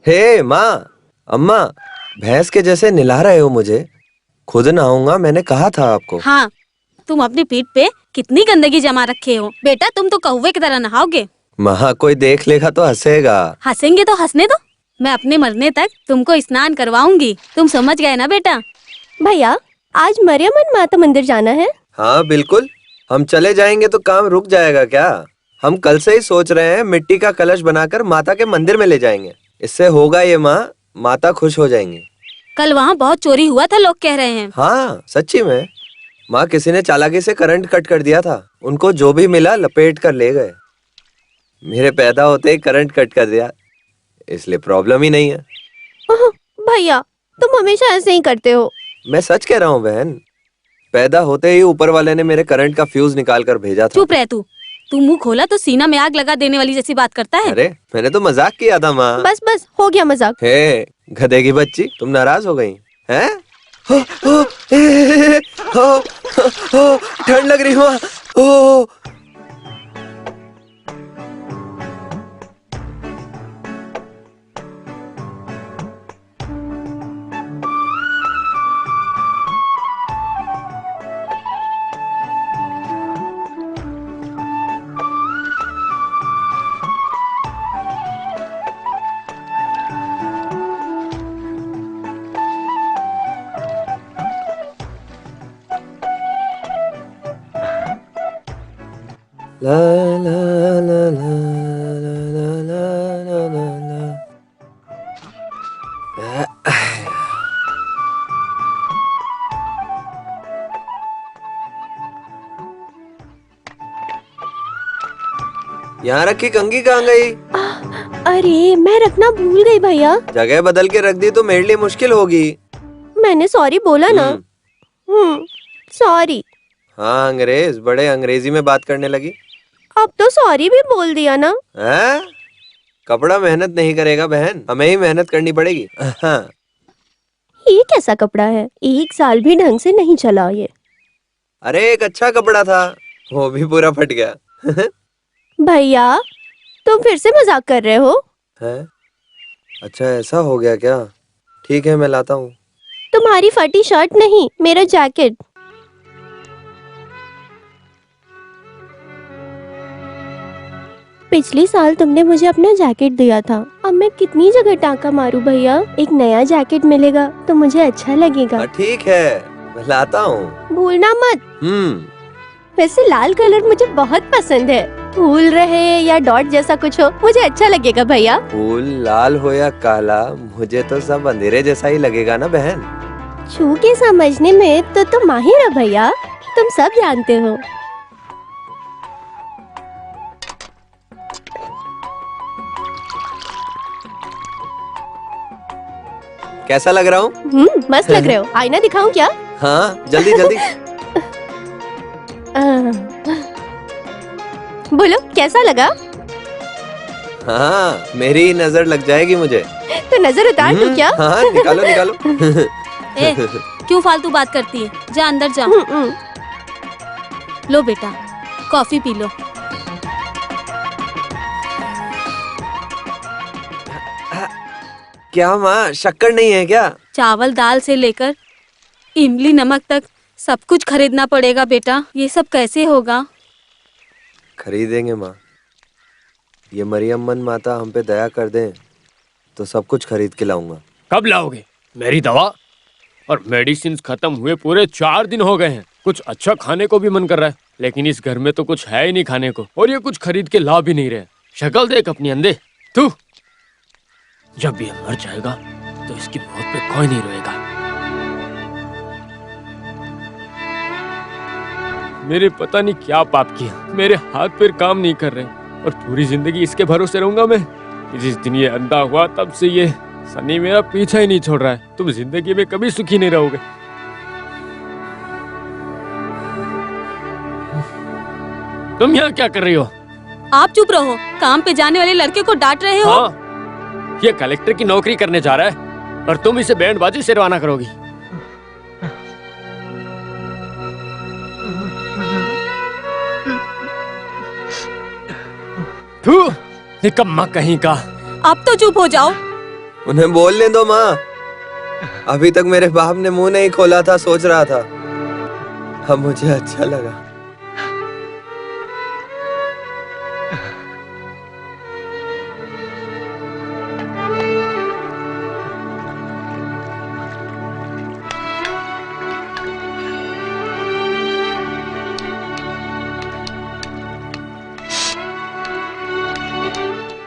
हे माँ, अम्मा, भैंस के जैसे निला रहे हो मुझे। खुद नहाऊंगा, मैंने कहा था आपको। हाँ, तुम अपनी पीठ पे कितनी गंदगी जमा रखे हो। बेटा तुम तो कौवे की तरह नहाओगे। माँ, कोई देख लेगा तो हंसेगा। हंसेंगे तो हंसने दो, मैं अपने मरने तक तुमको स्नान करवाऊंगी। तुम समझ गए ना बेटा? भैया, आज मरियमन माता मंदिर जाना है। हाँ बिल्कुल, हम चले जाएंगे तो काम रुक जाएगा क्या? हम कल से ही सोच रहे हैं मिट्टी का कलश बनाकर माता के मंदिर में ले जाएंगे। इससे होगा ये माँ, माता खुश हो जाएंगी। कल वहाँ बहुत चोरी हुआ था, लोग कह रहे हैं। हाँ सच्ची में माँ, किसी ने चालाकी से करंट कट कर दिया था। उनको जो भी मिला लपेट कर ले गए। मेरे पैदा होते ही करंट कट कर दिया, इसलिए प्रॉब्लम ही नहीं है। भैया, तुम हमेशा ऐसे ही करते हो। मैं सच कह रहा हूँ बहन, पैदा होते ही ऊपर वाले ने मेरे करंट का फ्यूज निकाल कर भेजा था। चुप रह तू मुंह खोला तो सीना में आग लगा देने वाली जैसी बात करता है। अरे मैंने तो मजाक किया था माँ। बस बस, हो गया मजाक। हे गधे की बच्ची, तुम नाराज हो गई हैं? हो, हो, ए, हो, हो, ठंड लग रही माँ। ओ ला ला ला ला ला ला ला ला ला। यहाँ रखी कंघी कहाँ गई? अरे, मैं रखना भूल गई भैया। जगह बदल के रख दी तो मेरे लिए मुश्किल होगी। मैंने सॉरी बोला ना। सॉरी। हाँ अंग्रेज, बड़े अंग्रेजी में बात करने लगी। अब तो सॉरी भी बोल दिया ना। हैं? कपड़ा मेहनत नहीं करेगा बहन, हमें ही मेहनत करनी पड़ेगी। हाँ। ये कैसा कपड़ा है? 1 साल भी ढंग से नहीं चला ये। अरे एक अच्छा कपड़ा था, वो भी पूरा फट गया। भैया, तुम फिर से मजाक कर रहे हो? हैं? अच्छा ऐसा हो गया क्या? ठीक है मैं लाता हूँ। तुम्हारी फटी शर्ट नहीं, मेरा जैकेट। पिछले साल तुमने मुझे अपना जैकेट दिया था। अब मैं कितनी जगह टाँका मारूं भैया? एक नया जैकेट मिलेगा तो मुझे अच्छा लगेगा। ठीक है मैं लाता हूँ। भूलना मत। वैसे लाल कलर मुझे बहुत पसंद है। फूल रहे या डॉट जैसा कुछ हो, मुझे अच्छा लगेगा भैया। फूल लाल हो या काला, मुझे तो सब अंधेरे जैसा ही लगेगा ना बहन। छू के समझने में तो तुम माहिर हो भैया, तुम सब जानते हो। कैसा लग रहा हूँ? मस्त लग रहे हो। आईना दिखाऊं क्या? हाँ जल्दी जल्दी। बोलो कैसा लगा? हाँ मेरी नजर लग जाएगी मुझे। तो नजर उतार दूं क्या? हाँ निकालो निकालो। ए, क्यों फालतू बात करती है? जा अंदर जा। लो बेटा, कॉफी पी लो। क्या माँ, शक्कर नहीं है क्या? चावल दाल से लेकर इमली नमक तक सब कुछ खरीदना पड़ेगा बेटा। ये सब कैसे होगा? खरीदेंगे माँ, ये मरियम्मन माता हम पे दया कर दें तो सब कुछ खरीद के लाऊंगा। कब लाओगे? मेरी दवा और मेडिसिन खत्म हुए पूरे 4 दिन हो गए हैं। कुछ अच्छा खाने को भी मन कर रहा है, लेकिन इस घर में तो कुछ है ही नहीं खाने को, और ये कुछ खरीद के ला भी नहीं रहे। शक्ल देख अपनी अंधे तू। जब ये मर जाएगा तो इसकी मौत पे कोई नहीं रोएगा। मेरे पता नहीं क्या पाप किया, मेरे हाथ पैर काम नहीं कर रहे और पूरी जिंदगी इसके भरोसे रहूंगा मैं। जिस दिन ये अंधा हुआ तब से ये सनी मेरा पीछा ही नहीं छोड़ रहा है। तुम जिंदगी में कभी सुखी नहीं रहोगे। तुम यहाँ क्या कर रही हो? आप चुप रहो, काम पे जाने वाले लड़के को डांट रहे हो। हाँ, ये कलेक्टर की नौकरी करने जा रहा है और तुम इसे बैंडबाजी से रवाना करोगी। निकम्मा कहीं का। अब तो चुप हो जाओ। उन्हें बोलने दो माँ। अभी तक मेरे बाप ने मुंह नहीं खोला था, सोच रहा था। अब मुझे अच्छा लगा।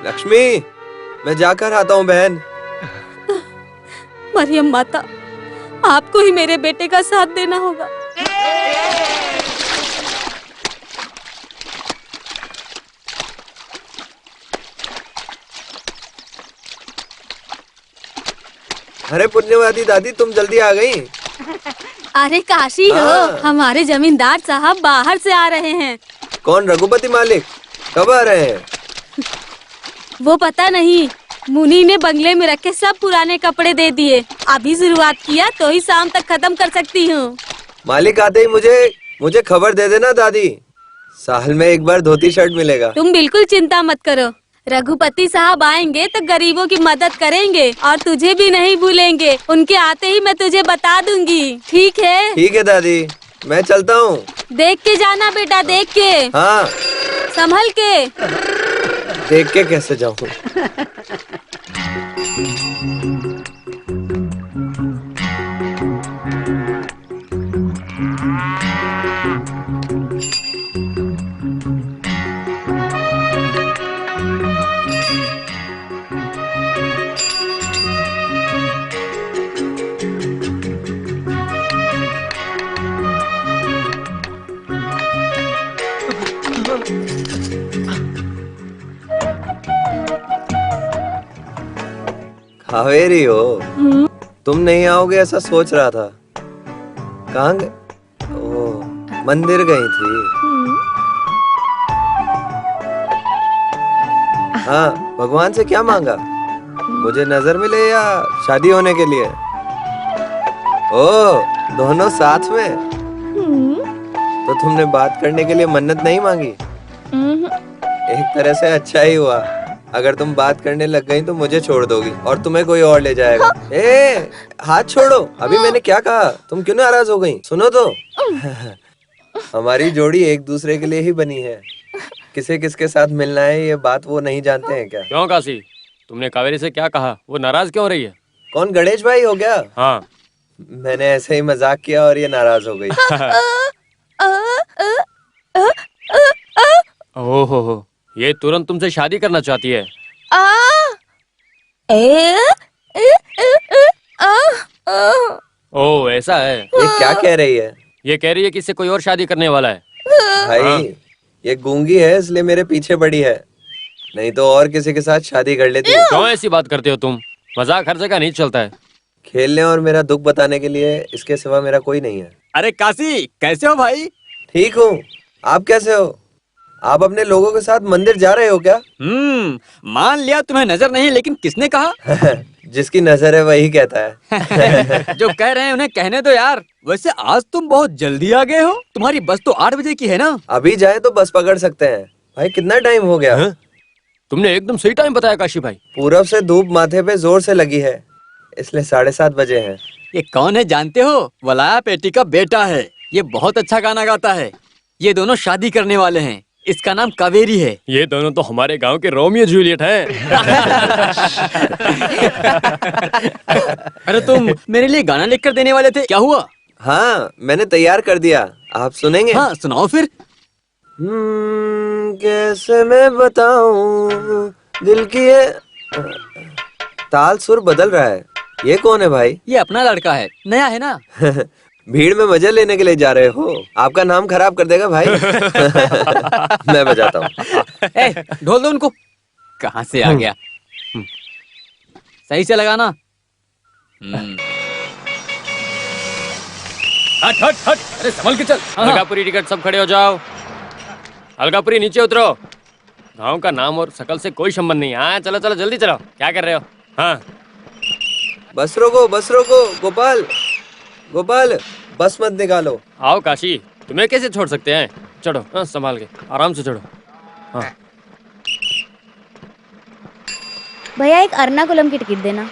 लक्ष्मी, मैं जाकर आता हूँ बहन। मरियम माता, आपको ही मेरे बेटे का साथ देना होगा। अरे पुण्यवती दादी, तुम जल्दी आ गई। अरे काशी हो, हाँ। हमारे जमींदार साहब बाहर से आ रहे हैं। कौन, रघुपति मालिक? कब आ रहे हैं? वो पता नहीं, मुनी ने बंगले में रखे सब पुराने कपड़े दे दिए। अभी शुरुआत किया तो ही शाम तक खत्म कर सकती हूँ। मालिक आते ही मुझे खबर दे देना दादी। साल में एक बार धोती शर्ट मिलेगा। तुम बिल्कुल चिंता मत करो, रघुपति साहब आएंगे तो गरीबों की मदद करेंगे और तुझे भी नहीं भूलेंगे। उनके आते ही मैं तुझे बता दूंगी, ठीक है? ठीक है दादी, मैं चलता हूँ। देख के जाना बेटा, देख के। हाँ, संभल के। देख के कैसे जाऊँ? कावेरी हो, तुम नहीं आओगे ऐसा सोच रहा था। कहाँ गए? ओह, मंदिर गई थी। हाँ, भगवान से क्या मांगा? मुझे नजर मिले या शादी होने के लिए? ओह, दोनों साथ में? तो तुमने बात करने के लिए मन्नत नहीं मांगी? एक तरह से अच्छा ही हुआ। अगर तुम बात करने लग गई तो मुझे छोड़ दोगी और तुम्हें कोई और ले जाएगा। ए, हाथ छोड़ो। अभी मैंने क्या कहा? तुम क्यों नाराज हो गई? सुनो तो। हमारी जोड़ी एक दूसरे के लिए ही बनी है। किसे किसके साथ मिलना है ये बात वो नहीं जानते हैं क्या? क्यों काशी, तुमने कावेरी से क्या कहा? वो नाराज क्यों हो रही है? कौन, गणेश भाई हो गया? हाँ। मैंने ऐसे ही मजाक किया और ये नाराज हो गई। ओहो, ये तुरंत तुमसे शादी करना चाहती है। ओह, ऐसा है। ये क्या कह रही है? ये कह रही है कि इससे कोई और शादी करने वाला है। भाई, ये गूंगी है इसलिए मेरे पीछे पड़ी है, नहीं तो और किसी के साथ शादी कर लेती। क्यों ऐसी बात करते हो तुम? मजाक हर जगह नहीं चलता है। खेलने और मेरा दुख बताने के लिए इसके सिवा मेरा कोई नहीं है। अरे काशी, कैसे हो भाई? ठीक हूँ, आप कैसे हो? आप अपने लोगों के साथ मंदिर जा रहे हो क्या? मान लिया तुम्हें नजर नहीं, लेकिन किसने कहा? जिसकी नजर है वही कहता है। जो कह रहे हैं उन्हें कहने दो यार। वैसे आज तुम बहुत जल्दी आ गए हो। तुम्हारी बस तो 8 बजे की है ना? अभी जाए तो बस पकड़ सकते हैं। भाई, कितना टाइम हो गया? तुमने एकदम सही टाइम बताया काशी भाई। पूरब से धूप माथे पे जोर से लगी है, इसलिए 7:30 बजे हैं। ये कौन है जानते हो? वलाया पेटी का बेटा है। ये बहुत अच्छा गाना गाता है। ये दोनों शादी करने वाले हैं। इसका नाम कावेरी है। ये दोनों तो हमारे गांव के रोमियो जूलियट हैं। अरे तुम मेरे लिए गाना लिख कर देने वाले थे, क्या हुआ? हाँ, मैंने तैयार कर दिया। आप सुनेंगे? हाँ, सुनाओ फिर। कैसे मैं बताऊं दिल की ये ताल सुर बदल रहा है। ये कौन है भाई? ये अपना लड़का है, नया है ना। भीड़ में मजे लेने के लिए जा रहे हो? आपका नाम खराब कर देगा भाई। मैं बजाता हूँ। ढोल दो उनको। कहाँ से आ गया? सही से लगाना। हट हट हट, अरे संभल के चल। अलगापुरी टिकट, सब खड़े हो जाओ। अलगापुरी नीचे उतरो। गांव का नाम और शकल से कोई संबंध नहीं। हाँ चलो चलो, जल्दी चलो। क्या कर रहे हो? हाँ, बस रोको, बस रोको। गोपाल, गोपाल, बस मत निकालो। आओ काशी, तुम्हें कैसे छोड़ सकते हैं? चढ़ो। हाँ, संभाल के, आराम से चढ़ो। हाँ। भैया, एक अर्नाकुलम की टिकट देना।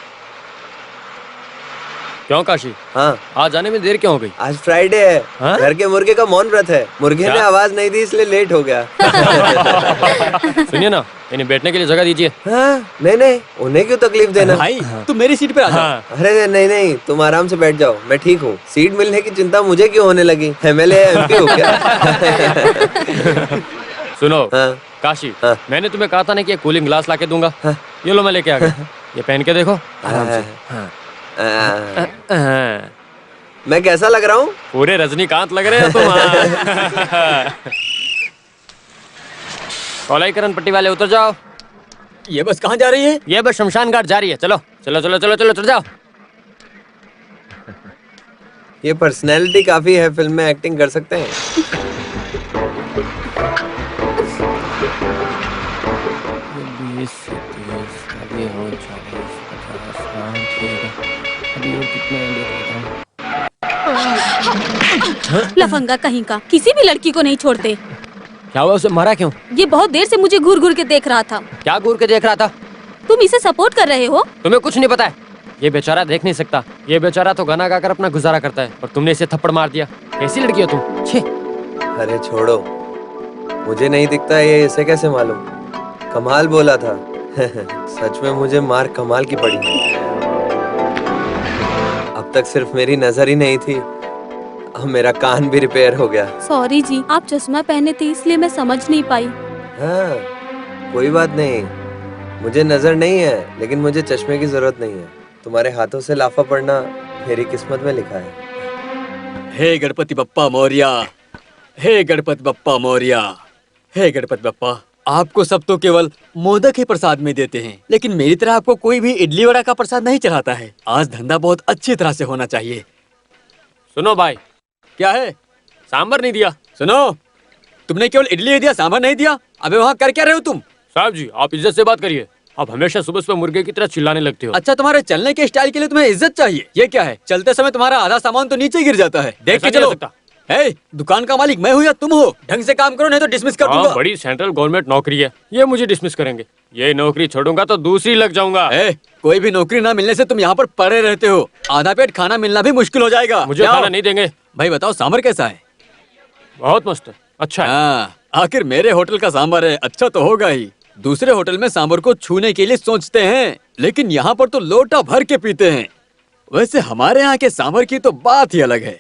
क्यों काशी? हाँ, आज आने में देर क्यों हो गई? आज फ्राइडे है। हाँ? घर के मुर्गे का मौन व्रत है। मुर्गे ने क्या? आवाज नहीं दी इसलिए लेट हो गया। सुनिए ना, इन्हें बैठने के लिए जगह दीजिए। हाँ, नहीं नहीं, उन्हें क्यों तकलीफ देना? भाई तुम मेरी सीट पे आ जाओ। हाँ। अरे नहीं नहीं, तुम आराम से बैठ जाओ, मैं ठीक हूँ। सीट मिलने की चिंता मुझे क्यों होने लगी? MLA MP हो क्या? सुनो हाँ। काशी, हाँ। मैंने तुम्हें कहा था ना कि ये कूलिंग ग्लास लाके दूंगा। हाँ। ये लो मैं लेके आ गया। ये पहन के देखो आराम से। हाँ। मैं कैसा लग रहा हूँ? पूरे रजनीकांत लग रहे हो तुम। हाँ। कोलाईकरण पट्टी वाले उतर जाओ। ये बस कहाँ जा रही है? ये बस शमशान घाट जा रही है। चलो चलो चलो चलो चलो उतर जाओ। ये पर्सनैलिटी काफी है, फिल्म में एक्टिंग कर सकते हैं। लफंगा कहीं का, किसी भी लड़की को नहीं छोड़ते। क्या हुआ, उसे मारा क्यों? ये बहुत देर से मुझे घूर घूर के देख रहा था। क्या घूर के देख रहा था? तुम इसे सपोर्ट कर रहे हो? तुम्हें कुछ नहीं पता है। ये बेचारा देख नहीं सकता। ये बेचारा तो गाना गाकर अपना गुजारा करता है और तुमने इसे थप्पड़ मार दिया। कैसी लड़की हो तुम? छे। अरे छोड़ो, मुझे नहीं दिखता ये इसे कैसे मालूम? कमाल बोला था। सच में मुझे मार कमाल की पड़ी। अब तक सिर्फ मेरी नजर ही नहीं थी, अब मेरा कान भी रिपेयर हो गया। सॉरी जी, आप चश्मा पहने थे इसलिए मैं समझ नहीं पाई। हाँ, कोई बात नहीं। मुझे नजर नहीं है, लेकिन मुझे चश्मे की जरूरत नहीं है। तुम्हारे हाथों से लाफा पड़ना मेरी किस्मत में लिखा है। हे गणपति बप्पा मौर्या, हे गणपति बप्पा मौर्या, हे गणपति बप्पा। आपको सब तो केवल मोदक ही प्रसाद में देते हैं, लेकिन मेरी तरह आपको कोई भी इडली वड़ा का प्रसाद नहीं चढ़ाता है। आज धंधा बहुत अच्छी तरह से होना चाहिए। सुनो भाई, क्या है? सांबर नहीं दिया। सुनो, तुमने केवल इडली ही दिया, सांभर नहीं दिया। अबे वहाँ कर क्या रहे हो तुम? साहब जी, आप इज्जत से बात करिए। आप हमेशा सुबह सुबह मुर्गे की तरह चिल्लाने लगते हो। अच्छा, तुम्हारे चलने के स्टाइल के लिए तुम्हें इज्जत चाहिए। ये क्या है? चलते समय तुम्हारा आधा सामान तो नीचे गिर जाता है। देख ऐसा के नहीं हो चलो। सकता। हे, दुकान का मालिक मैं हूँ या तुम हो? ढंग से काम करो नहीं तो डिसमिस कर दूंगा। हाँ, बड़ी सेंट्रल गवर्नमेंट नौकरी है, ये मुझे डिसमिस करेंगे। ये नौकरी छोड़ूंगा तो दूसरी लग जाऊंगा। कोई भी नौकरी ना मिलने से तुम यहाँ पर पड़े रहते हो। आधा पेट खाना मिलना भी मुश्किल हो जाएगा। मुझे खाना नहीं देंगे। भाई बताओ, सांभर कैसा है? बहुत मस्त है, अच्छा है। हाँ, आखिर मेरे होटल का सांभर है, अच्छा तो होगा ही। दूसरे होटल में सांभर को छूने के लिए सोचते हैं, लेकिन यहाँ पर तो लोटा भर के पीते हैं। वैसे हमारे यहाँ के सांभर की तो बात ही अलग है।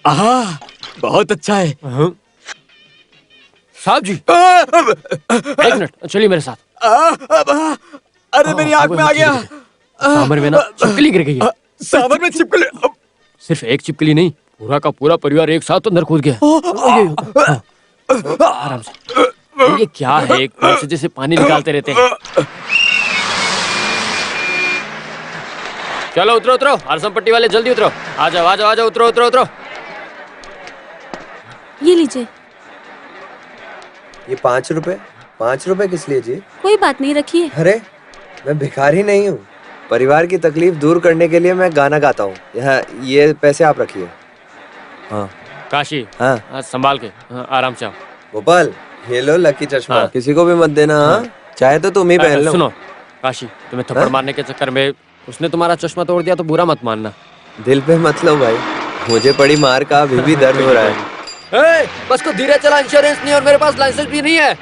आह, बहुत अच्छा है। साहब जी, एक मिनट, चलिए मेरे साथ। अरे मेरी आंख में आ गया। सांभर में ना छिपकली गिर गई है। सांभर में छिपकली? सिर्फ एक छिपकली नहीं, पूरा का पूरा परिवार एक साथ अंदर कूद गया। आराम से। ये क्या है, एक पेड़ से जैसे पानी निकालते रहते हैं। चलो उतरो उतरो, हरसम पट्टी वाले जल्दी उतरो। आ जाओ आ जाओ आ जाओ, उतरो उतरो उतरो। ये लीजिए। ये 5 रुपए? 5 रुपए किस लिए जी? कोई बात नहीं, रखिए। अरे, मैं भिखारी नहीं हूँ। परिवार की तकलीफ दूर करने के लिए मैं गाना गाता हूँ। यहाँ ये पैसे आप रखिए। हाँ काशी, हाँ, संभाल के। हाँ, आराम से आओ। गोपाल, ये लो लकी चश्मा। हाँ। किसी को भी मत देना। हाँ, चाहे तो तुम ही पहन लो। सुनो काशी, तुम्हें थप्पड़ हाँ? मारने के चक्कर में उसने तुम्हारा चश्मा तोड़ दिया तो बुरा मत मानना। दिल पे मत लो भाई, मुझे पड़ी मार का अभी भी दर्द हो रहा है। बस को धीरे चला, इंश्योरेंस नहीं और मेरे पास लाइसेंस भी नहीं है।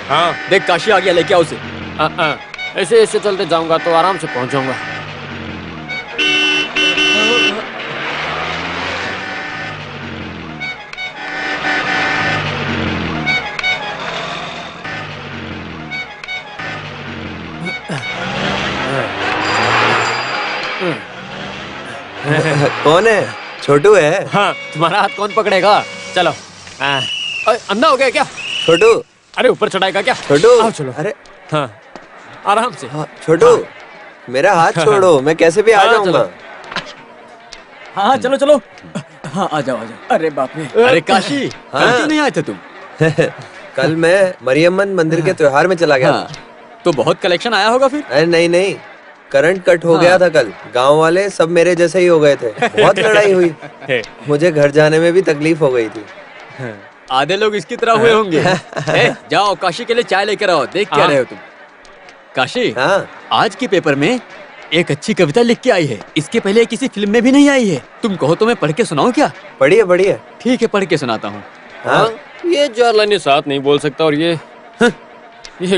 हाँ, देख काशी आ गया, लेके आओ उसे। ऐसे ऐसे चलते जाऊंगा तो आराम से पहुंच जाऊंगा। कौन है? छोटू है? हाँ, तुम्हारा हाथ कौन पकड़ेगा? चलो। अंधा हो गया क्या? छोटू, अरे ऊपर चढ़ाएगा क्या? छोटू। आओ चलो। अरे हाँ, आराम से। हाँ, छोटू, मेरा हाथ छोड़ो, मैं कैसे भी आ हाँ, जाऊंगा। चलो। हाँ चलो चलो। हाँ आ जाओ आ जाओ। अरे बाप रे। अरे काशी, हाँ। कल क्यों नहीं आए थे तुम? कल मैं मरियम्मन मंदिर के त्योहार में चला गया हाँ, तो बहुत कलेक्शन आया होगा फिर। अरे नहीं नहीं, करंट कट हो गया था कल। गांव वाले सब मेरे जैसे ही हो गए थे, बहुत लड़ाई हुई। मुझे घर जाने में भी तकलीफ हो गई थी। आधे लोग इसकी तरह हुए होंगे। जाओ काशी के लिए चाय लेकर आओ। देख क्या रहे हो तुम? काशी, हाँ आज के पेपर में एक अच्छी कविता लिख के आई है। इसके पहले किसी फिल्म में भी नहीं आई है। तुम कहो तो मैं पढ़ के सुनाऊं क्या? बढ़िया बढ़िया। ठीक है, पढ़ के सुनाता हूँ। हाँ ये 4 लाइनें साथ नहीं बोल सकता और ये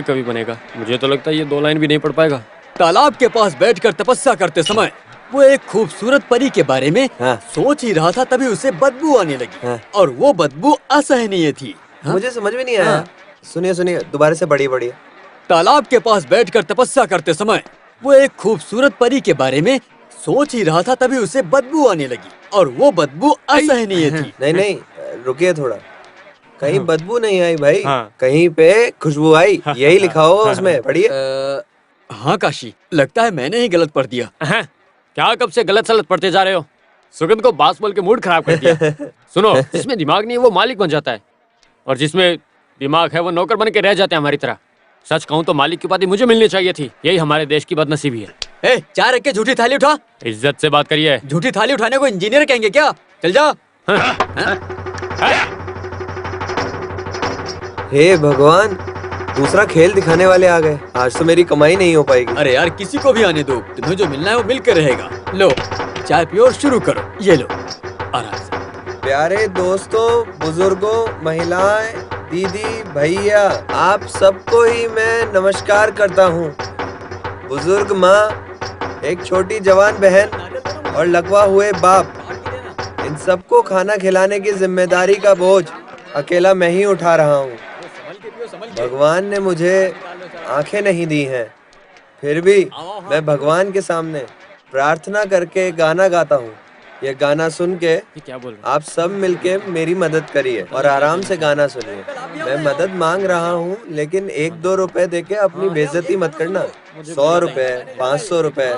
कभी बनेगा? मुझे तो लगता है ये 2 लाइन भी नहीं पढ़ पाएगा। तालाब के पास बैठकर तपस्या करते समय वो एक खूबसूरत परी के बारे में हाँ। सोच ही रहा था, तभी उसे बदबू आने लगी। हाँ। और वो बदबू असहनीय थी। हाँ? मुझे समझ में नहीं आया। हाँ। सुनिए सुनिए, दोबारा से बढ़िया बढ़िया। तालाब के पास बैठकर तपस्या करते समय वो एक खूबसूरत परी के बारे में सोच ही रहा था, तभी उसे बदबू आने लगी। और वो बदबू असहनीय थी। नहीं नहीं, रुकिए थोड़ा। कहीं बदबू नहीं आई भाई, हाँ। कहीं पे खुशबू आई, यही लिखा हो उसमें। पढ़िए। हाँ काशी, लगता है मैंने ही गलत पढ़ दिया। हैं? क्या कब से गलत सलत पढ़ते जा रहे हो? सुगंध को बास बोल के मूड खराब कर दिया। सुनो, जिसमें दिमाग नहीं है वो मालिक बन जाता है, और जिसमें दिमाग है वो नौकर बन के रह जाते हैं हमारी तरह। सच कहूँ तो मालिक की उपाधि मुझे मिलनी चाहिए थी। यही हमारे देश की बदनसीबी है। चाय रख के झूठी थाली उठा। इज्जत से बात करिए। झूठी थाली उठाने को इंजीनियर कहेंगे क्या? चल जा। हे भगवान, दूसरा खेल दिखाने वाले आ गए। आज तो मेरी कमाई नहीं हो पाएगी। अरे यार, किसी को भी आने दो। तुम्हें जो मिलना है वो मिलकर रहेगा। लो चाय पियो और शुरू करो। ये लो, आराम से। प्यारे दोस्तों, बुजुर्गों, महिलाएं, दीदी, भैया, आप सबको ही मैं नमस्कार करता हूँ। बुजुर्ग माँ, एक छोटी जवान बहन और लकवा हुए बाप, इन सबको खाना खिलाने की जिम्मेदारी का बोझ अकेला मैं ही उठा रहा हूँ। भगवान ने मुझे आंखें नहीं दी हैं, फिर भी मैं भगवान के सामने प्रार्थना करके गाना गाता हूँ। ये गाना सुन के क्या बोल रहे आप सब मिलके मेरी मदद करिए और आराम से गाना सुनिए। मैं मदद मांग रहा हूँ, लेकिन 1-2 रुपए देके अपनी बेइज्जती मत करना। 100 रुपए, 500 रुपए,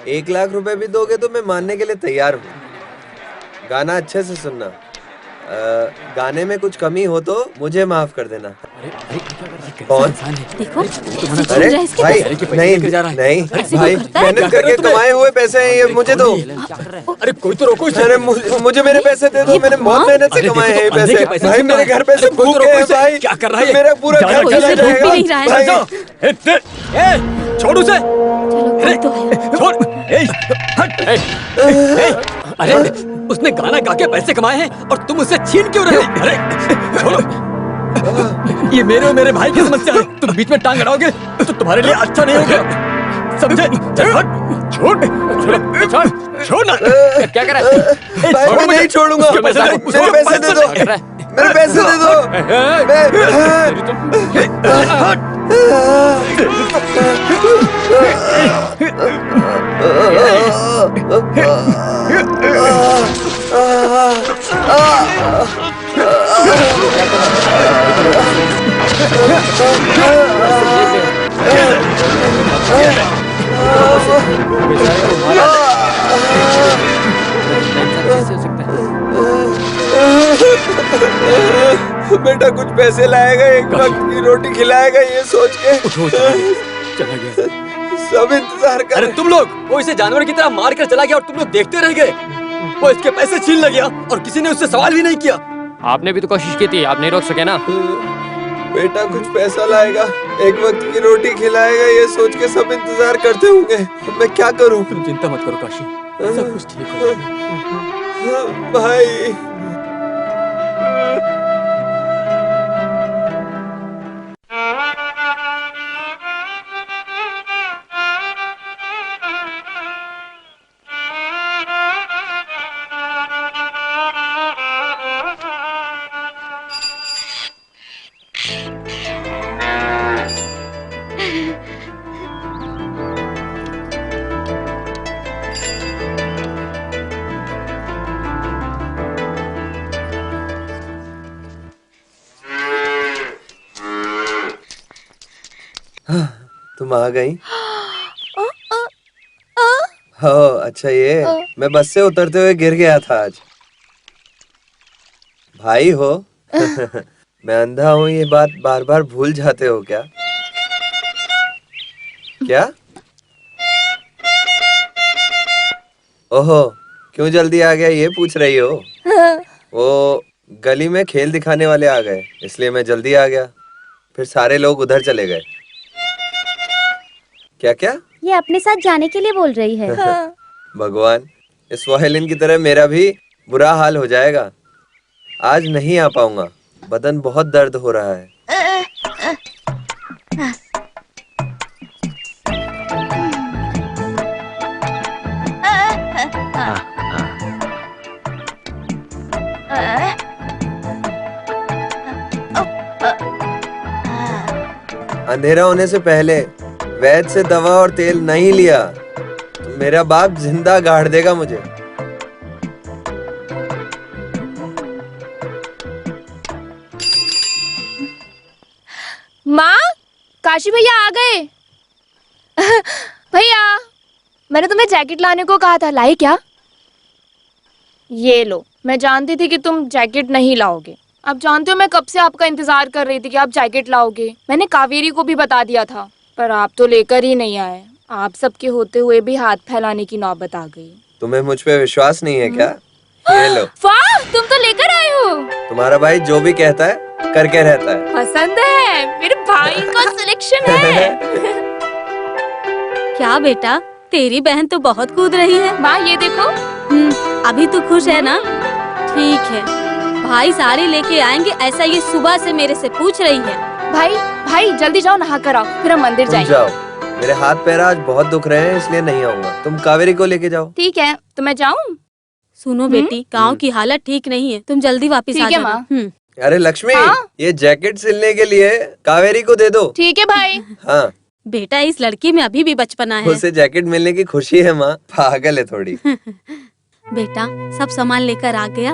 1 लाख रुपए भी दोगे तो मैं मानने के लिए तैयार हूँ। गाना अच्छे से सुनना। गाने में कुछ कमी हो तो मुझे माफ कर देना। कौन? देखो, अरे सुन इसके भाई, पैसे नहीं लेकर जा रहा है। नहीं ऐसे भाई, क्यों करता है? मेहनत करके कमाए हुए पैसे हैं ये, मुझे दो। अरे कोई तो रोको इसे। अरे मुझे मेरे पैसे दे दो। मैंने बहुत मेहनत से अरे कमाए हैं ये देखो तो अंधे के पैसे। पैसे भाई छीन मेरे रहा है। घर पे से अरे कोई तो भूखे रोको हैं इसे। भाई। क्या कर रहा है ये? मेरा पूरा जाओ, घर कोई चला इसे रोक भी जाएगा नहीं रहा है। भाई। जाओ। छोड़ उसे। चलो कोई तो है। छोड़। हट। अरे उसने गाना गा के पैसे कमाए हैं और तुम उससे छीन क्यों रहे हो? अरे छोड़ो। ये मेरे और मेरे भाई की समस्या है। तुम बीच में टांग अड़ाओगे तो तुम्हारे लिए अच्छा नहीं होगा, समझे? चल हट। छोड़। छोड़ ना। क्या कर रहा है? भाई मैं नहीं छोड़ूंगा। उसके पैसे दो। मेरे पैसे दे दो। कर रहा है? मेरे पैसे दे दो। बेटा कुछ पैसे लाएगा, एक वक्त की रोटी खिलाएगा, ये सोच के चला गया। सब इंतजार कर। अरे तुम लोग, वो इसे जानवर की तरह मार कर चला गया और तुम लोग देखते रह गए। वो इसके पैसे छीन ले गया और किसी ने उससे सवाल भी नहीं किया। आपने भी तो कोशिश की थी, आप नहीं रोक सके ना। बेटा कुछ पैसा लाएगा, एक वक्त की रोटी खिलाएगा, ये सोच के सब इंतजार करते होंगे। मैं क्या करूं? तुम चिंता मत करो काशी, सब कुछ ठीक हो जाएगा। भाई तुम आ गई? हो अच्छा, ये मैं बस से उतरते हुए गिर गया था आज। भाई हो। मैं अंधा हूँ, ये बात बार बार भूल जाते हो क्या? क्या? ओहो, क्यों जल्दी आ गया ये पूछ रही हो? वो गली में खेल दिखाने वाले आ गए, इसलिए मैं जल्दी आ गया। फिर सारे लोग उधर चले गए। क्या क्या? ये अपने साथ जाने के लिए बोल रही है। भगवान, इस वायलिन की तरह मेरा भी बुरा हाल हो जाएगा। आज नहीं आ पाऊंगा, बदन बहुत दर्द हो रहा है। अंधेरा होने से पहले वैद्य से दवा और तेल नहीं लिया तो मेरा बाप जिंदा गाड़ देगा मुझे। माँ, काशी भैया आ गए। भैया, मैंने तुम्हें जैकेट लाने को कहा था, लाई क्या? ये लो। मैं जानती थी कि तुम जैकेट नहीं लाओगे। आप जानते हो मैं कब से आपका इंतजार कर रही थी कि आप जैकेट लाओगे। मैंने कावेरी को भी बता दिया था, पर आप तो लेकर ही नहीं आए। आप सबके होते हुए भी हाथ फैलाने की नौबत आ गई। तुम्हें मुझ पे विश्वास नहीं है क्या? ये लो। वाह, तुम तो लेकर आए हो। तुम्हारा भाई जो भी कहता है करके रहता है। पसंद है, मेरे भाई का सिलेक्शन है। क्या बेटा, तेरी बहन तो बहुत कूद रही है। माँ ये देखो। अभी तू खुश है ना? ठीक है, भाई साड़ी लेके आएंगे ऐसा ये सुबह से मेरे से पूछ रही है। भाई जल्दी जाओ, नहा कर आओ, फिर हम मंदिर तुम जाएंगे। जाओ, मेरे हाथ पैर आज बहुत दुख रहे हैं इसलिए नहीं आऊंगा। तुम कावेरी को लेके जाओ। ठीक है, तो मैं जाऊँ? सुनो बेटी, गांव की हालत ठीक नहीं है, तुम जल्दी वापस आ ठीक है जाना। माँ। अरे लक्ष्मी, हाँ? ये जैकेट सिलने के लिए कावेरी को दे दो। ठीक है भाई। हाँ, बेटा इस लड़की में अभी भी बचपना है। उसे जैकेट मिलने की खुशी है माँ, पागल है थोड़ी। बेटा सब सामान लेकर आ गया,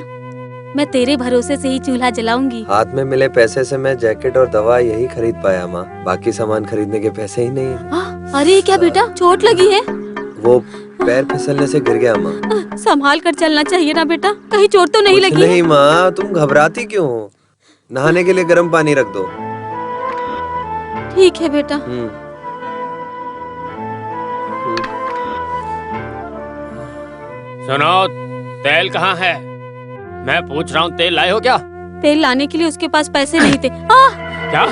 मैं तेरे भरोसे से ही चूल्हा जलाऊंगी। हाथ में मिले पैसे से मैं जैकेट और दवा यही खरीद पाया माँ, बाकी सामान खरीदने के पैसे ही नहीं। अरे क्या बेटा, चोट लगी है? वो पैर फिसलने से गिर गया माँ। संभाल कर चलना चाहिए ना बेटा, कहीं चोट तो नहीं कुछ लगी? नहीं माँ, तुम घबराती क्यों हो? नहाने के लिए गर्म पानी रख दो। ठीक है बेटा। सुनो, तेल कहाँ है? मैं पूछ रहा हूँ, तेल लाए हो क्या? तेल लाने के लिए उसके पास पैसे नहीं थे। क्या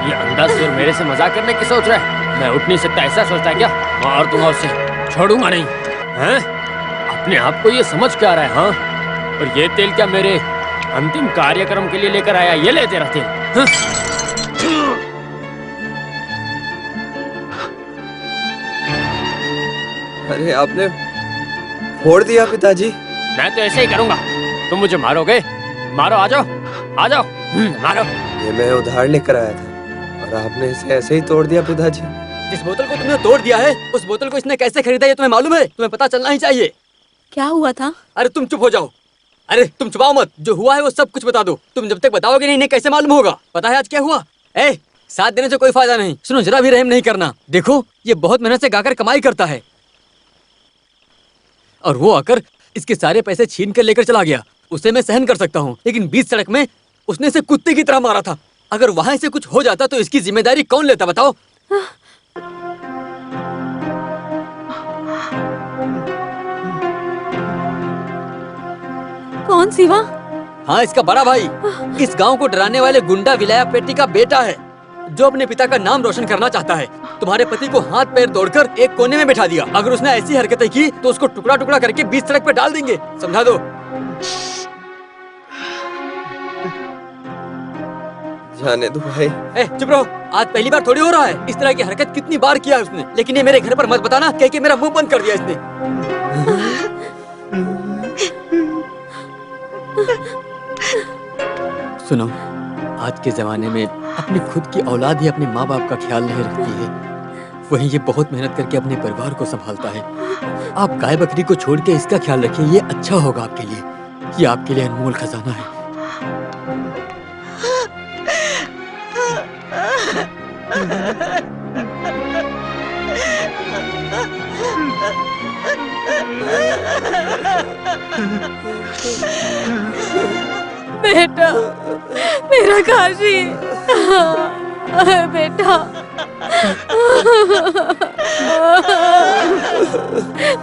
ये अंधा सुर मेरे से मजाक करने की सोच रहा है? मैं उठ नहीं सकता ऐसा सोचता है क्या? मार दूंगा उसे, छोड़ूंगा नहीं। हैं? अपने आप को ये समझ क्या रहा है? हाँ, और ये तेल क्या मेरे अंतिम कार्यक्रम के लिए लेकर आया? ये ले तेरा तेल। हाँ? अरे आपने फोड़ दिया पिताजी। मैं तो ऐसे ही करूंगा। तुम मुझे मारोगे? मारो, आ जाओ, आ जाओ, मारो। ये मैं उधार लेकर आया था और आपने इसे ऐसे ही तोड़ दिया पिताजी। जिस बोतल को तुमने तोड़ दिया है, उस बोतल को इसने कैसे खरीदा ये तुम्हें मालूम है? तुम्हें पता चलना ही चाहिए। क्या हुआ था? अरे तुम चुप हो जाओ। अरे तुम छुपाओ मत, जो हुआ है वो सब कुछ बता दो। तुम जब तक बताओगे नहीं, इन्हें कैसे मालूम होगा? पता है आज क्या हुआ? साथ देने से कोई फायदा नहीं। सुनो, जरा भी रहम नहीं करना। देखो, ये बहुत मेहनत से गाकर कमाई करता है और वो आकर इसके सारे पैसे छीन कर लेकर चला गया। उसे मैं सहन कर सकता हूँ, लेकिन बीच सड़क में उसने इसे कुत्ते की तरह मारा था। अगर वहां से कुछ हो जाता तो इसकी जिम्मेदारी कौन लेता बताओ? कौन सिवा? हाँ, इसका बड़ा भाई। इस गांव को डराने वाले गुंडा विलाया पेटी का बेटा है, जो अपने पिता का नाम रोशन करना चाहता है। तुम्हारे पति को हाथ पैर तोड़कर एक कोने में बैठा दिया। अगर उसने ऐसी हरकतें की तो उसको टुकड़ा टुकड़ा करके बीच सड़क पे डाल देंगे। समझा दो। जाने दो भाई। चुप रहो। आज पहली बार थोड़ी हो रहा है। इस तरह की हरकत कितनी बार किया है उसने, लेकिन ये मेरे घर पर मत बताना, कह के मेरा मुंह बंद कर दिया इसने। सुनो, आज के जमाने में अपनी खुद की औलाद ही अपने माँ बाप का ख्याल नहीं रखती है, वहीं ये बहुत मेहनत करके अपने परिवार को संभालता है। आप गाय बकरी को छोड़ के इसका ख्याल रखिए, ये अच्छा होगा आपके लिए। ये आपके लिए अनमोल खजाना है। बेटा, मेरा काशी, बेटा,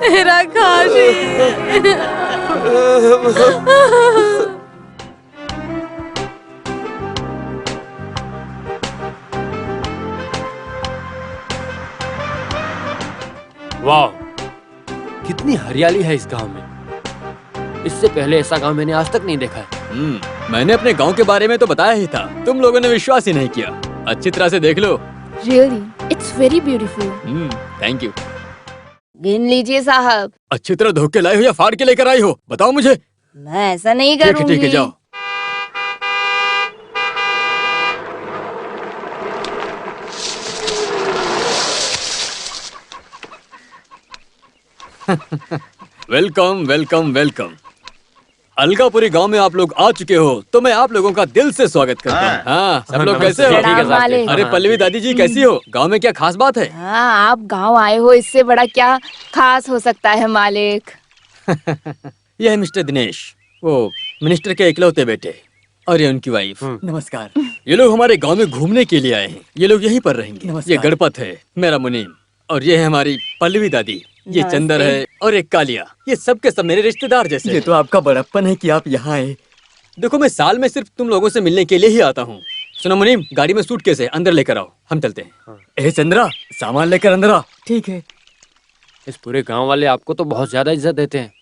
मेरा काशी। वाह, कितनी हरियाली है इस गांव में। इससे पहले ऐसा गांव मैंने आज तक नहीं देखा है। मैंने अपने गांव के बारे में तो बताया ही था, तुम लोगों ने विश्वास ही नहीं किया। अच्छी तरह से देख लो। Really it's very beautiful. Thank you. गिन लीजिए साहब। अच्छी तरह धो के लाई हो या फाड़ के लेकर आई हो, बताओ मुझे। मैं ऐसा नहीं ठीक है करूंगी। ठीक है, जाओ। Welcome welcome welcome. अलगापुरी गांव में आप लोग आ चुके हो तो मैं आप लोगों का दिल से स्वागत करता हूँ। हाँ, सब लोग कैसे हो? प्रणाम मालिक। अरे पल्लवी दादी जी कैसी हो? गांव में क्या खास बात है? हाँ, आप गांव आए हो, इससे बड़ा क्या खास हो सकता है मालिक। यह है मिस्टर दिनेश, वो मिनिस्टर के इकलौते बेटे, और ये उनकी वाइफ। नमस्कार। ये लोग हमारे गांव में घूमने के लिए आए हैं। ये लोग यहीं पर रहेंगे। ये गणपत है, मेरा मुनीम, और ये है हमारी पल्लवी दादी। ये चंदर है और एक कालिया। ये सब के सब मेरे रिश्तेदार जैसे। ये तो आपका बड़प्पन है कि आप यहाँ आए। देखो, मैं साल में सिर्फ तुम लोगों से मिलने के लिए ही आता हूँ। सुनो मुनीम, गाड़ी में सूटकेस है, अंदर लेकर आओ, हम चलते हैं। ए चंद्रा, सामान लेकर अंदर आ। ठीक है। इस पूरे गांव वाले आपको तो बहुत ज्यादा इज्जत देते हैं।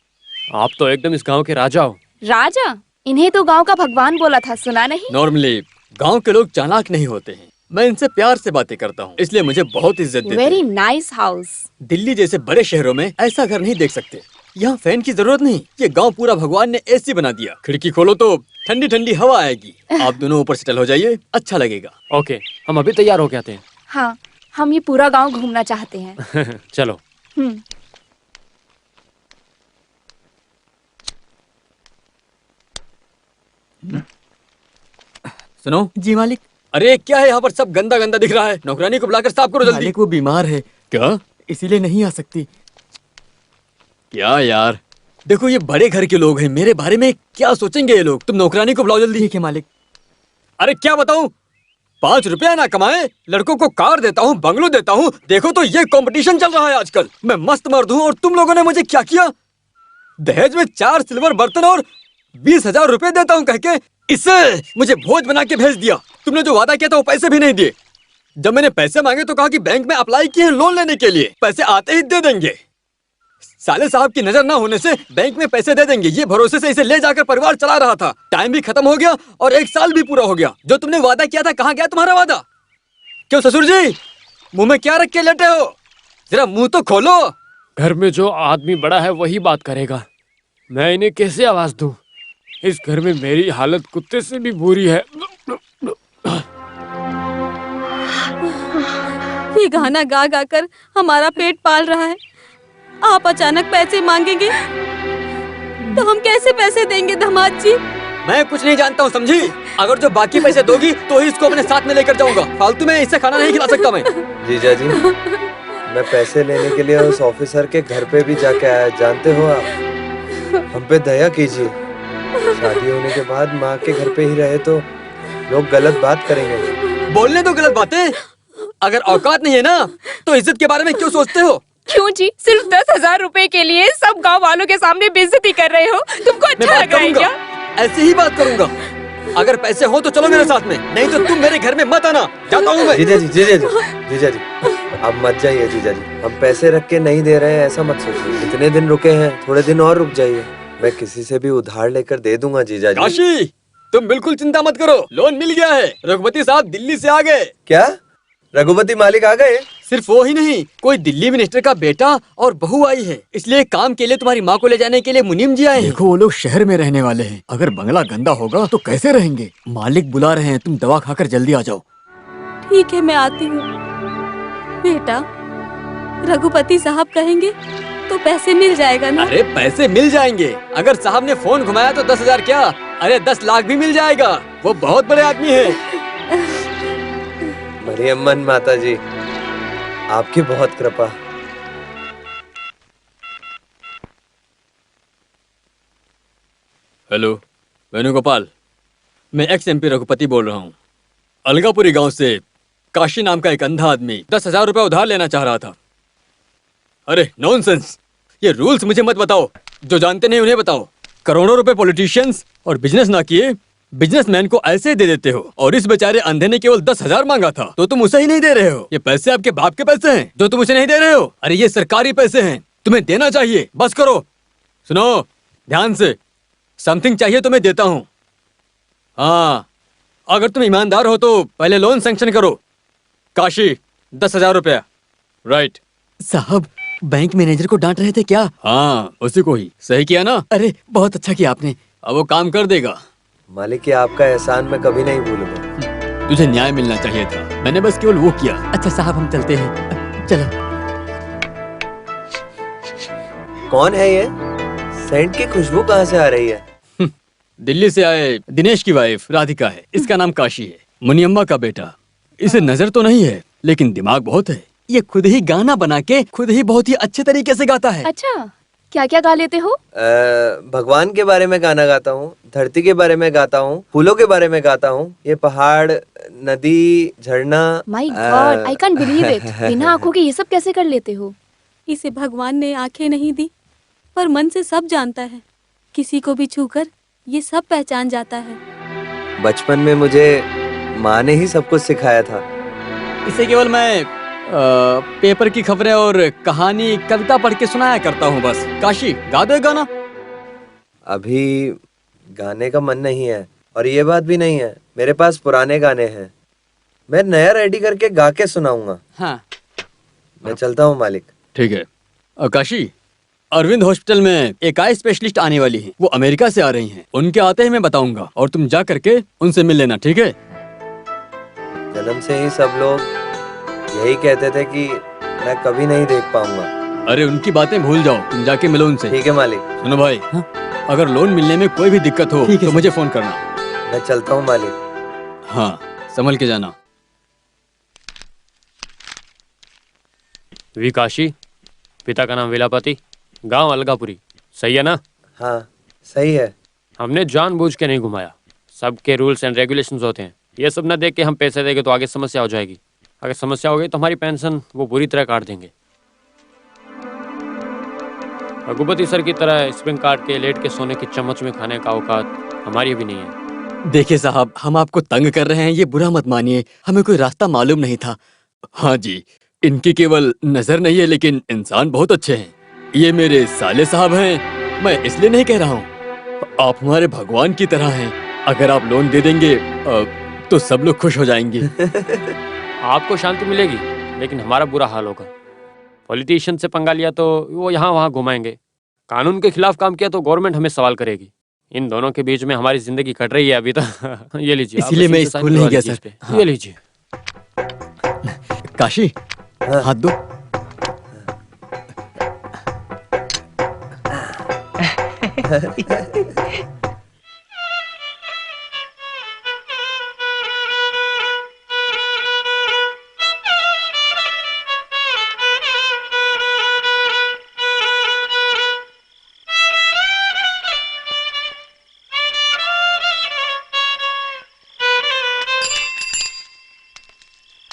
आप तो एकदम इस गांव के राजा हो। राजा? इन्हें तो गांव का भगवान बोला था, सुना नहीं? नॉर्मली गांव के लोग चालाक नहीं होते हैं। मैं इनसे प्यार से बातें करता हूँ, इसलिए मुझे बहुत इज्जत देते हैं। Very nice house. दिल्ली जैसे बड़े शहरों में ऐसा घर नहीं देख सकते। यहाँ फैन की जरूरत नहीं। ये गांव पूरा भगवान ने एसी बना दिया। खिड़की खोलो तो ठंडी ठंडी हवा आएगी। आप दोनों ऊपर सेटल हो जाइए, अच्छा लगेगा। ओके, हम अभी तैयार हो के आते हैं। हाँ, हम ये पूरा गांव घूमना चाहते हैं। चलो। सुनो जी मालिक। अरे क्या है यहाँ पर, सब गंदा गंदा दिख रहा है। नौकरानी को बुलाकर साफ करो जल्दी। मालिक वो बीमार है। क्या? इसीलिए नहीं आ सकती। क्या यार, देखो ये बड़े घर के लोग हैं, मेरे बारे में क्या सोचेंगे ये लोग। तुम नौकरानी को बुलाओ जल्दी। ठीक है मालिक। अरे क्या बताऊं, 5 रुपया ना कमाए, लड़कों को कार देता हूँ, बंगलो देता हूँ। देखो तो ये कंपटीशन चल रहा है आजकल। मैं मस्त मर्द हूँ और तुम लोगों ने मुझे क्या किया? दहेज में 4 सिल्वर बर्तन और 20,000 रुपए देता हूँ कह के इससे मुझे भोज बना के भेज दिया। तुमने जो वादा किया था वो पैसे भी नहीं दिए। जब मैंने पैसे मांगे तो कहा कि बैंक में अप्लाई किए लोन लेने के लिए, पैसे आते ही दे देंगे। साले साहब की नजर ना होने से बैंक में पैसे दे देंगे, ये भरोसे से इसे ले जाकर परिवार चला रहा था। टाइम भी खत्म हो गया और 1 साल भी पूरा हो गया। जो तुमने वादा किया था, कहाँ गया तुम्हारा वादा? क्यों ससुर जी, मुंह में क्या रख के लेटे हो? जरा मुंह तो खोलो। घर में जो आदमी बड़ा है वही बात करेगा। मैं इन्हें कैसे आवाज दूं? इस घर में मेरी हालत कुत्ते से भी बुरी है। ये गाना गा गा कर हमारा पेट पाल रहा है। आप अचानक पैसे मांगेंगे तो हम कैसे पैसे देंगे दामाद जी? मैं कुछ नहीं जानता हूँ, समझी? अगर जो बाकी पैसे दोगी तो ही इसको अपने साथ में लेकर जाऊंगा। फालतू में इससे खाना नहीं खिला सकता मैं। जीजा जी, मैं पैसे लेने के लिए उस ऑफिसर के घर पे भी जाके आया, जानते हो आप? हम पे दया कीजिए। शादी होने के बाद माँ के घर पे ही रहे तो लोग गलत बात करेंगे। बोलने दो गलत बातें। अगर औकात नहीं है ना तो इज्जत के बारे में क्यों सोचते हो? क्यों जी, सिर्फ 10,000 रुपए के लिए सब गांव वालों के सामने बेइज्जती कर रहे हो? तुमको मैं अच्छा बात लग रहा है करूंगा, क्या? ऐसे ही बात करूंगा। अगर पैसे हो तो चलो मेरे साथ में, नहीं तो तुम मेरे घर में मत आना। जाता हूँ मैं। जीजा जी, आप मत जाइए जीजा जी। हम पैसे रख के नहीं दे रहे हैं, ऐसा मत सोचिए। इतने दिन रुके हैं, थोड़े दिन और रुक जाइए। मैं किसी से भी उधार लेकर दे दूंगा जीजा जी। काशी, तुम बिल्कुल चिंता मत करो, लोन मिल गया है। रघुपति साहब दिल्ली से आ गए। क्या? रघुपति मालिक आ गए? सिर्फ वो ही नहीं, कोई दिल्ली मिनिस्टर का बेटा और बहू आई है। इसलिए काम के लिए तुम्हारी माँ को ले जाने के लिए मुनीम जी आए हैं। देखो वो लोग शहर में रहने वाले हैं, अगर बंगला गंदा होगा तो कैसे रहेंगे? मालिक बुला रहे हैं, तुम दवा खाकर जल्दी आ जाओ। ठीक है, मैं आती हूँ। बेटा, रघुपति साहब कहेंगे तो पैसे मिल जाएगा ना? अरे पैसे मिल जाएंगे। अगर साहब ने फोन घुमाया तो 10,000 क्या, अरे 10 लाख भी मिल जाएगा। वो बहुत बड़े आदमी है। मरियम्मन माता जी, आपकी बहुत कृपा। हेलो, वेणुगोपाल, मैं एक्स MP रघुपति बोल रहा हूँ। अलगापुरी गांव से काशी नाम का एक अंधा आदमी 10,000 रुपए उधार लेना चाह रहा था। अरे नॉनसेंस, ये रूल्स मुझे मत बताओ, जो जानते नहीं उन्हें बताओ। करोड़ों रुपए पॉलिटिशियंस और बिजनेस ना किए बिजनेसमैन को ऐसे ही दे देते हो, और इस बेचारे अंधे ने केवल 10,000 मांगा था तो तुम उसे ही नहीं दे रहे हो। ये पैसे आपके बाप के पैसे हैं जो तुम उसे नहीं दे रहे हो। अरे ये सरकारी पैसे हैं, तुम्हें देना चाहिए। बस करो। सुनो ध्यान से, समथिंग चाहिए तो मैं देता हूँ। हाँ, अगर तुम ईमानदार हो तो पहले लोन सैंक्शन करो। काशी 10,000 रुपया। राइट। साहब बैंक मैनेजर को डांट रहे थे क्या? हाँ उसी को ही। सही किया ना? अरे बहुत अच्छा किया आपने, अब वो काम कर देगा। मालिक, ये आपका एहसान मैं कभी नहीं भूलूंगा। तुझे न्याय मिलना चाहिए था, मैंने बस केवल वो किया। अच्छा साहब हम चलते हैं, चलो। कौन है ये? सेंट की खुशबू कहाँ से आ रही है? दिल्ली से आए दिनेश की वाइफ राधिका है। इसका नाम काशी है, मुनियम्मा का बेटा। इसे नजर तो नहीं है लेकिन दिमाग बहुत है। ये खुद ही गाना बना के खुद ही बहुत ही अच्छे तरीके से गाता है। अच्छा, क्या क्या गा लेते हो? भगवान के बारे में गाना गाता हूँ, धरती के बारे में गाता हूँ, फूलों के बारे में गाता हूँ, ये पहाड़, नदी, झरना। My God, I can't believe it. बिना आंखों के ये सब कैसे कर लेते हो? इसे भगवान ने आंखें नहीं दी पर मन से सब जानता है। किसी को भी छूकर ये सब पहचान जाता है। बचपन में मुझे माँ ने ही सब कुछ सिखाया था। इसे केवल मैं पेपर की खबरें और कहानी कविता पढ़ के सुनाया करता हूँ बस। काशी गा दो गाना। अभी गाने का मन नहीं है, और ये बात भी नहीं है, मेरे पास पुराने गाने हैं। मैं नया रेडी करके गा के सुनाऊंगा। हाँ मैं चलता हूँ मालिक। ठीक है। काशी, अरविंद हॉस्पिटल में एक आई स्पेशलिस्ट आने वाली हैं। वो अमेरिका से आ रही हैं। उनके आते ही मैं बताऊंगा और तुम जा करके उनसे मिल लेना, ठीक है? जन्म से ही सब लोग यही कहते थे कि मैं कभी नहीं देख पाऊंगा। अरे उनकी बातें भूल जाओ, तुम जाके मिलो उनसे। ठीक है मालिक। सुनो भाई, अगर लोन मिलने में कोई भी दिक्कत हो तो मुझे फोन करना। मैं चलता हूँ मालिक। हाँ, संभल के जाना। विकाशी, पिता का नाम विलापति, गांव अलगापुरी, सही है ना? हाँ सही है। हमने जानबूझ के नहीं घुमाया। सबके रूल्स एंड रेगुलेशंस होते हैं। ये सब ना देख के हम पैसे देंगे तो आगे समस्या हो जाएगी। अगर समस्या हो गई तो हमारी पेंशन वो बुरी तरह काट देंगे। रघुपति सर की तरह स्प्रिंग काट के लेट के सोने की चम्मच में खाने का औकात हमारी भी नहीं है। देखिए साहब, हम आपको तंग कर रहे हैं ये बुरा मत मानिए, हमें कोई रास्ता मालूम नहीं था। हाँ जी, इनकी केवल नजर नहीं है लेकिन इंसान बहुत अच्छे हैं। ये मेरे साले साहब हैं, मैं इसलिए नहीं कह रहा हूँ। आप हमारे भगवान की तरह हैं। अगर आप लोन दे देंगे तो सब लोग खुश हो जाएंगे। आपको शांति मिलेगी लेकिन हमारा बुरा हाल होगा। पॉलिटिशियन से पंगा लिया तो वो यहाँ वहाँ घुमाएंगे, कानून के खिलाफ काम किया तो गवर्नमेंट हमें सवाल करेगी। इन दोनों के बीच में हमारी जिंदगी कट रही है अभी तक। ये लीजिए। इसीलिए मैं स्कूल नहीं गया सर। हाँ। ये लीजिए। काशी, हाथ दो।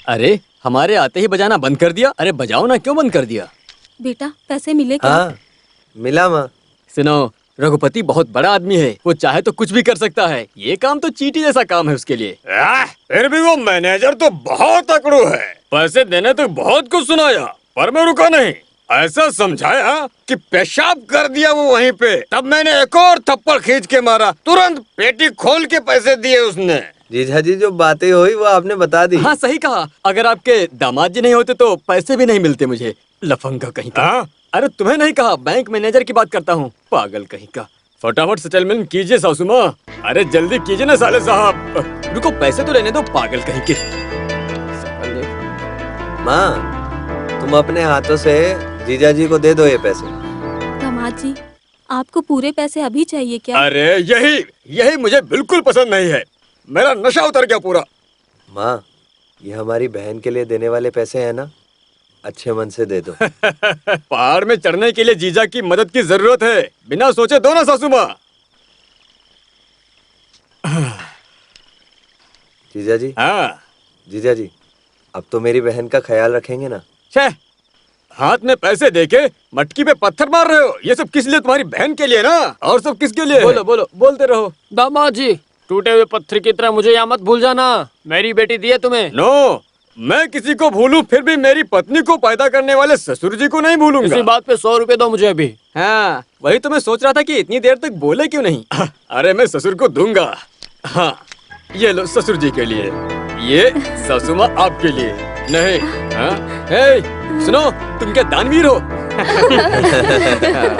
अरे हमारे आते ही बजाना बंद कर दिया। अरे बजाओ ना, क्यों बंद कर दिया? बेटा पैसे मिले क्या? हाँ मिला माँ। सुनो, रघुपति बहुत बड़ा आदमी है, वो चाहे तो कुछ भी कर सकता है। ये काम तो चींटी जैसा काम है उसके लिए। फिर भी वो मैनेजर तो बहुत अकड़ू है। पैसे देने तो बहुत कुछ सुनाया पर मैं रुका नहीं। ऐसा समझाया कि पेशाब कर दिया वो वहीं पे। तब मैंने एक और थप्पड़ खींच के मारा, तुरंत पेटी खोल के पैसे दिए उसने। जीजा जी जो बातें हुई वो आपने बता दी। हाँ सही कहा, अगर आपके दामाद जी नहीं होते तो पैसे भी नहीं मिलते मुझे। लफंगा कहीं का। अरे तुम्हें नहीं कहा, बैंक मैनेजर की बात करता हूँ। पागल कहीं का। फटाफट सेटलमेंट कीजिए सासू माँ। अरे जल्दी कीजिए ना साले साहब। रुको, पैसे तो लेने दो, पागल कहीं के। माँ तुम अपने हाथों से जीजा जी को दे दो ये पैसे। दामाद जी, आपको पूरे पैसे अभी चाहिए क्या? अरे यही मुझे बिल्कुल पसंद नहीं है। मेरा नशा उतर गया पूरा। माँ ये हमारी बहन के लिए देने वाले पैसे हैं ना, अच्छे मन से दे दो। पहाड़ में चढ़ने के लिए जीजा की मदद की जरूरत है, बिना सोचे दो ना सासू माँ। जीजा जी। हाँ जीजा जी अब तो मेरी बहन का ख्याल रखेंगे ना? छे, हाथ में पैसे देके मटकी पे पत्थर मार रहे हो। ये सब किस लिए? तुम्हारी बहन के लिए ना। और सब किसके लिए? बोलो बोलो, बोलते रहो। दामाद जी टूटे हुए पत्थर की तरह मुझे यहाँ मत भूल जाना। मेरी बेटी दी है तुम्हें। नो, मैं किसी को भूलूं फिर भी मेरी पत्नी को पैदा करने वाले ससुर जी को नहीं भूलूंगा। इसी बात पे 100 रुपए दो मुझे अभी। हाँ, वही तो मैं सोच रहा था कि इतनी देर तक बोले क्यों नहीं। अरे मैं ससुर को दूंगा। हाँ, ये लो ससुर जी के लिए, ये सासुमा आपके लिए। नहीं, हाँ? हे, सुनो, तुम क्या दानवीर हो?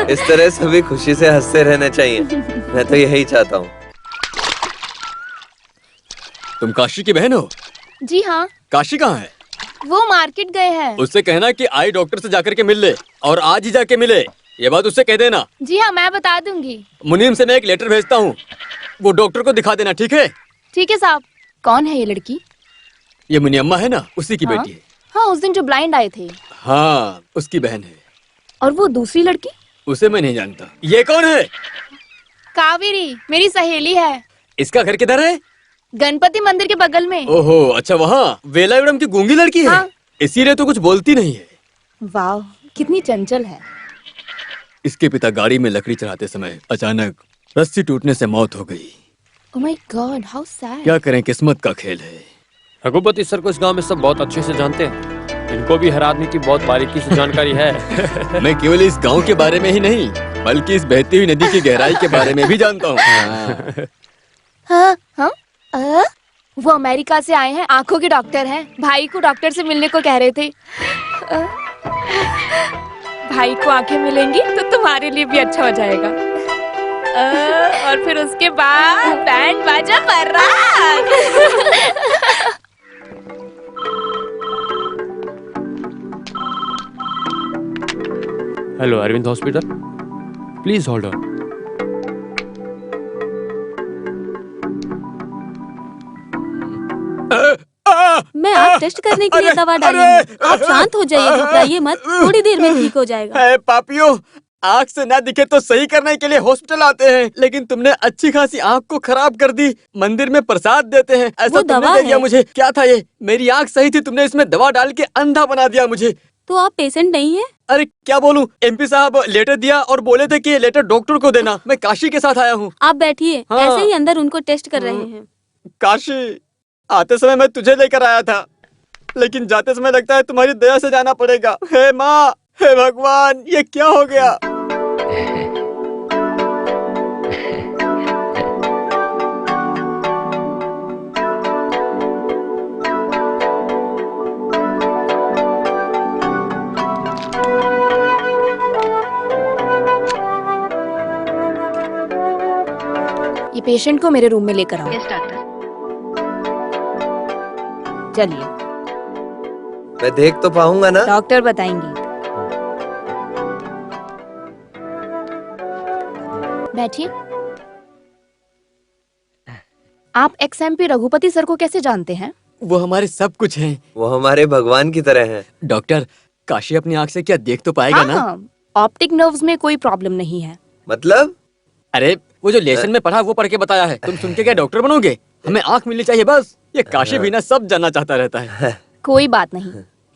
इस तरह सभी खुशी से हंसते रहना चाहिए। मैं तो यही चाहता हूँ। तुम काशी की बहन हो? जी हाँ। काशी कहाँ है? वो मार्केट गए हैं। उससे कहना कि आई डॉक्टर से जाकर के मिल ले, और आज ही जाके मिले। ये बात उससे कह देना। जी हाँ, मैं बता दूंगी। मुनीम से मैं एक लेटर भेजता हूँ, वो डॉक्टर को दिखा देना, ठीक है? ठीक है साहब। कौन है ये लड़की? ये मुनियम्मा है ना, उसी की बेटी है। हाँ, उस दिन जो ब्लाइंड आए थे। हाँ, उसकी बहन है। और वो दूसरी लड़की? उसे मैं नहीं जानता। ये कौन है? कावेरी, मेरी सहेली है। इसका घर किधर है? गणपति मंदिर के बगल में। ओहो, अच्छा, वहाँ वेलायुडम की गूंगी लड़की है। हाँ। इसीलिए तो कुछ बोलती नहीं है। वाह, कितनी चंचल है। इसके पिता गाड़ी में लकड़ी चढ़ाते समय अचानक रस्सी टूटने से मौत हो गई। Oh my God, how sad. क्या करें, किस्मत का खेल है। रघुपति सर को इस गांव में सब बहुत अच्छे से जानते हैं। इनको भी हर आदमी की बहुत बारीकी से जानकारी है। मैं केवल इस गांव के बारे में ही नहीं, बल्कि इस बहती हुई नदी की गहराई के बारे में भी जानता हूँ। हाँ, हाँ? वो अमेरिका से आए हैं, आंखों के डॉक्टर हैं। भाई को डॉक्टर से मिलने को कह रहे थे। भाई को आंखें मिलेंगी तो तुम्हारे लिए भी अच्छा हो जाएगा। और फिर उसके बाद बैंड बाजा बारात। Hello Arvind hospital, please hold on. मैं आँख टेस्ट करने के लिए दवा डाली हूँ। आप शांत हो जाइए, घबराइए मत, थोड़ी देर में ठीक हो जाएगा। पापियो, आँख से ना दिखे तो सही करने के लिए हॉस्पिटल आते हैं, लेकिन तुमने अच्छी खासी आँख को खराब कर दी। मंदिर में प्रसाद देते हैं, ऐसा वो तुमने दवा दे दिया है। मुझे। क्या था ये? मेरी आँख सही थी, तुमने इसमें दवा डाल के अंधा बना दिया मुझे। तो आप पेशेंट नहीं है? अरे क्या बोलूं, एमपी साहब लेटर दिया और बोले थे कि ये लेटर डॉक्टर को देना। मैं काशी के साथ आया हूँ। आप बैठिए, हाँ। ऐसे ही अंदर उनको टेस्ट कर रहे हैं। काशी, आते समय मैं तुझे लेकर आया था, लेकिन जाते समय लगता है तुम्हारी दया से जाना पड़ेगा। हे माँ, हे भगवान, ये क्या हो गया? ये पेशेंट को मेरे रूम में लेकर आओ। Yes doctor. चलिए, मैं देख तो पाऊंगा ना? डॉक्टर बताएंगी। बैठिए। आप XMP रघुपति सर को कैसे जानते हैं? वो हमारे सब कुछ हैं। वो हमारे भगवान की तरह हैं। डॉक्टर, काशी अपनी आँख से क्या देख तो पाएगा ना? हाँ, ऑप्टिक नर्व्स में कोई प्रॉब्लम नहीं है। मतलब? अरे वो जो लेसन में पढ़ा वो पढ़ के बताया है। तुम सुन के क्या डॉक्टर बनोगे? हमें आँख मिलनी चाहिए बस। ये काशी भी ना सब जानना चाहता रहता है। कोई बात नहीं,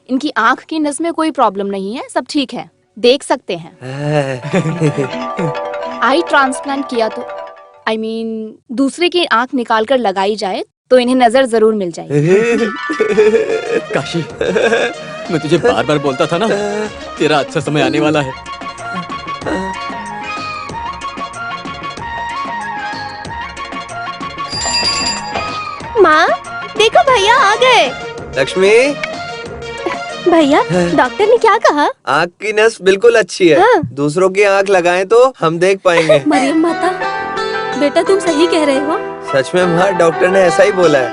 इनकी आँख की नस में कोई प्रॉब्लम नहीं है, सब ठीक है, देख सकते हैं। आई ट्रांसप्लांट किया तो I mean, दूसरे की आँख निकाल कर लगाई जाए तो इन्हें नजर जरूर मिल जाएगी। काशी, मैं तुझे बार बार बोलता था ना, तेरा अच्छा समय आने वाला है। माँ, देखो भैया आ गए। लक्ष्मी, भैया, डॉक्टर ने क्या कहा? आँख की नस बिल्कुल अच्छी है। हाँ। दूसरों की आँख लगाएं तो हम देख पाएंगे। मरियम माता, बेटा तुम सही कह रहे हो। सच में माँ, डॉक्टर ने ऐसा ही बोला है।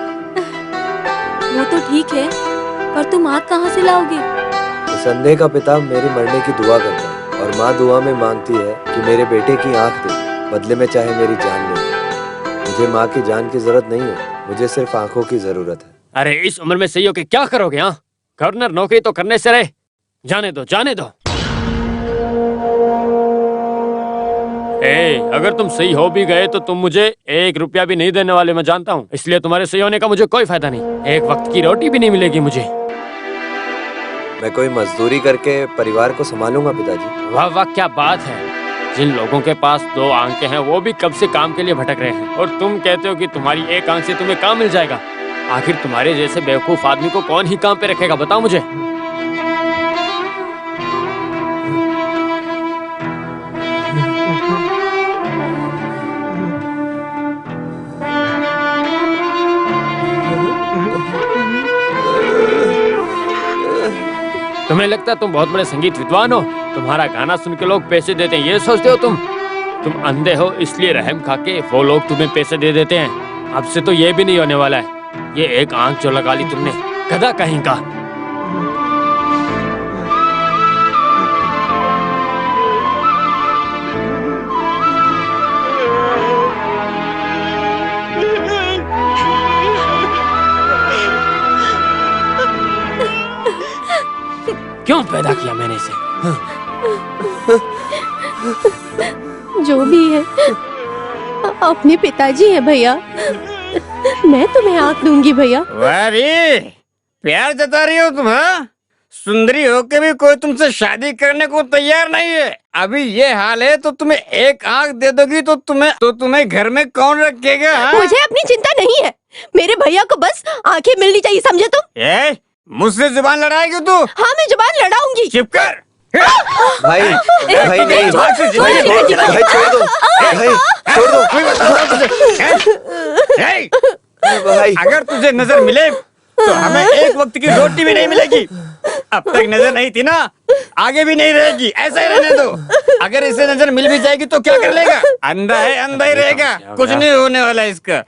वो तो ठीक है, पर तुम आँख कहाँ से लाओगे? संदेह का पिता मेरे मरने की दुआ करता है और माँ दुआ में मांगती है कि मेरे बेटे की आँख दे, बदले में चाहे मेरी जान ले। मुझे माँ की जान की जरूरत नहीं है, मुझे सिर्फ आँखों की जरूरत है। अरे इस उम्र में सही हो के क्या करोगे? हाँ, गवर्नर नौकरी तो करने से रहे। जाने दो, जाने दो। अगर तुम सही हो भी गए तो तुम मुझे 1 रुपया भी नहीं देने वाले, मैं जानता हूँ। इसलिए तुम्हारे सही होने का मुझे कोई फायदा नहीं। एक वक्त की रोटी भी नहीं मिलेगी मुझे। मैं कोई मजदूरी करके परिवार को संभालूंगा पिताजी। वाह वाह, क्या बात है। जिन लोगों के पास 2 आंखें हैं वो भी कब से काम के लिए भटक रहे हैं, और तुम कहते हो कि तुम्हारी एक आंख से तुम्हें काम मिल जाएगा। आखिर तुम्हारे जैसे बेवकूफ आदमी को कौन ही काम पे रखेगा, बताओ मुझे। तुम्हें लगता है तुम बहुत बड़े संगीत विद्वान हो? तुम्हारा गाना सुन के लोग पैसे देते हैं, ये सोचते हो तुम अंधे हो इसलिए रहम खा के वो लोग तुम्हें पैसे दे देते हैं। अब से तो ये भी नहीं होने वाला है। ये एक आंख जो लगा ली तुमने, गधा कहीं का। क्यों पैदा किया मैंने इसे? जो भी है, अपने पिताजी है भैया। मैं तुम्हें आंख दूंगी भैया। वारी, प्यार जता रही हो तुम? हाँ, सुंदरी होके भी कोई तुमसे शादी करने को तैयार नहीं है। अभी ये हाल है तो तुम्हें एक आंख दे दोगी तो तुम्हें घर में कौन रखेगा? हाँ? मुझे अपनी चिंता नहीं है, मेरे भैया को बस आंखें मिलनी चाहिए, समझे तुम? मुझसे जुबान लड़ाएगी तू? हाँ, मैं जुबान लड़ाऊंगी। चुप कर। भाई भाई नहीं, भाई छोड़ दो, भाई छोड़ दो भाई। अगर तुझे नजर मिले तो हमें एक वक्त की रोटी भी नहीं मिलेगी। अब तक नजर नहीं थी ना, आगे भी नहीं रहेगी। ऐसा ही रहने दो। अगर इसे नजर मिल भी जाएगी तो क्या कर लेगा? अंधा है, अंधा ही रहेगा, कुछ नहीं होने वाला इसका।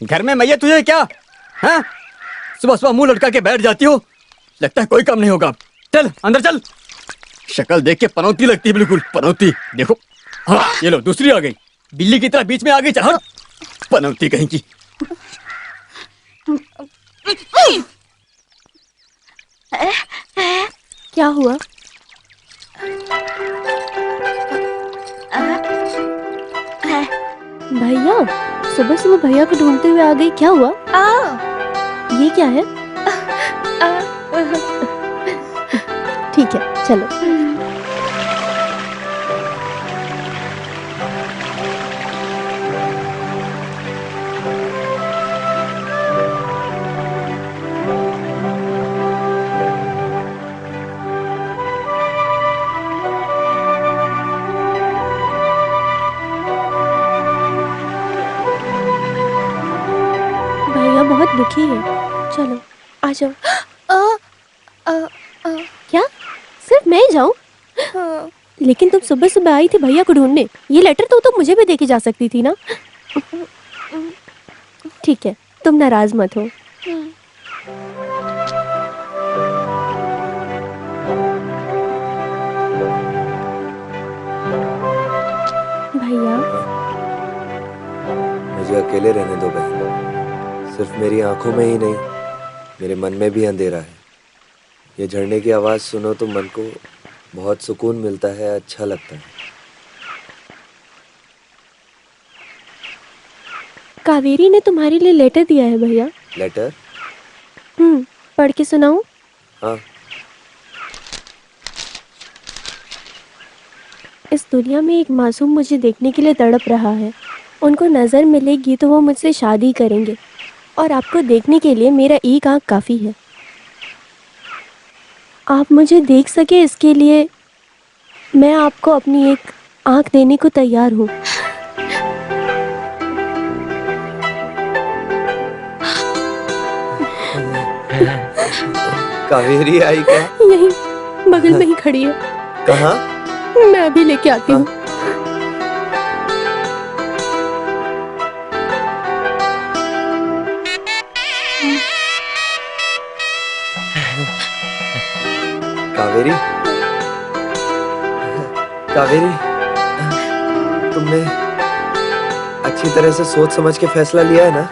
घर में मैया तुझे क्या? हाँ? सुबह सुबह मुंह लटका के बैठ जाती हो, लगता है कोई काम नहीं होगा। चल अंदर चल। शक्ल देख के पनौती लगती है, बिल्कुल पनौती। देखो, हाँ ये लो दूसरी आ गई, बिल्ली की तरह बीच में आ गई। चल पनौती कहीं की। क्या हुआ? भैया, सुबह सुबह भैया को ढूंढते हुए आ गई, क्या हुआ? ये क्या है? ठीक है, चलो। बहुत दुखी है, चलो आ जाओ। क्या सिर्फ मैं जाऊं? लेकिन तुम सुबह सुबह आई थी भैया को ढूंढने, ये लेटर तो तुम मुझे भी देके जा सकती थी ना। ठीक है, तुम नाराज मत हो। अकेले रहने दो बहन। सिर्फ मेरी आंखों में ही नहीं, मेरे मन में भी अंधेरा है। ये झरने की आवाज़ सुनो तो मन को बहुत सुकून मिलता है, अच्छा लगता है। कावेरी ने तुम्हारे लिए लेटर दिया है भैया। लेटर? पढ़ के सुनाऊं? हाँ। इस दुनिया में एक मासूम मुझे देखने के लिए तड़प रहा है। उनको नज़र मिलेगी तो वो मुझसे शादी करेंगे और आपको देखने के लिए मेरा एक आँख काफ़ी है। आप मुझे देख सके इसके लिए मैं आपको अपनी एक आँख देने को तैयार हूँ। कावेरी आई क्या? यही बगल में ही खड़ी है। कहाँ? मैं अभी लेके आती हूँ। कावेरी, कावेरी, तुमने अच्छी तरह से सोच समझ के फैसला लिया है ना?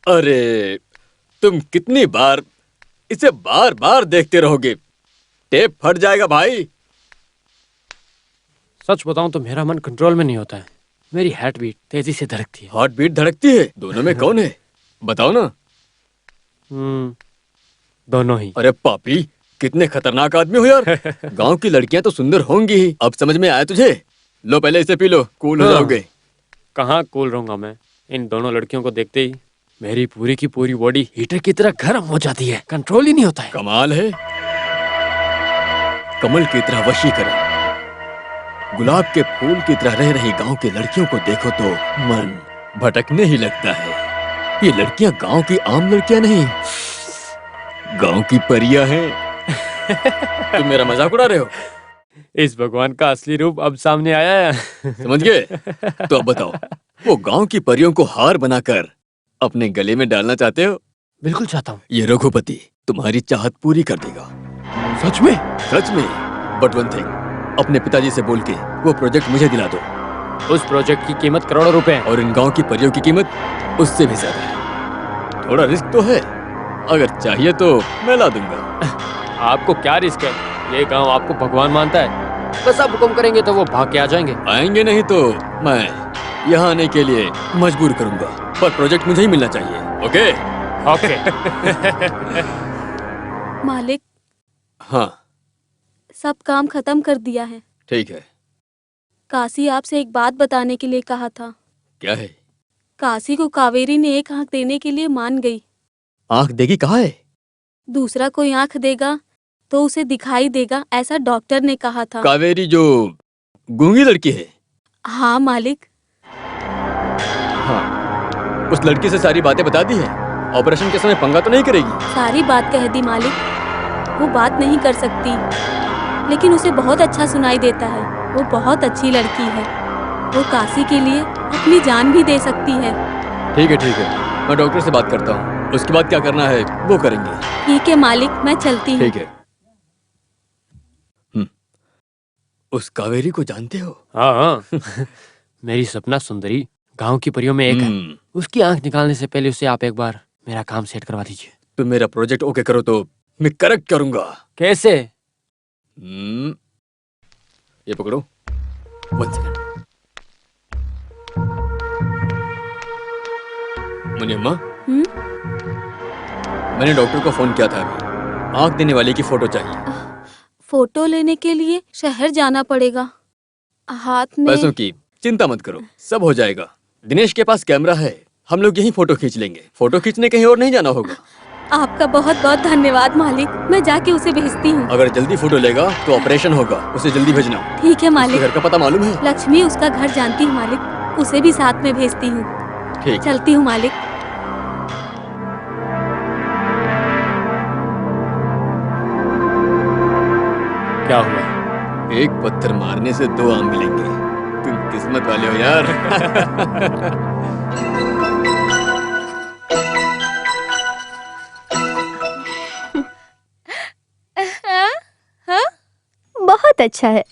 अरे तुम कितनी बार इसे बार बार देखते रहोगे? टेप फट जाएगा भाई। सच बताऊं तो मेरा मन कंट्रोल में नहीं होता है। मेरी हार्ट बीट तेजी से धड़कती है। हार्ट बीट धड़कती है? दोनों में कौन है बताओ ना। दोनों ही। अरे पापी, कितने खतरनाक आदमी हो यार। गांव की लड़कियां तो सुंदर होंगी ही। अब समझ में आया तुझे? लो पहले इसे पी लो, कूल हो जाओगे। कहाँ कूल रहूंगा मैं? इन दोनों लड़कियों को देखते ही मेरी पूरी की पूरी बॉडी हीटर की तरह गर्म हो जाती है। कंट्रोल ही नहीं होता है। कमाल है। कमल की तरह वशीकरण, गुलाब के फूल की तरह रह रही गांव की लड़कियों को देखो तो मन भटकने ही लगता है। ये लड़कियां गांव की आम लड़कियां नहीं, गांव की परियां हैं। तुम मेरा मजाक उड़ा रहे हो? इस भगवान का असली रूप अब सामने आया है। समझ गए? तो अब बताओ, वो गांव की परियों को हार बनाकर अपने गले में डालना चाहते हो? बिल्कुल चाहता हूँ। ये रघुपति तुम्हारी चाहत पूरी कर देगा। सच में? सच में। बट वन थिंग, अपने पिताजी से बोल के वो प्रोजेक्ट मुझे दिला दो। उस प्रोजेक्ट की कीमत करोड़ों रुपए है। और इन गांव की परियों की कीमत उससे भी ज्यादा है। थोड़ा रिस्क तो है, अगर चाहिए तो मैं ला दूंगा। आपको क्या रिस्क है? ये गांव आपको भगवान मानता है। बस आप हुक्म करेंगे तो वो भाग के आ जाएंगे। आएंगे नहीं तो मैं यहाँ आने के लिए मजबूर करूंगा, पर प्रोजेक्ट मुझे ही मिलना चाहिए। ओके? ओके। मालिक, हाँ सब काम खत्म कर दिया है। ठीक है। काशी आपसे एक बात बताने के लिए कहा था। क्या है? काशी को कावेरी ने एक आंख देने के लिए मान गई। आंख देगी कहाँ है? दूसरा कोई आंख देगा तो उसे दिखाई देगा, ऐसा डॉक्टर ने कहा था। कावेरी जो गूंगी लड़की है? हाँ मालिक। हाँ, उस लड़की से सारी बातें बता दी है? ऑपरेशन के समय पंगा तो नहीं करेगी? सारी बात कह दी मालिक। वो बात नहीं कर सकती, लेकिन उसे बहुत अच्छा सुनाई देता है। वो बहुत अच्छी लड़की है। वो काशी के लिए अपनी जान भी दे सकती है। ठीक है ठीक है, मैं डॉक्टर से बात करता हूँ, उसके बाद क्या करना है वो करेंगे। ठीक है मालिक, मैं चलती हूँ। ठीक है। उस कावेरी को जानते हो? हाँ। मेरी सपना सुंदरी गांव की परियों में एक है। उसकी आंख निकालने से पहले उसे आप एक बार मेरा काम सेट करवा दीजिए। तुम मेरा प्रोजेक्ट ओके करो तो मैं करेक्ट करूंगा। कैसे? ये पकड़ो। 1 सेकंड। मुनियम्मा, मैंने डॉक्टर को फोन किया था अभी। आंख देने वाले की फोटो चाहिए। फोटो लेने के लिए शहर जाना पड़ेगा। हाथ में पैसों की चिंता मत करो, सब हो जाएगा। दिनेश के पास कैमरा है, हम लोग यहीं फोटो खींच लेंगे। फोटो खींचने कहीं और नहीं जाना होगा। आपका बहुत बहुत धन्यवाद मालिक। मैं जाके उसे भेजती हूँ। अगर जल्दी फोटो लेगा तो ऑपरेशन होगा, उसे जल्दी भेजना। ठीक है उसके मालिक। घर का पता मालूम है? लक्ष्मी उसका घर जानती हूँ मालिक, उसे भी साथ में भेजती हूँ। ठीक। चलती हूँ मालिक। क्या हुआ? एक पत्थर मारने से 2 आम मिलेंगे। तुम किस्मत वाले हो यार। बहुत अच्छा है।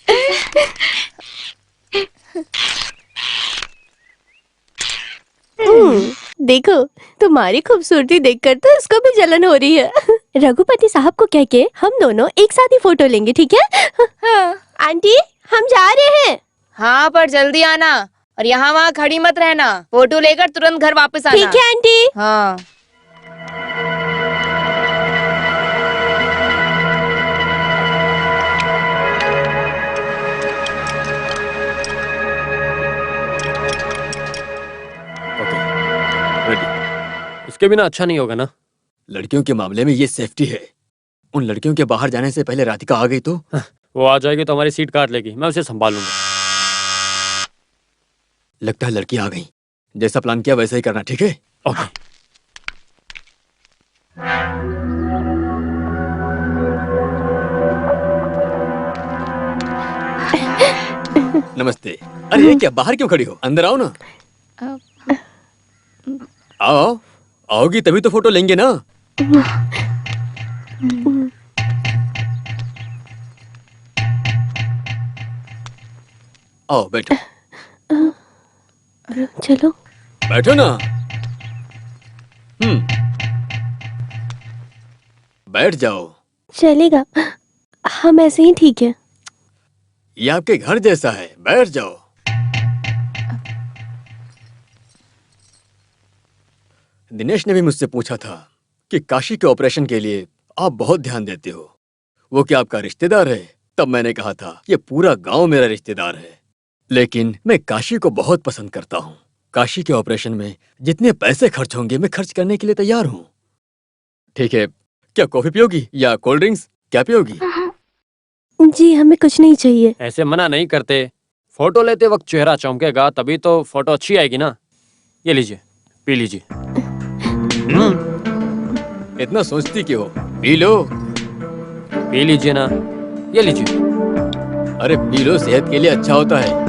देखो, तुम्हारी खूबसूरती देखकर तो इसको भी जलन हो रही है। रघुपति साहब को कह के हम दोनों एक साथ ही फोटो लेंगे, ठीक है? हाँ। आंटी, हम जा रहे हैं। हाँ, पर जल्दी आना और यहाँ वहाँ खड़ी मत रहना। फोटो लेकर तुरंत घर वापस आना। ठीक है आंटी। हाँ। Okay, ready. इसके बिना अच्छा नहीं होगा ना? लड़कियों के मामले में ये सेफ्टी है। उन लड़कियों के बाहर जाने से पहले राधिका आ गई तो वो आ जाएगी तो हमारी सीट काट लेगी, मैं उसे संभालूंगा। लगता है लड़की आ गई। जैसा प्लान किया वैसा ही करना, ठीक है? ओके। नमस्ते। अरे ये क्या, बाहर क्यों खड़ी हो? अंदर आओ ना। आओ, आओगी तभी तो फोटो लेंगे ना। आओ बैठो। चलो। बैठो ना। बैठ जाओ। चलेगा, हम ऐसे ही ठीक है। ये आपके घर जैसा है, बैठ जाओ। दिनेश ने भी मुझसे पूछा था कि काशी के ऑपरेशन के लिए आप बहुत ध्यान देते हो। वो क्या आपका रिश्तेदार है? तब मैंने कहा था ये पूरा गांव मेरा रिश्तेदार है, लेकिन मैं काशी को बहुत पसंद करता हूँ। काशी के ऑपरेशन में जितने पैसे खर्च होंगे मैं खर्च करने के लिए तैयार हूँ। ठीक है, क्या कॉफी पियोगी या कोल्ड ड्रिंक्स, क्या पियोगी? जी, हमें कुछ नहीं चाहिए। ऐसे मना नहीं करते। फोटो लेते वक्त चेहरा चमकेगा तभी तो फोटो अच्छी आएगी ना। ये लीजिए, पी लीजिए। इतना सोचती क्यों? P low. पी लीजिए ना, ये लीजिए। अरे पी लो, सेहत के लिए अच्छा होता है।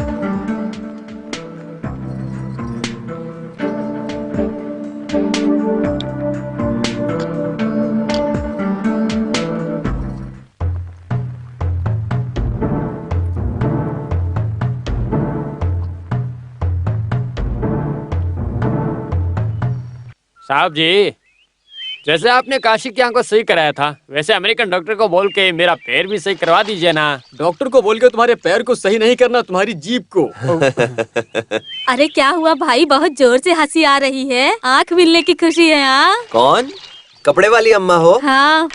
साहब जी, जैसे आपने काशी की आंख को सही कराया था वैसे अमेरिकन डॉक्टर को बोल के मेरा पैर भी सही करवा दीजिए ना। डॉक्टर को बोल के तुम्हारे पैर को सही नहीं करना, तुम्हारी जीभ को। अरे क्या हुआ भाई, बहुत जोर से हंसी आ रही है। आँख मिलने की खुशी है। हाँ, कौन? कपड़े वाली अम्मा हो? हाँ,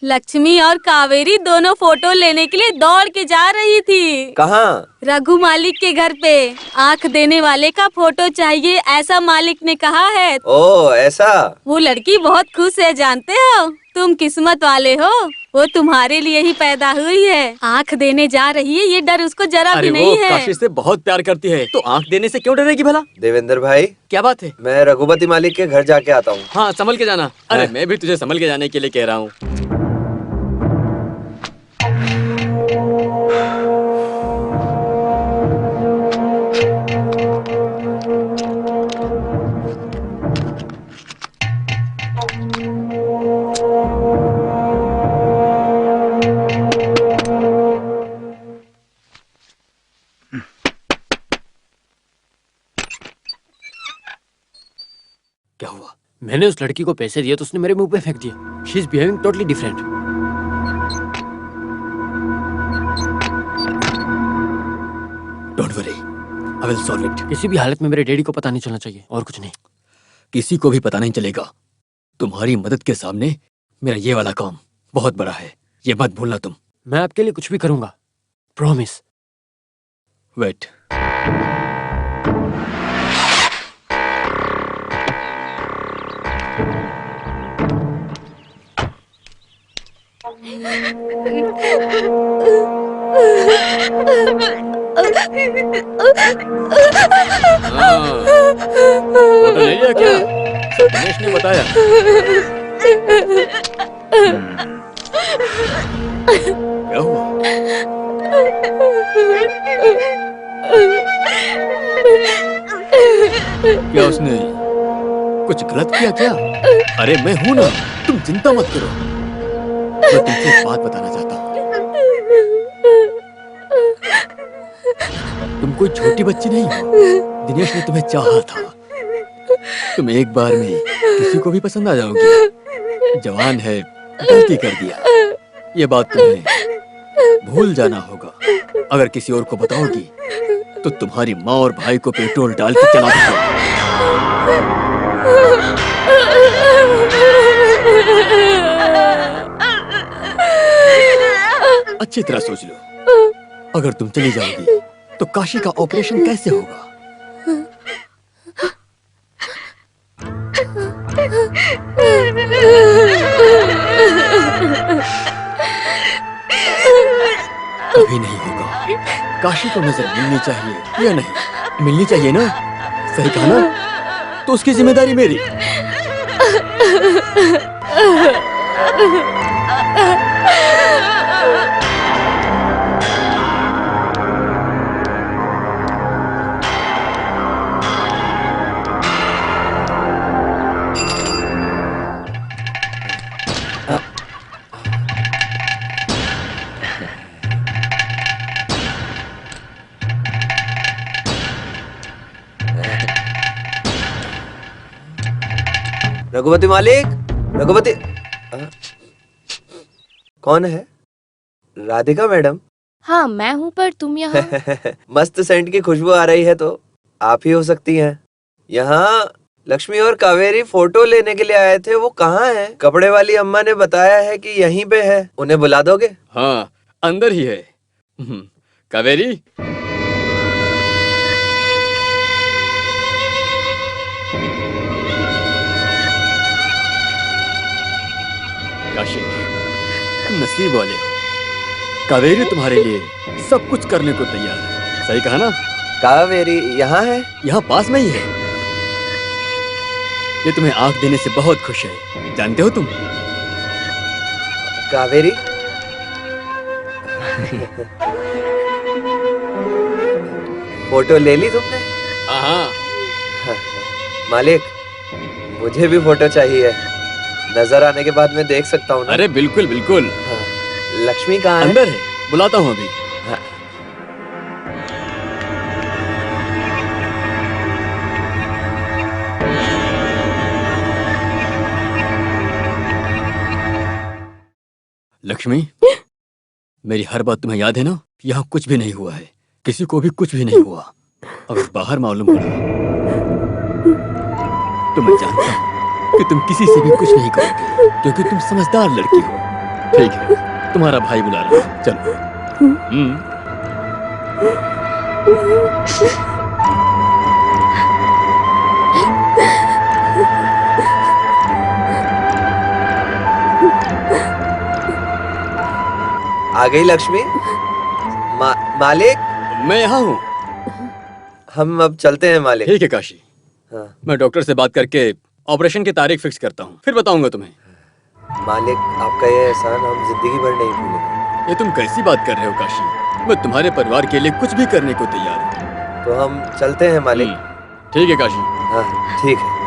लक्ष्मी और कावेरी दोनों फोटो लेने के लिए दौड़ के जा रही थी। कहाँ? रघु मालिक के घर पे। आँख देने वाले का फोटो चाहिए ऐसा मालिक ने कहा है। ओ ऐसा? वो लड़की बहुत खुश है, जानते हो? तुम किस्मत वाले हो, वो तुम्हारे लिए ही पैदा हुई है। आँख देने जा रही है, ये डर उसको जरा अरे भी वो नहीं है। काशी से बहुत प्यार करती है तो आंख देने से क्यों डरेगी भला? देवेंद्र भाई, क्या बात है? मैं रघुपति मालिक के घर जाके आता हूँ। हाँ, संभल के जाना। अरे मैं भी तुझे संभल के जाने के लिए कह रहा हूँ। क्या हुआ? मैंने उस लड़की को पैसे दिए तो उसने मेरे मुंह पे फेंक दिया। She is behaving totally different. Don't worry, I will solve it. किसी भी हालत में मेरे डैडी को पता नहीं चलना चाहिए, और कुछ नहीं। किसी को भी पता नहीं चलेगा। तुम्हारी मदद के सामने मेरा ये वाला काम बहुत बड़ा है, ये मत भूलना तुम। मैं आपके लिए कुछ भी करूंगा, प्रॉमिस। वेट। फोटो ले लिया क्या? दिनेश ने बताया। क्या हुआ? क्या उसने कुछ गलत किया क्या? अरे मैं हूं ना, तुम चिंता मत करो। मैं तुमसे एक बात बताना चाहता हूँ। तुम कोई छोटी बच्ची नहीं हो। दिनेश ने तुम्हें चाहा था। तुम एक बार में किसी को भी पसंद आ जाओगी। जवान है, गलती कर दिया। ये बात तुम्हें भूल जाना होगा। अगर किसी और को बताओगी तो तुम्हारी माँ और भाई को पेट्रोल डाल के जला दूंगा। अच्छी तरह सोच लो। अगर तुम चली जाओगी तो काशी का ऑपरेशन कैसे होगा? कभी नहीं होगा। काशी को नजर मिलनी चाहिए या नहीं? मिलनी चाहिए ना? सही कहा ना? तो उसकी जिम्मेदारी मेरी। रघुपति मालिक, रघुपति। कौन है? राधिका मैडम? हाँ मैं हूँ, पर तुम यहाँ। मस्त सेंट की खुशबू आ रही है, तो आप ही हो सकती हैं। यहाँ लक्ष्मी और कावेरी फोटो लेने के लिए आए थे, वो कहाँ हैं? कपड़े वाली अम्मा ने बताया है कि यहीं पे है। उन्हें बुला दोगे? हाँ, अंदर ही है। कावेरी, काशी, तुम नसीब वाले हो। कावेरी तुम्हारे लिए सब कुछ करने को तैयार है। सही कहा ना? कावेरी यहाँ है? यहाँ पास में ही है। ये तुम्हें आंख देने से बहुत खुश है। जानते हो तुम? कावेरी? फोटो ले ली तुमने? हाँ। मालिक, मुझे भी फोटो चाहिए। नजर आने के बाद मैं देख सकता हूँ ना? अरे बिल्कुल बिल्कुल। हाँ। लक्ष्मी कहाँ है? अंदर है, बुलाता हूँ अभी। हाँ। लक्ष्मी, मेरी हर बात तुम्हें याद है ना? यहाँ कुछ भी नहीं हुआ है, किसी को भी कुछ भी नहीं हुआ। अगर बाहर मालूम पड़ा तो मैं जानता हूँ कि तुम किसी से भी कुछ नहीं करोगे, क्योंकि तुम समझदार लड़की हो। ठीक है, तुम्हारा भाई बुला रहा है, चलो। आ गई लक्ष्मी। मालिक, मैं यहाँ हूँ। हम अब चलते हैं मालिक। ठीक है काशी। हाँ। मैं डॉक्टर से बात करके ऑपरेशन की तारीख फिक्स करता हूँ, फिर बताऊंगा तुम्हें। मालिक, आपका ये एहसान हम जिंदगी भर नहीं भूलेंगे। ये तुम कैसी बात कर रहे हो काशी? मैं तुम्हारे परिवार के लिए कुछ भी करने को तैयार हूँ। तो हम चलते हैं मालिक। ठीक है काशी। हाँ ठीक है।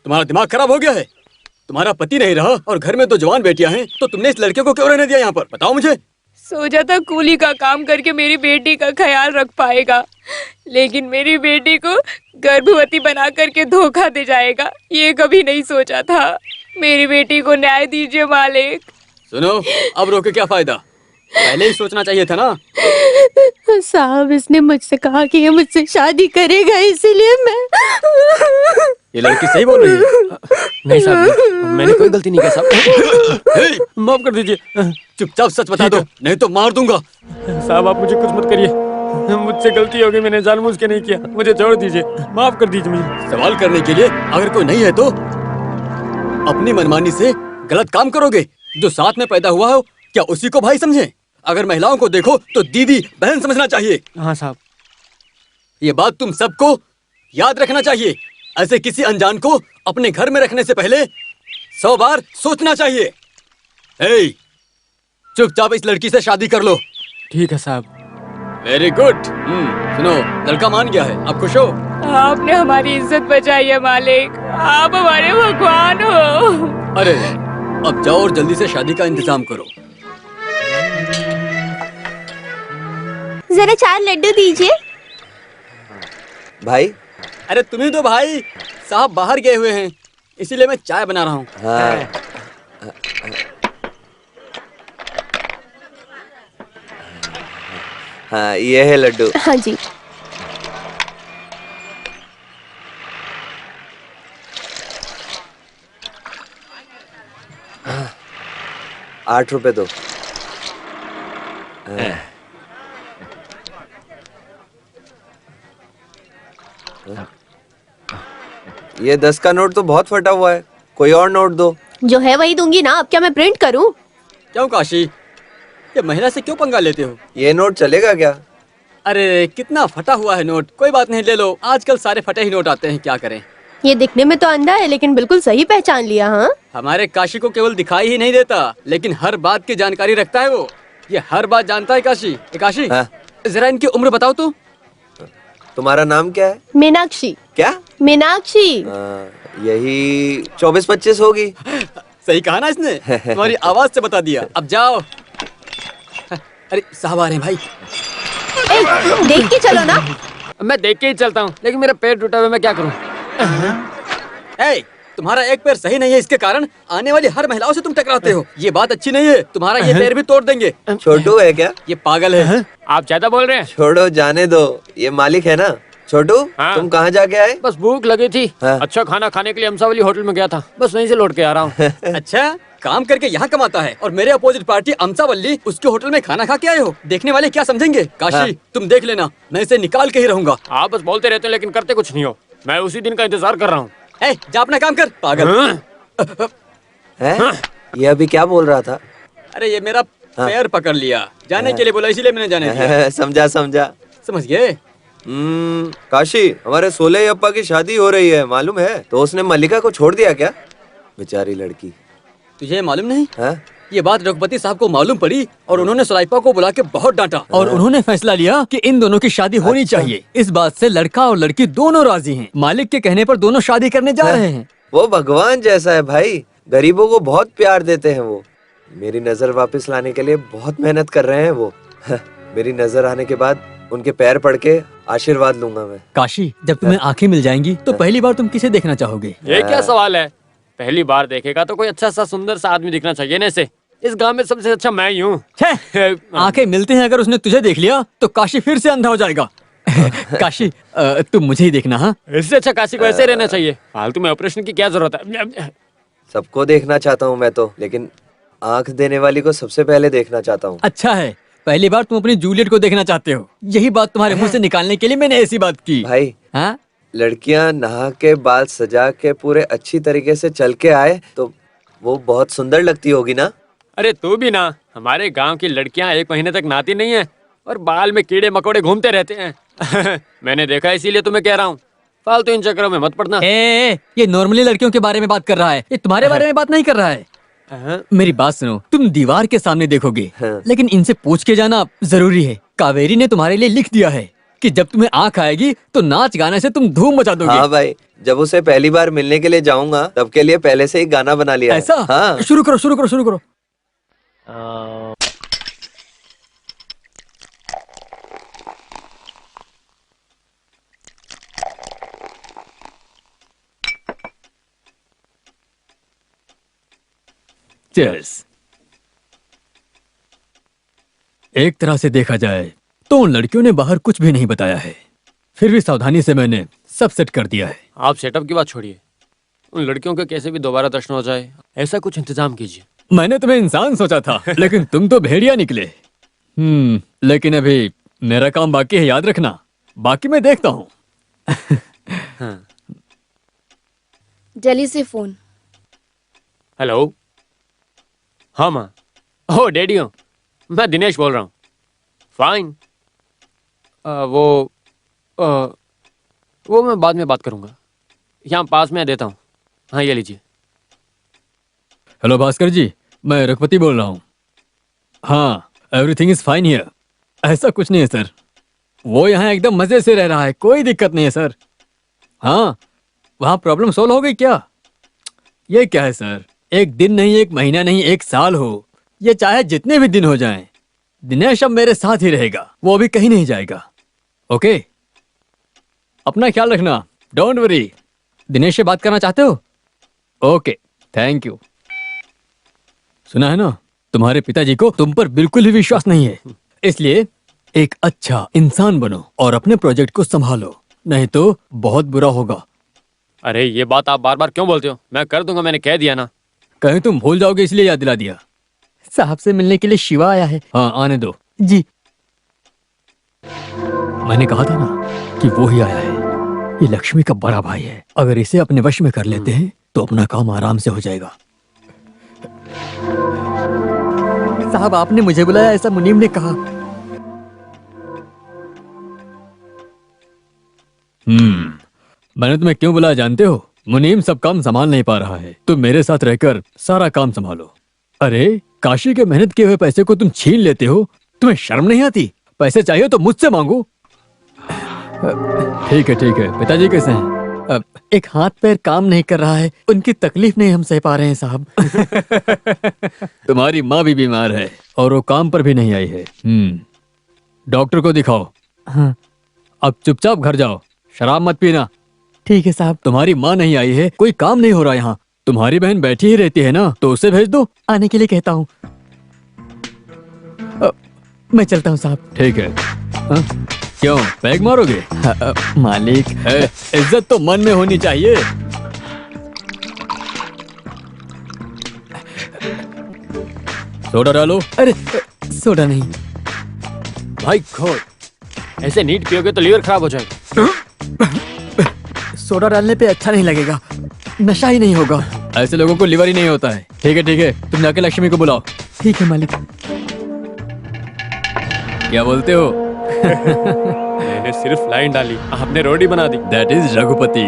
तुम्हारा दिमाग खराब हो गया है? तुम्हारा पति नहीं रहा और घर में दो जवान बेटियां हैं, तो तुमने इस लड़के को क्यों रहने दिया यहाँ पर? बताओ मुझे। सोचा था कूली का काम करके मेरी बेटी का ख्याल रख पाएगा, लेकिन मेरी बेटी को गर्भवती बना करके धोखा दे जाएगा, ये कभी नहीं सोचा था। मेरी बेटी को न्याय दीजिए मालिक। सुनो, अब रोके क्या फायदा, पहले ही सोचना चाहिए था ना। साहब, इसने मुझसे कहा कि ये मुझसे शादी करेगा, इसीलिए मैं ये लड़की सही बोल रही है। नहीं साहब, मैंने कोई गलती नहीं की साहब। माफ कर दीजिए। चुपचाप सच बता दो, नहीं तो मार दूंगा। साहब आप मुझे कुछ मत करिए, मुझसे गलती हो गई, मैंने जानबूझ के नहीं किया, मुझे छोड़ दीजिए, माफ कर दीजिए मुझे। सवाल करने के लिए अगर कोई नहीं है तो अपनी मनमानी से गलत काम करोगे। जो साथ में पैदा हुआ हो क्या उसी को भाई समझे? अगर महिलाओं को देखो तो दीदी बहन समझना चाहिए। हाँ साहब। ये बात तुम सबको याद रखना चाहिए। ऐसे किसी अनजान को अपने घर में रखने से पहले 100 बार सोचना चाहिए। हे, चुपचाप इस लड़की से शादी कर लो। ठीक है साहब। Very good. सुनो, लड़का मान गया है, आप खुश हो? आपने हमारी इज्जत बचाई है मालिक, आप हमारे भगवान हो। अरे अब जाओ और जल्दी से शादी का इंतजाम करो। जरा 4 लड्डू दीजिए। भाई। अरे तुम्ही तो भाई साहब बाहर गए हुए हैं, इसीलिए मैं चाय बना रहा हूँ। हाँ। हाँ, ये है लड्डू। हाँ जी। हाँ, 8 रुपए दो। ये 10 का नोट तो बहुत फटा हुआ है, कोई और नोट दो। जो है वही दूंगी ना, अब क्या मैं प्रिंट करूं? क्यों काशी, ये महिला से क्यों पंगा लेते हो? ये नोट चलेगा क्या? अरे कितना फटा हुआ है नोट, कोई बात नहीं, ले लो। आजकल सारे फटे ही नोट आते हैं, क्या करें। ये दिखने में तो अंधा है, लेकिन बिल्कुल सही पहचान लिया। हाँ, हमारे काशी को केवल दिखाई ही नहीं देता, लेकिन हर बात की जानकारी रखता है वो। ये हर बात जानता है काशी। काशी, हाँ? जरा इनकी उम्र बताओ तो। तुम्हारा नाम क्या है? मीनाक्षी। क्या? मीनाक्षी। यही 24-25 होगी। सही कहा ना इसने, तुम्हारी आवाज से बता दिया। अब जाओ। अरे साहब आ रहे हैं भाई। देख के चलो ना। मैं देख के ही चलता हूँ, लेकिन मेरा पैर टूटा हुआ, मैं क्या करूँ? ए, तुम्हारा एक पैर सही नहीं है, इसके कारण आने वाली हर महिलाओं से तुम टकराते हो। ये बात अच्छी नहीं है, तुम्हारा ये पैर भी तोड़ देंगे। छोटू है क्या? ये पागल है। आप ज्यादा बोल रहे हैं। छोड़ो, जाने दो, ये मालिक है ना। छोटू, हाँ? तुम कहाँ जाके आए? बस भूख लगी थी, हाँ? अच्छा खाना खाने के लिए अमसावली होटल में गया था, बस वहीं से लौट के आ रहा हूँ। अच्छा, काम करके यहाँ कमाता है और मेरे अपोजिट पार्टी अमसावल्ली उसके होटल में खाना खा के आए हो। देखने वाले क्या समझेंगे? काशी, हाँ? तुम देख लेना, मैं इसे निकाल के ही रहूंगा। आप बस बोलते रहते हो लेकिन करते कुछ नहीं हो। मैं उसी दिन का इंतजार कर रहा हूँ। ए, जा अपना काम कर, पागल। हाँ? हैं? ये अभी क्या बोल रहा था? अरे ये मेरा हाँ? पैर पकड़ लिया, जाने के लिए बोला, इसीलिए मैंने जाने दिया। समझा समझा। समझ गए? काशी, हमारे सोलह अप्पा की शादी हो रही है, मालूम है? तो उसने मल्लिका को छोड़ दिया क्या? बेचारी लड़की। तुझे मालूम नहीं? हाँ? ये बात रघुपति साहब को मालूम पड़ी और उन्होंने सराइपा को बुला के बहुत डांटा और उन्होंने फैसला लिया कि इन दोनों की शादी होनी चाहिए। इस बात से लड़का और लड़की दोनों राजी हैं। मालिक के कहने पर दोनों शादी करने जा रहे हैं। वो भगवान जैसा है भाई, गरीबों को बहुत प्यार देते हैं वो। मेरी नजर वापस लाने के लिए बहुत मेहनत कर रहे हैं वो। मेरी नजर आने के बाद उनके पैर पड़ के आशीर्वाद लूंगा मैं। काशी, जब तुम्हें आंखें मिल जाएंगी तो पहली बार तुम किसे देखना चाहोगे? ये क्या सवाल है? पहली बार देखेगा तो कोई अच्छा सा सुंदर सा आदमी दिखना चाहिए ना। इसे इस गांव में सबसे अच्छा मैं ही हूँ। आंखें मिलते हैं, अगर उसने तुझे देख लिया तो काशी फिर से अंधा हो जाएगा। काशी, तुम मुझे ही देखना। हाँ, इससे अच्छा काशी को ऐसे रहना चाहिए। फालतू में ऑपरेशन की क्या जरूरत है? सबको देखना चाहता हूँ मैं तो, लेकिन आंख देने वाली को सबसे पहले देखना चाहता हूँ। अच्छा है, पहली बार तुम अपनी जूलियट को देखना चाहते हो। यही बात तुम्हारे मुंह से निकालने के लिए मैंने ऐसी बात की। भाई, हाँ? लड़कियां नहा के बाल सजा के पूरे अच्छी तरीके से चल के आए तो वो बहुत सुंदर लगती होगी ना? अरे तू भी ना, हमारे गांव की लड़कियां 1 महीने तक नहाती नहीं है और बाल में कीड़े मकोड़े घूमते रहते हैं। मैंने देखा, इसीलिए तुम्हें कह रहा हूँ, फालतू इन चक्करों में मत पड़ना। ये नॉर्मली लड़कियों के बारे में बात कर रहा है, ये तुम्हारे बारे में बात नहीं कर रहा है। मेरी बात सुनो, तुम दीवार के सामने देखोगे, लेकिन इनसे पूछ के जाना जरूरी है। कावेरी ने तुम्हारे लिए लिख दिया है कि जब तुम्हें आंख आएगी तो नाच गाने से तुम धूम मचा दोगे। हाँ भाई, जब उसे पहली बार मिलने के लिए जाऊंगा तब के लिए पहले से ही गाना बना लिया है। ऐसा? हाँ। शुरू करो, शुरू करो, शुरू करो। चीयर्स। एक तरह से देखा जाए तो उन लड़कियों ने बाहर कुछ भी नहीं बताया है, फिर भी सावधानी से मैंने सब सेट कर दिया है। आप सेटअप की बात छोड़िए, उन लड़कियों के कैसे भी दोबारा दर्शन हो जाए ऐसा कुछ इंतजाम कीजिए। मैंने तुम्हें इंसान सोचा था, लेकिन तुम तो भेड़िया निकले। लेकिन अभी मेरा काम बाकी है, याद रखना। बाकी मैं देखता हूँ। हाँ। जल्दी से फोन। हेलो। हाँ माँ। ओ डैडी हो, मैं दिनेश बोल रहा हूँ। फाइन। वो मैं बाद में बात करूँगा, यहाँ पास में देता हूँ। हाँ ये लीजिए। हेलो भास्कर जी, मैं रघुपति बोल रहा हूँ। हाँ, एवरीथिंग इज फाइन हियर। ऐसा कुछ नहीं है सर, वो यहाँ एकदम मजे से रह रहा है, कोई दिक्कत नहीं है सर। हाँ, वहाँ प्रॉब्लम सोल्व हो गई क्या? ये क्या है सर, एक दिन नहीं, एक महीना नहीं, एक साल हो, ये चाहे जितने भी दिन हो जाएं, दिनेश अब मेरे साथ ही रहेगा, वो अभी कहीं नहीं जाएगा। ओके, अपना ख्याल रखना, डोंट वरी। दिनेश से बात करना चाहते हो? Okay, thank you. सुना है ना, तुम्हारे पिताजी को तुम पर बिल्कुल ही विश्वास नहीं है, इसलिए एक अच्छा इंसान बनो और अपने प्रोजेक्ट को संभालो, नहीं तो बहुत बुरा होगा। अरे ये बात आप बार बार क्यों बोलते हो? मैं कर दूंगा, मैंने कह दिया ना। कहीं तुम भूल जाओगे इसलिए याद दिला दिया। साहब से मिलने के लिए शिवा आया है। हाँ, आने दो जी। मैंने कहा था ना कि वो ही आया है। ये लक्ष्मी का बड़ा भाई है, अगर इसे अपने वश में कर लेते हैं तो अपना काम आराम से हो जाएगा। साहब आपने मुझे बुलाया, ऐसा मुनीम ने कहा। मैंने तुम्हें क्यों बुलाया जानते हो? मुनीम सब काम संभाल नहीं पा रहा है, तुम मेरे साथ रहकर सारा काम संभालो। अरे काशी के मेहनत किए हुए पैसे को तुम छीन लेते हो, तुम्हें शर्म नहीं आती? पैसे चाहिए तो मुझसे मांगो। ठीक है ठीक है। पिताजी कैसे हैं? एक हाथ पैर काम नहीं कर रहा है, उनकी तकलीफ नहीं हम सह पा रहे हैं साहब। तुम्हारी माँ भी बीमार है और वो काम पर भी नहीं आई है। डॉक्टर को दिखाओ। हाँ। अब चुपचाप घर जाओ, शराब मत पीना। ठीक है साहब। तुम्हारी माँ नहीं आई है, कोई काम नहीं हो रहा यहाँ। तुम्हारी बहन बैठी ही रहती है ना, तो उसे भेज दो, आने के लिए कहता हूँ। मैं चलता हूँ साहब। ठीक है। क्यों पैग मारोगे? मालिक है, इज्जत तो मन में होनी चाहिए। सोडा डालो। अरे सोडा नहीं भाई खोल, ऐसे नीट पियोगे तो लीवर खराब हो जाएगा। सोडा डालने पे अच्छा नहीं लगेगा, नशा ही नहीं होगा। ऐसे लोगों को लिवर ही नहीं होता है। ठीक है, तुम जाके लक्ष्मी को बुलाओ। ठीक है मालिक। क्या बोलते हो? मैंने सिर्फ लाइन डाली, आपने रोटी बना दी। That is Raghupati.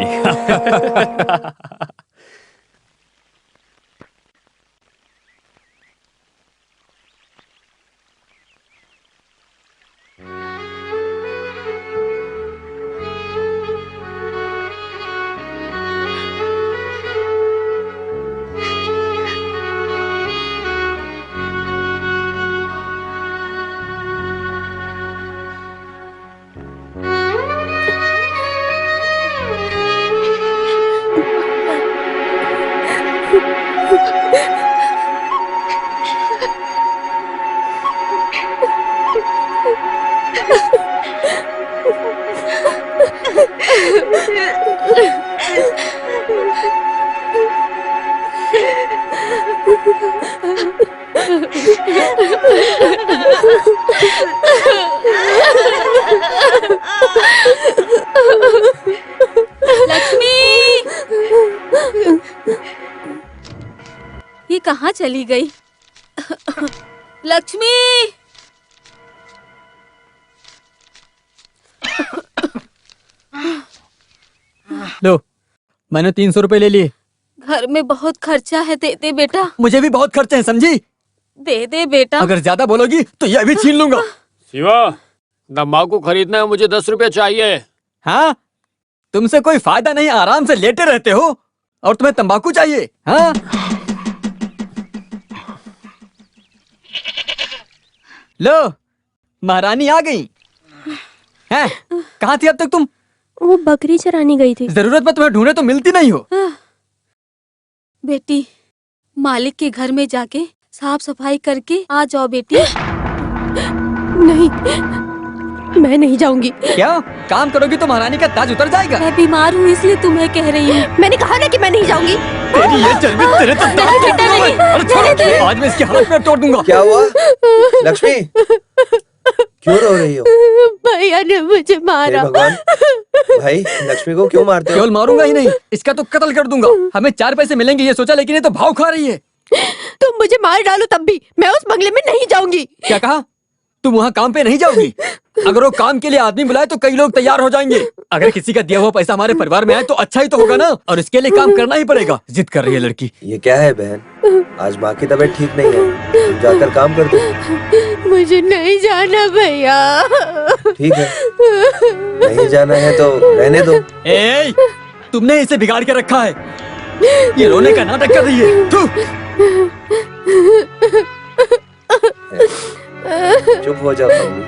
लक्ष्मी, ये कहाँ चली गई? लक्ष्मी, लो, मैंने 300 रुपए ले लिए। घर में बहुत खर्चा है, दे दे बेटा। मुझे भी बहुत खर्चे हैं, समझी? दे दे बेटा। अगर ज्यादा बोलोगी तो यह भी छीन लूंगा। शिवा, तंबाकू खरीदना है, मुझे 10 रुपए चाहिए। हाँ, तुमसे कोई फायदा नहीं, आराम से लेटे रहते हो और तुम्हें तंबाकू चाहिए? हाँ? लो, महारानी आ गई। हैं? कहाँ थी अब तक तुम? वो बकरी चराने गई थी। जरूरत में तुम्हें ढूंढे तो मिलती नहीं हो। बेटी, मालिक के घर में जाके साफ सफाई करके आ जाओ बेटी। नहीं, मैं नहीं जाऊंगी। क्या काम करोगी तो महारानी का ताज उतर जाएगा। मैं बीमार हूँ इसलिए तुम्हें कह रही हूँ। मैंने कहा ना कि मैं नहीं जाऊंगी। तेरी ये चर्बी तेरे तो दांत तोड़ दूंगा मैं। अरे छोड़ो, आज मैं इसके हाथ में तोड़ दूंगा। क्या हुआ लक्ष्मी, क्यों रो रही हो? भैया ने मुझे हे मारा। भगवान, भाई लक्ष्मी को क्यों मारते हो? केवल मारूंगा ही नहीं, इसका तो कत्ल कर दूंगा। हमें 4 पैसे मिलेंगे ये सोचा, लेकिन ये तो भाव खा रही है। तुम मुझे मार डालो तब भी मैं उस बंगले में नहीं जाऊंगी। क्या कहा? तुम वहाँ काम पे नहीं जाओगी? अगर वो काम के लिए आदमी बुलाए तो कई लोग तैयार हो जाएंगे। अगर किसी का दिया हुआ पैसा हमारे परिवार में आए तो अच्छा ही तो होगा ना, और इसके लिए काम करना ही पड़ेगा। जिद कर रही है लड़की। ये क्या है बहन, आज माँ की तबीयत ठीक नहीं है, तुम जाकर काम कर दो। मुझे नहीं जाना भैया। ठीक है, नहीं जाना है तो रहने दो। ए, तुमने इसे बिगाड़ के रखा है। ये रोने का नाटक कर रही है। थू। चुप हो जाओ मम्मी,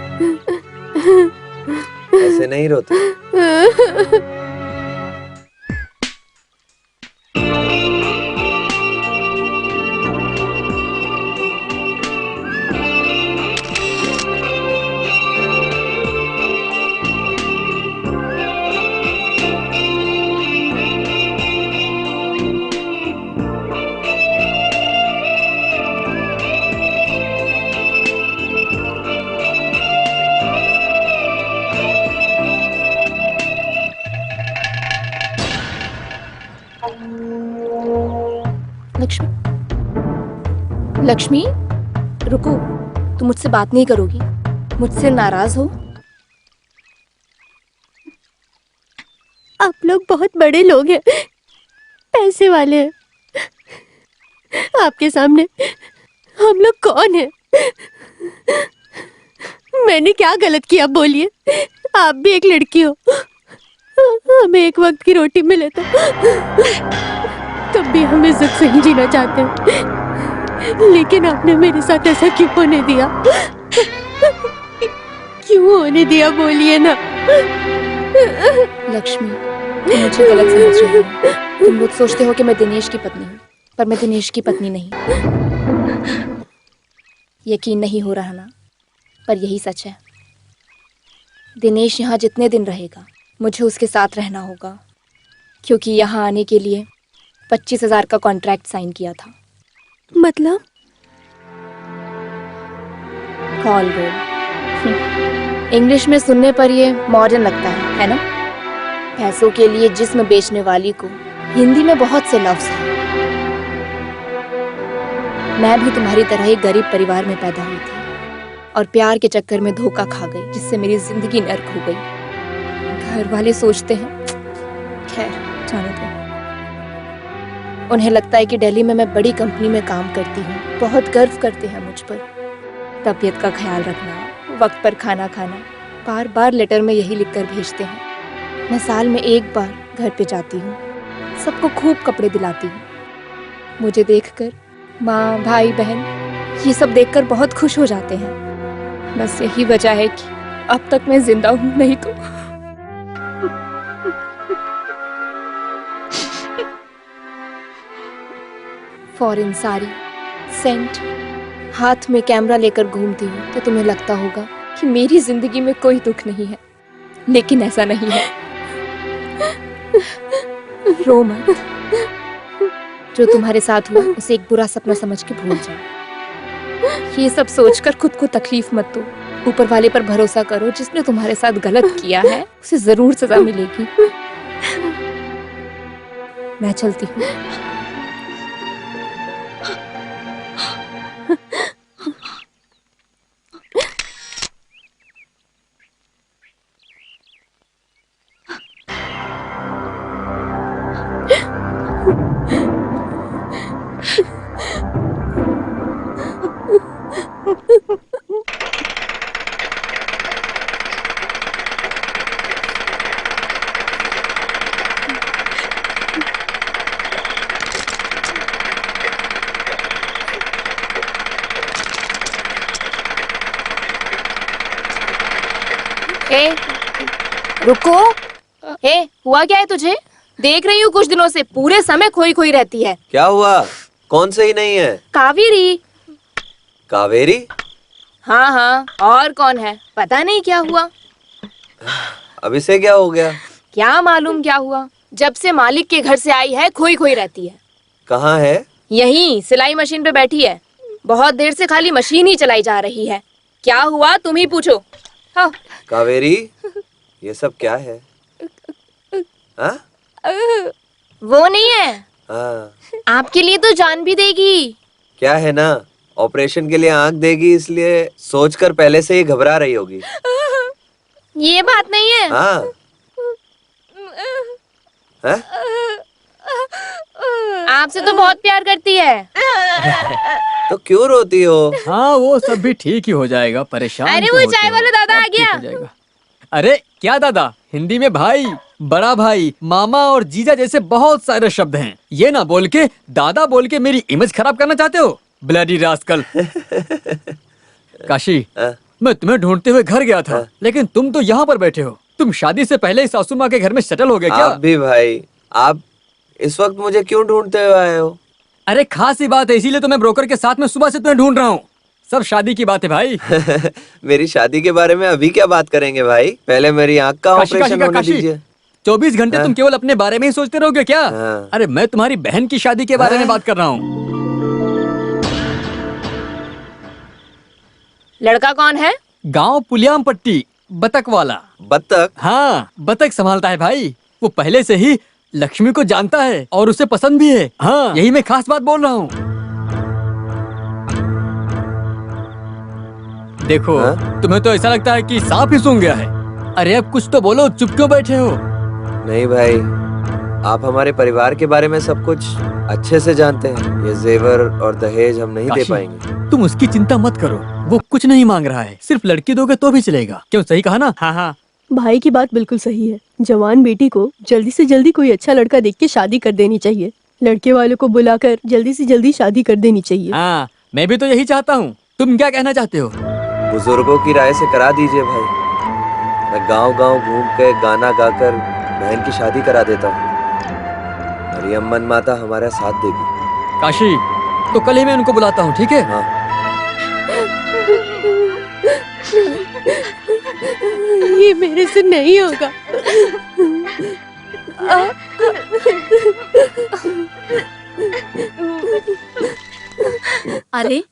ऐसे नहीं रोते। लक्ष्मी, रुको। तुम मुझसे बात नहीं करोगी? मुझसे नाराज हो? आप लोग बहुत बड़े लोग हैं, पैसे वाले हैं। आपके सामने हम लोग कौन हैं? मैंने क्या गलत किया बोलिए? आप भी एक लड़की हो, हमें एक वक्त की रोटी मिले तो तब भी हम इज्जत से ही जीना चाहते हैं, लेकिन आपने मेरे साथ ऐसा क्यों होने दिया? क्यों होने दिया बोलिए ना। लक्ष्मी, तुम मुझे गलत समझ रही हो। तुम लोग सोचते हो कि मैं दिनेश की पत्नी हूँ, पर मैं दिनेश की पत्नी नहीं। यकीन नहीं हो रहा ना, पर यही सच है। दिनेश यहाँ जितने दिन रहेगा मुझे उसके साथ रहना होगा, क्योंकि यहाँ आने के लिए 25,000 का कॉन्ट्रैक्ट साइन किया था। मतलब? Call role. इंग्लिश में सुनने पर ये मॉडर्न लगता है ना? पैसों के लिए जिस्म बेचने वाली को हिंदी में बहुत से लफ्ज हैं। मैं भी तुम्हारी तरह एक गरीब परिवार में पैदा हुई थी और प्यार के चक्कर में धोखा खा गई, जिससे मेरी जिंदगी नर्क हो गई। घर वाले सोचते हैं, खैर जाने दो। उन्हें लगता है कि दिल्ली में मैं बड़ी कंपनी में काम करती हूँ, बहुत गर्व करते हैं मुझ पर। तबीयत का ख्याल रखना, वक्त पर खाना खाना, बार बार लेटर में यही लिखकर भेजते हैं। मैं साल में एक बार घर पे जाती हूँ, सबको खूब कपड़े दिलाती हूँ। मुझे देखकर माँ, भाई, बहन ये सब देखकर बहुत खुश हो जाते हैं। बस यही वजह है कि अब तक मैं जिंदा हूँ, नहीं तो फॉरेन साड़ी, सेंट, हाथ में कैमरा लेकर घूमती हूँ तो तुम्हें लगता होगा कि मेरी जिंदगी में कोई दुख नहीं है, लेकिन ऐसा नहीं है। रो मत। जो तुम्हारे साथ हुआ उसे एक बुरा सपना समझ के भूल जाओ। ये सब सोचकर खुद को तकलीफ मत दो। ऊपर वाले पर भरोसा करो, जिसने तुम्हारे साथ गलत किया है उसे जरूर सजा मिलेगी। मैं चलती हूँ। रुको। हुआ क्या है तुझे? देख रही हूँ कुछ दिनों से पूरे समय खोई खोई रहती है। क्या हुआ? कौन सही नहीं है? कावेरी। कावेरी? हाँ हाँ, और कौन है? पता नहीं क्या हुआ। अब इसे क्या हो गया? क्या मालूम क्या हुआ। जब से मालिक के घर से आई है खोई खोई रहती है। कहाँ है? यहीं सिलाई मशीन पे बैठी है। बहुत देर से खाली मशीन ही चलाई जा रही है। क्या हुआ तुम ही पूछो। हाँ। कावेरी, ये सब क्या है? हाँ? वो नहीं है। हाँ। आपके लिए तो जान भी देगी। क्या है ना, ऑपरेशन के लिए आंख देगी, इसलिए सोचकर पहले से ही घबरा रही होगी। ये बात नहीं है। हाँ। हाँ? आपसे तो बहुत प्यार करती है। तो क्यों रोती हो? हाँ वो सब भी ठीक ही हो जाएगा, परेशान अरे क्यों वो होते चाय हो? वाला दादा सब आ ठीक गया। हो जाएगा। अरे क्या दादा? हिंदी में भाई, बड़ा भाई, मामा और जीजा जैसे बहुत सारे शब्द हैं। ये ना बोल के दादा बोल के मेरी इमेज खराब करना चाहते हो? Bloody rascal. काशी, हाँ? मैं तुम्हें ढूंढते हुए घर गया था, लेकिन तुम तो यहाँ पर बैठे हो। तुम शादी से पहले ही सासू माँ के घर में सेटल हो गए क्या? आप भी भाई, आप इस वक्त मुझे क्यों ढूंढते हुए आए हो? अरे खास ही बात है, इसीलिए तो मैं ब्रोकर के साथ में सुबह से तुम्हें ढूंढ रहा हूँ। सब शादी की बात है भाई। मेरी शादी के बारे में अभी क्या बात करेंगे भाई? पहले मेरी आंख का काशी, ऑपरेशन काशी, होने काशी। दीजिए। 24 घंटे तुम केवल अपने बारे में ही सोचते रहोगे क्या? हाँ। अरे मैं तुम्हारी बहन की शादी के बारे में बात कर रहा हूँ। लड़का कौन है? गांव पुलियाम पट्टी, बतक वाला। बत्तख? हाँ, बतख संभालता है भाई। वो पहले से ही लक्ष्मी को जानता है और उसे पसंद भी है। हाँ, यही मैं खास बात बोल रहा हूँ। देखो, तुम्हें तो ऐसा लगता है कि सांप ही सूंघ गया है। अरे अब कुछ तो बोलो, चुप क्यों बैठे हो? नहीं भाई, आप हमारे परिवार के बारे में सब कुछ अच्छे से जानते हैं। ये जेवर और दहेज हम नहीं दे काशी, पाएंगे। तुम उसकी चिंता मत करो, वो कुछ नहीं मांग रहा है। सिर्फ लड़की दोगे तो भी चलेगा। क्यों, सही कहा ना? हाँ हाँ। भाई की बात बिल्कुल सही है। जवान बेटी को जल्दी से जल्दी कोई अच्छा लड़का देख के शादी कर देनी चाहिए। लड़के वालों को बुलाकर जल्दी से जल्दी शादी कर देनी चाहिए। हाँ, मैं भी तो यही चाहता हूँ। तुम क्या कहना चाहते हो? बुजुर्गों की राय से करा दीजिए भाई। मैं गांव गांव घूम के गाना गाकर बहन की शादी करा देता हूँ। और अम्मन माता हमारा साथ देगी। काशी, तो कल ही मैं उनको बुलाता हूँ, ठीक है? हाँ। ये मेरे से नहीं होगा। अरे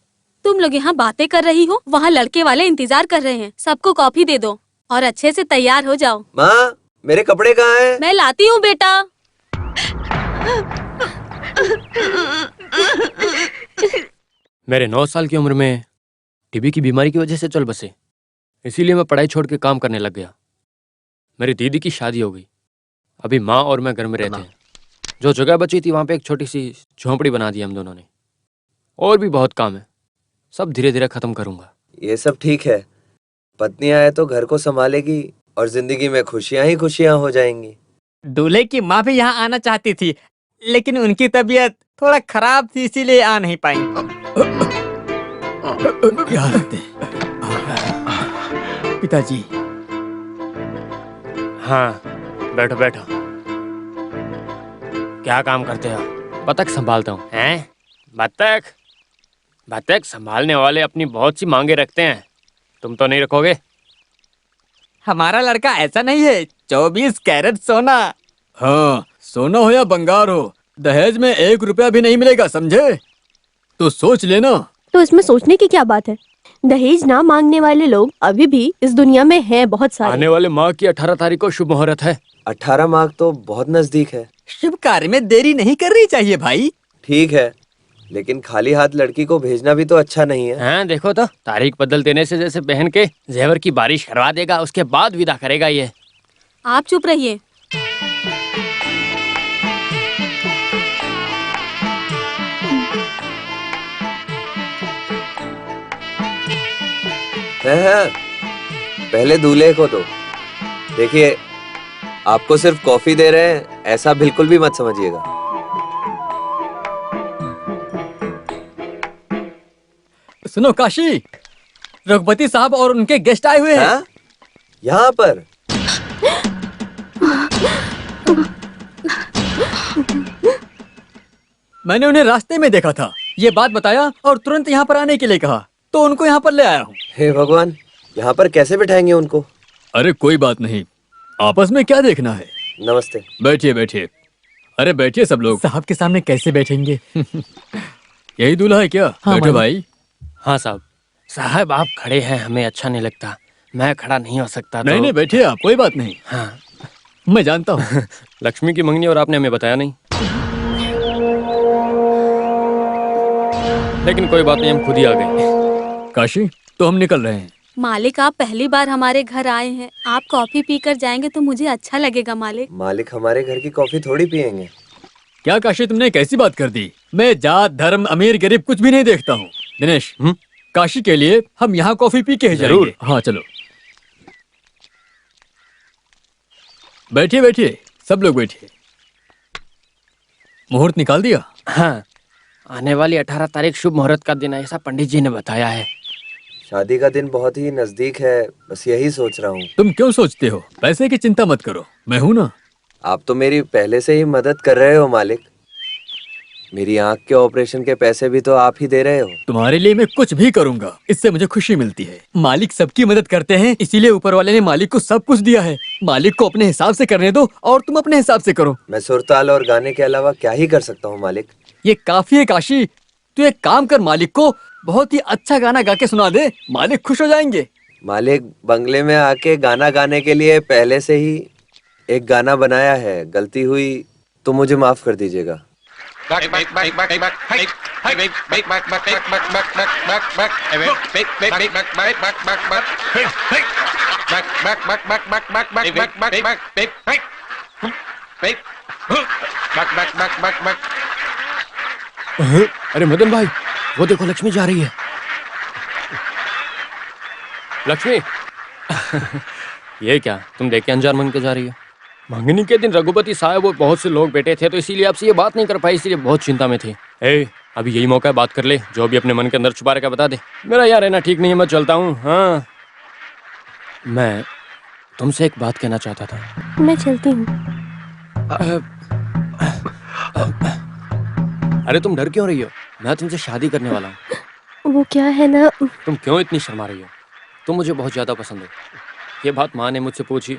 तुम लोग यहाँ बातें कर रही हो, वहाँ लड़के वाले इंतजार कर रहे हैं। सबको कॉफी दे दो और अच्छे से तैयार हो जाओ। माँ, मेरे कपड़े कहाँ हैं? मैं लाती हूँ बेटा। मेरे 9 साल की उम्र में टीबी की बीमारी की वजह से चल बसे, इसीलिए मैं पढ़ाई छोड़ के काम करने लग गया। मेरी दीदी की शादी हो गई। अभी माँ और मैं घर में रहते हैं। जो जगह बची थी वहाँ पे एक छोटी सी झोंपड़ी बना दी हम दोनों ने। और भी बहुत काम है, सब धीरे धीरे खत्म करूंगा। ये सब ठीक है, पत्नी आए तो घर को संभालेगी और जिंदगी में खुशियाँ ही खुशियाँ हो जाएंगी। दूल्हे की माँ भी यहाँ आना चाहती थी, लेकिन उनकी तबीयत थोड़ा खराब थी, इसीलिए आ नहीं पाई। क्या लगते पिताजी? हाँ, बैठो बैठो। क्या काम करते हो? बतख संभालता हूँ। हैं? बतख? बतख संभालने वाले अपनी बहुत सी मांगे रखते हैं, तुम तो नहीं रखोगे? हमारा लड़का ऐसा नहीं है। 24 कैरेट सोना। हाँ, सोना हो या बंगार हो, दहेज में 1 रुपया भी नहीं मिलेगा, समझे? तो सोच लेना। तो इसमें सोचने की क्या बात है? दहेज ना मांगने वाले लोग अभी भी इस दुनिया में हैं बहुत सारे। आने वाले माह की 18 तारीख को शुभ मुहूर्त है। 18 माह तो बहुत नजदीक है। शुभ कार्य में देरी नहीं करनी चाहिए भाई। ठीक है, लेकिन खाली हाथ लड़की को भेजना भी तो अच्छा नहीं है। हाँ, देखो तो तारीख बदल देने से जैसे बहन के जेवर की बारिश करवा देगा, उसके बाद विदा करेगा ये। आप चुप रहिए। हाँ, पहले दूल्हे को तो देखिए, आपको सिर्फ कॉफी दे रहे हैं ऐसा बिल्कुल भी मत समझिएगा। सुनो काशी, रघुपति साहब और उनके गेस्ट आए हुए हैं। हाँ? यहाँ पर? मैंने उन्हें रास्ते में देखा था, ये बात बताया और तुरंत यहाँ पर आने के लिए कहा, तो उनको यहाँ पर ले आया हूँ। हे भगवान, यहाँ पर कैसे बिठाएंगे उनको? अरे कोई बात नहीं, आपस में क्या देखना है। नमस्ते। बैठिए बैठिए। अरे बैठिए सब लोग। साहब के सामने कैसे बैठेंगे? यही दूल्हा है क्या? बैठो भाई। हाँ साहब। साहब आप खड़े हैं, हमें अच्छा नहीं लगता, मैं खड़ा नहीं हो सकता। नहीं नहीं बैठिए आप, कोई बात नहीं। हाँ मैं जानता हूँ। लक्ष्मी की मंगनी और आपने हमें बताया नहीं। लेकिन कोई बात नहीं, हम खुद ही आ गए। काशी, तो हम निकल रहे हैं। मालिक, आप पहली बार हमारे घर आए हैं, आप कॉफी पीकर जाएंगे तो मुझे अच्छा लगेगा मालिक। मालिक हमारे घर की कॉफी थोड़ी पियेंगे। क्या काशी, तुमने कैसी बात कर दी? मैं जात धर्म अमीर गरीब कुछ भी नहीं देखता हूँ। दिनेश, काशी के लिए हम यहाँ कॉफी पी के ही जाएंगे। हाँ चलो बैठिए बैठिए, सब लोग बैठिए। मुहूर्त निकाल दिया? हाँ, आने वाली 18 तारीख शुभ मुहूर्त का दिन है, ऐसा पंडित जी ने बताया है। शादी का दिन बहुत ही नजदीक है, बस यही सोच रहा हूँ। तुम क्यों सोचते हो? पैसे की चिंता मत करो, मैं हूं ना। आप तो मेरी पहले से ही मदद कर रहे हो मालिक। मेरी आंख के ऑपरेशन के पैसे भी तो आप ही दे रहे हो। तुम्हारे लिए मैं कुछ भी करूंगा, इससे मुझे खुशी मिलती है। मालिक सबकी मदद करते हैं, इसीलिए ऊपर वाले ने मालिक को सब कुछ दिया है। मालिक को अपने हिसाब से करने दो और तुम अपने हिसाब से करो। मैं सुरताल और गाने के अलावा क्या ही कर सकता हूँ मालिक। ये काफी है काशी, तू एक काम कर, मालिक को बहुत ही अच्छा गाना गा के सुना दे, मालिक खुश हो जाएंगे। मालिक बंगले में आके गाना गाने के लिए पहले से ही एक गाना बनाया है, गलती हुई तो मुझे माफ कर दीजिएगा। अरे मदन भाई, वो देखो लक्ष्मी जा रही है। लक्ष्मी ये क्या, तुम देख के अनजान मन के जा रही हो? मंगनी के दिन रघुपति साहब और बहुत से लोग बैठे थे, तो इसीलिए आपसे ये बात नहीं कर पाई, इसलिए बहुत चिंता में थे। अभी यही मौका है, बात कर ले, जो भी अपने मन के अंदर छुपा रखा बता दे। मेरा यार रहना ठीक नहीं है, मैं चलता हूँ। हाँ, मैं तुमसे एक बात कहना चाहता था। मैं चलती हूँ। अरे तुम डर क्यों रही हो? मैं तुमसे शादी करने वाला हूँ। वो क्या है ना, तुम क्यों इतनी शर्मा रही हो? तुम मुझे बहुत ज्यादा पसंद हो। ये बात माँ ने मुझसे पूछी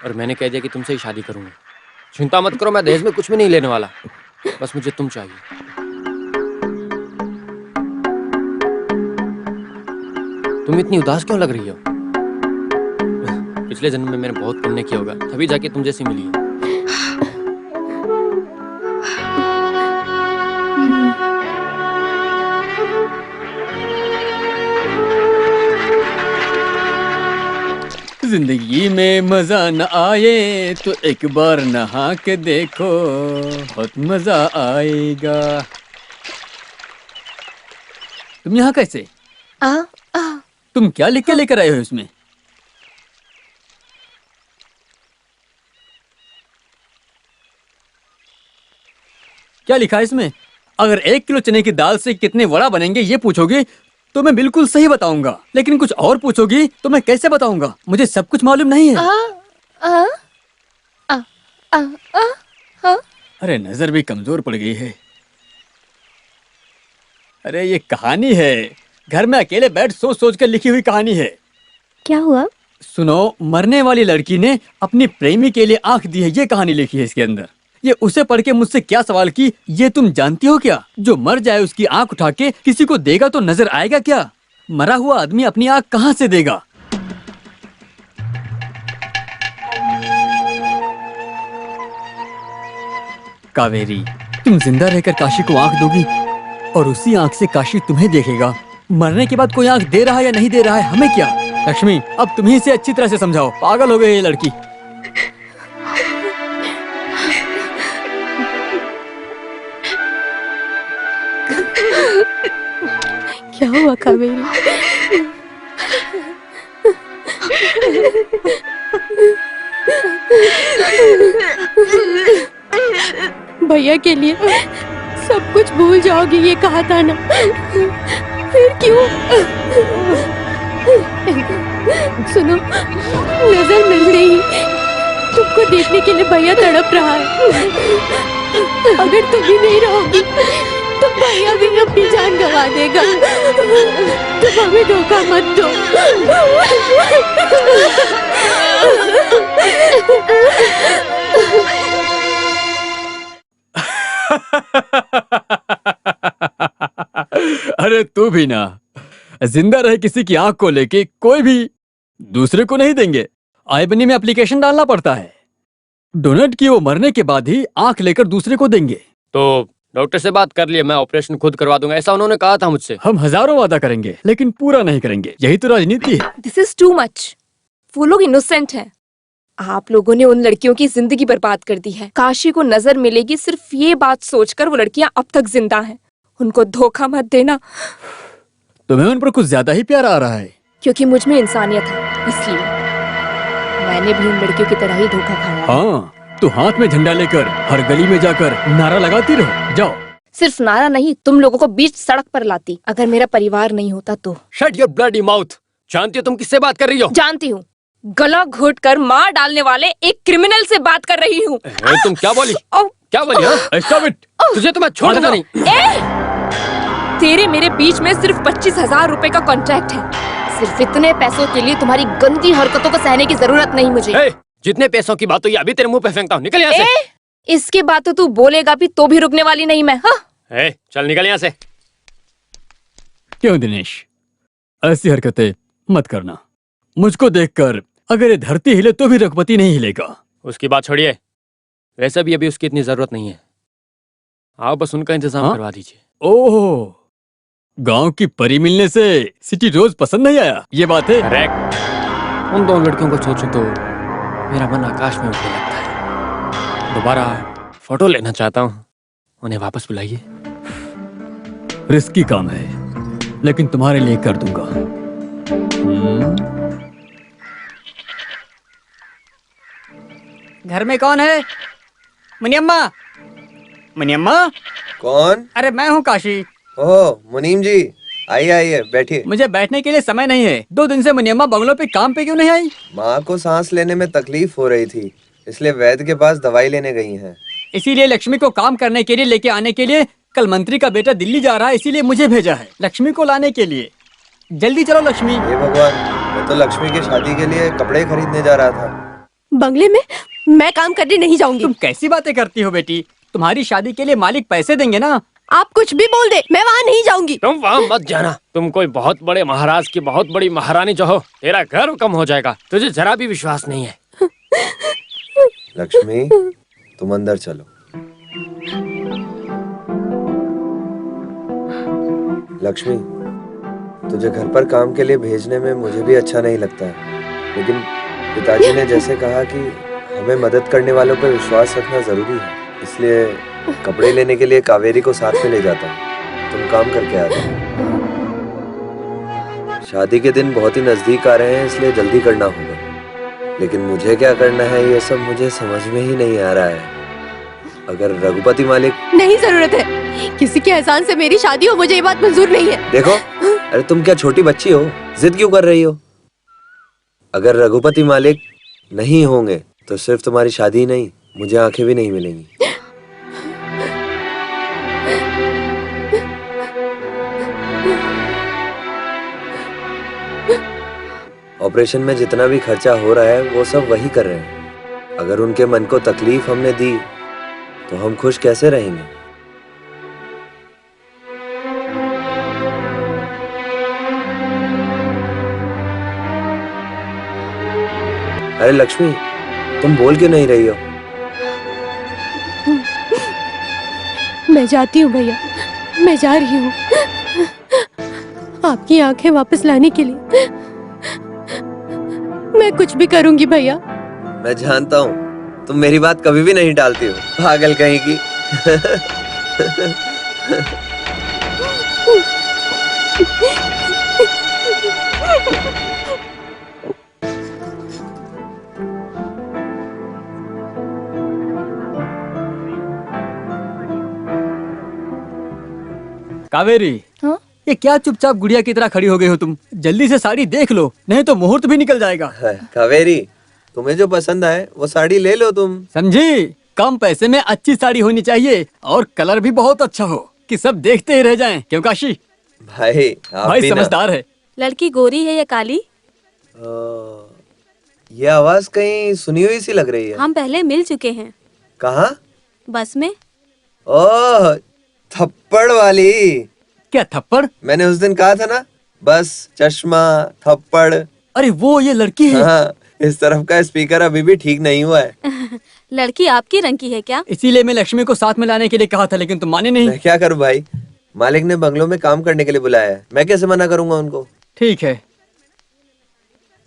और मैंने कह दिया कि तुमसे ही शादी करूंगा। चिंता मत करो, मैं दहेज में कुछ भी नहीं लेने वाला, बस मुझे तुम चाहिए। तुम इतनी उदास क्यों लग रही हो? पिछले जन्म में मैंने बहुत पुण्य किया होगा, तभी जाके तुम जैसी मिली हो। जिंदगी में मजा न आए तो एक बार नहा के देखो, बहुत मजा आएगा। तुम यहाँ कैसे? तुम क्या लिख के लेकर आए हो इसमें? क्या लिखा है इसमें? अगर 1 किलो चने की दाल से कितने वड़ा बनेंगे ये पूछोगे तो मैं बिल्कुल सही बताऊंगा, लेकिन कुछ और पूछोगी तो मैं कैसे बताऊंगा? मुझे सब कुछ मालूम नहीं है। अरे नजर भी कमजोर पड़ गई है। अरे ये कहानी है, घर में अकेले बैठ सोच सोच कर लिखी हुई कहानी है। क्या हुआ? सुनो, मरने वाली लड़की ने अपनी प्रेमी के लिए आंख दी है, ये कहानी लिखी है इसके अंदर। ये उसे पढ़ के मुझसे क्या सवाल की, ये तुम जानती हो क्या? जो मर जाए उसकी आंख उठा के किसी को देगा तो नजर आएगा क्या? मरा हुआ आदमी अपनी आंख कहाँ से देगा? कावेरी, तुम जिंदा रहकर काशी को आंख दोगी और उसी आंख से काशी तुम्हें देखेगा। मरने के बाद कोई आंख दे रहा है या नहीं दे रहा है हमें क्या? लक्ष्मी, अब तुम ही से अच्छी तरह से समझाओ, पागल हो गई ये लड़की। क्या हुआ कावेरी? भैया के लिए सब कुछ भूल जाओगी ये कहा था ना, फिर क्यों? सुनो, नजर मिल रही, तुमको देखने के लिए भैया तड़प रहा है। अगर तुम भी नहीं रहोगी तो भैया भी अपनी जान गंवा देगा। तुम हमें धोखा मत दो। अरे तू भी ना, जिंदा रहे किसी की आंख को लेके कोई भी दूसरे को नहीं देंगे। आई बनी में एप्लीकेशन डालना पड़ता है। डोनेट की वो मरने के बाद ही आंख लेकर दूसरे को देंगे। तो डॉक्टर से बात कर लिए, मैं ऑपरेशन खुद करवा दूंगा, ऐसा उन्होंने कहा था मुझसे। हम हजारों वादा करेंगे लेकिन पूरा नहीं करेंगे, यही तो राजनीति है। This is too much. वो लोग इनोसेंट हैं। आप लोगों ने उन लड़कियों की जिंदगी बर्बाद कर दी है। काशी को नजर मिलेगी सिर्फ ये बात सोचकर वो लड़कियां अब तक जिंदा हैं। उनको धोखा मत देना। तुम्हें उन पर कुछ ज्यादा ही प्यार आ रहा है। क्योंकि मुझ में इंसानियत है, इसलिए मैंने भी उन लड़कियों की तरह ही धोखा खाया। हाँ, तो हाथ में झंडा लेकर हर गली में जाकर नारा लगाती रहो। जाओ। सिर्फ नारा नहीं, तुम लोगों को बीच सड़क पर लाती अगर मेरा परिवार नहीं होता तो। Shut your bloody mouth. जानती हो तुम किससे बात कर रही हो? जानती हूँ, गला घोट कर मार डालने वाले एक क्रिमिनल से बात कर रही हूँ। तुम क्या बोली? क्या बोली? Stop it! तुझे तो मैं छोड़ूंगा नहीं। तेरे मेरे बीच में सिर्फ 25,000 रुपए का कॉन्ट्रैक्ट है। सिर्फ इतने पैसों के लिए तुम्हारी गंदी हरकतों को सहने की जरूरत नहीं मुझे। जितने पैसों की बात हुई अभी तेरे मुंह पे फेंकता हूँ, निकल यहाँ से। इसके बाद तो तू बोलेगा भी तो भी रुकने वाली नहीं मैं। हाँ? चल निकल यहाँ से। क्यों दिनेश, ऐसी हरकतें मत करना। मुझको देखकर अगर ये धरती हिले तो भी रघुपति नहीं हिलेगा। उसकी बात छोड़िए, वैसे भी अभी उसकी इतनी जरूरत नहीं है। आप बस उनका इंतजाम करवा दीजिए। ओह, गांव की परी मिलने से सिटी रोज पसंद नहीं आया, ये बात है? करेक्ट। उन दो लड़कियों को सोचूं तो मेरा मन आकाश में उठने लगता है। दोबारा फोटो लेना चाहता हूँ, उन्हें वापस बुलाइए। रिस्की काम है लेकिन तुम्हारे लिए कर दूंगा। घर में कौन है? मुनियम्मा। मुनियम्मा? कौन? अरे मैं हूँ काशी। ओह मुनीम जी, आइए आइए बैठिए। मुझे बैठने के लिए समय नहीं है। 2 दिन से मुनियम्मा बंगलों पे काम पे क्यों नहीं आई? माँ को सांस लेने में तकलीफ हो रही थी, इसलिए वैद्य के पास दवाई लेने गई हैं। इसीलिए लक्ष्मी को काम करने के लिए लेके आने के लिए कल मंत्री का बेटा दिल्ली जा रहा है, इसीलिए मुझे भेजा है लक्ष्मी को लाने के लिए। जल्दी चलो लक्ष्मी। हे भगवान, मैं तो लक्ष्मी की शादी के लिए कपड़े खरीदने जा रहा था। बंगले में मैं काम करने नहीं जाऊंगी। तुम कैसी बातें करती हो बेटी? तुम्हारी शादी के लिए मालिक पैसे देंगे ना। आप कुछ भी बोल दे, मैं वहाँ नहीं जाऊंगी। तुम वहाँ मत जाना। तुम कोई बहुत बड़े महाराज की बहुत बड़ी महारानी जो हो, तेरा गर्व कम हो जाएगा। तुझे जरा भी विश्वास नहीं है। लक्ष्मी, तुम अंदर चलो। लक्ष्मी, तुझे घर पर काम के लिए भेजने में मुझे भी अच्छा नहीं लगता है, लेकिन पिताजी ने जैसे कहा कि हमें मदद करने वालों पर विश्वास रखना जरूरी है, इसलिए कपड़े लेने के लिए कावेरी को साथ में ले जाता हूँ। तुम काम करके आ जाओ। शादी के दिन बहुत ही नजदीक आ रहे हैं, इसलिए जल्दी करना होगा, लेकिन मुझे क्या करना है ये सब मुझे समझ में ही नहीं आ रहा है। अगर रघुपति मालिक... नहीं जरूरत है, किसी के एहसान से मेरी शादी हो, मुझे ये बात मंजूर नहीं है। देखो, अरे तुम क्या छोटी बच्ची हो, जिद क्यों कर रही हो? अगर रघुपति मालिक नहीं होंगे तो सिर्फ तुम्हारी शादी ही नहीं, मुझे आंखें भी नहीं मिलेंगी। ऑपरेशन में जितना भी खर्चा हो रहा है वो सब वही कर रहे हैं। अगर उनके मन को तकलीफ हमने दी तो हम खुश कैसे रहेंगे? अरे लक्ष्मी, तुम बोल क्यों नहीं रही हो? मैं जाती हूँ भैया, मैं जा रही हूँ आपकी आंखें वापस लाने के लिए। मैं कुछ भी करूंगी भैया। मैं जानता हूँ तुम मेरी बात कभी भी नहीं टालती हो, पागल कहीं की। कावेरी, हाँ? ये क्या चुपचाप गुड़िया की तरह खड़ी हो गई हो तुम? जल्दी से साड़ी देख लो, नहीं तो मुहूर्त भी निकल जाएगा। कावेरी, तुम्हें जो पसंद आए वो साड़ी ले लो तुम। समझी? कम पैसे में अच्छी साड़ी होनी चाहिए और कलर भी बहुत अच्छा हो। कि सब देखते ही रह जाएं। क्यों काशी? भाई आप भाई भी ना। समझदार है। लड़की गोरी है या काली? ये आवाज कहीं सुनी हुई सी लग रही है। हम पहले मिल चुके हैं। कहाँ? बस में। ओह, थप्पड़ वाली। क्या थप्पड़? मैंने उस दिन कहा था ना, बस चश्मा थप्पड़। अरे वो ये लड़की है। हाँ, इस तरफ का स्पीकर अभी भी ठीक नहीं हुआ है। लड़की आपकी रंग की है क्या? इसीलिए मैं लक्ष्मी को साथ में लाने के लिए कहा था, लेकिन तुम माने नहीं। मैं क्या करूं भाई, मालिक ने बंगलों में काम करने के लिए बुलाया है, मैं कैसे मना करूंगा उनको। ठीक है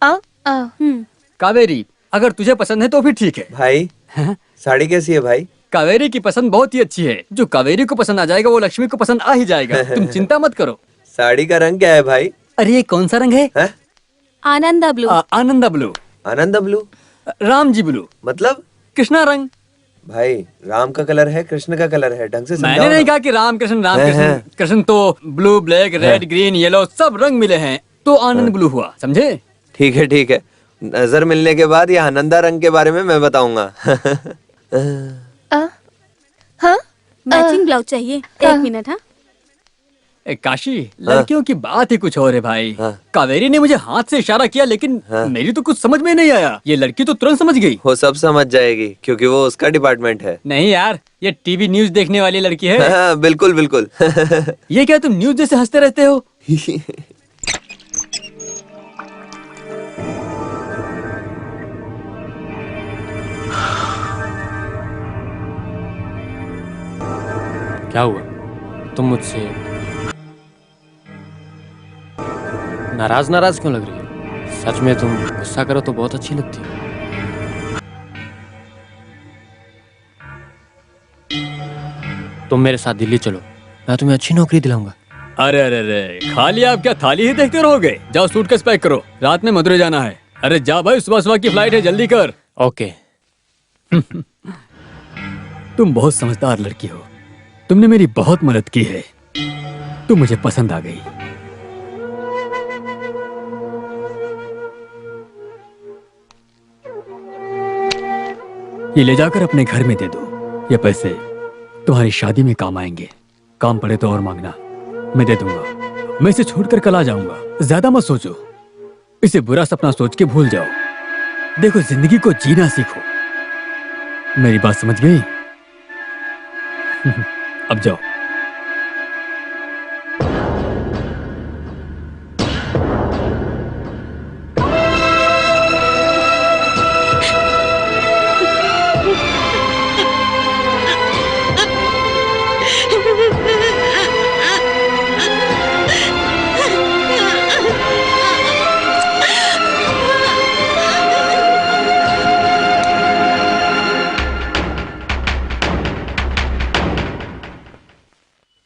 हम्म। कावेरी, अगर तुझे पसंद है तो फिर ठीक है। भाई हाँ? साड़ी कैसी है भाई? कावेरी की पसंद बहुत ही अच्छी है। जो कावेरी को पसंद आ जाएगा वो लक्ष्मी को पसंद आ ही जाएगा। तुम चिंता मत करो। साड़ी का रंग क्या है भाई? अरे ये कौन सा रंग है? है? आनंदा ब्लू। आनंदा ब्लू। आनंद ब्लू राम जी ब्लू। मतलब? कृष्णा रंग। भाई राम का कलर है, कृष्ण का कलर है, ढंग से मैंने समझाओ नहीं ना। कहा कि राम कृष्ण राम हैं, कृष्ण। हैं। कृष्ण तो blue black red green yellow सब रंग मिले हैं, तो आनंद ब्लू हुआ, समझे? ठीक है ठीक है, नजर मिलने के बाद ये आनंदा रंग के बारे में मैं बताऊंगा। हाँ? मैचिंग ब्लाउज चाहिए। एक मिनट। हाँ, काशी, लड़कियों की बात ही कुछ और है भाई। हाँ। कावेरी ने मुझे हाथ से इशारा किया, लेकिन हाँ। मेरी तो कुछ समझ में नहीं आया। ये लड़की तो तुरंत समझ गई। वो सब समझ जाएगी क्योंकि वो उसका डिपार्टमेंट है। नहीं यार, ये टीवी न्यूज देखने वाली लड़की है। हाँ, बिल्कुल बिल्कुल। ये क्या तुम न्यूज जैसे हंसते रहते हो? क्या हुआ? तुम मुझसे नाराज नाराज क्यों लग रही हो? सच में तुम गुस्सा करो तो बहुत अच्छी लगती हो। तुम मेरे साथ दिल्ली चलो, मैं तुम्हें अच्छी नौकरी दिलाऊंगा। अरे अरे अरे, खाली आप क्या थाली ही देखते रहोगे? जाओ सूटकेस पैक करो, रात में मदुरई जाना है। अरे जा भाई, सुबह सुबह की फ्लाइट है, जल्दी कर। ओके। तुम बहुत समझदार लड़की हो, तुमने मेरी बहुत मदद की है, तुम मुझे पसंद आ गई। ये ले जाकर अपने घर में दे दो। ये पैसे तुम्हारी शादी में काम आएंगे। काम पड़े तो और मांगना, मैं दे दूंगा। मैं इसे छोड़कर कल आ जाऊंगा। ज्यादा मत सोचो, इसे बुरा सपना सोच के भूल जाओ। देखो, जिंदगी को जीना सीखो। मेरी बात समझ गई? अब जाओ।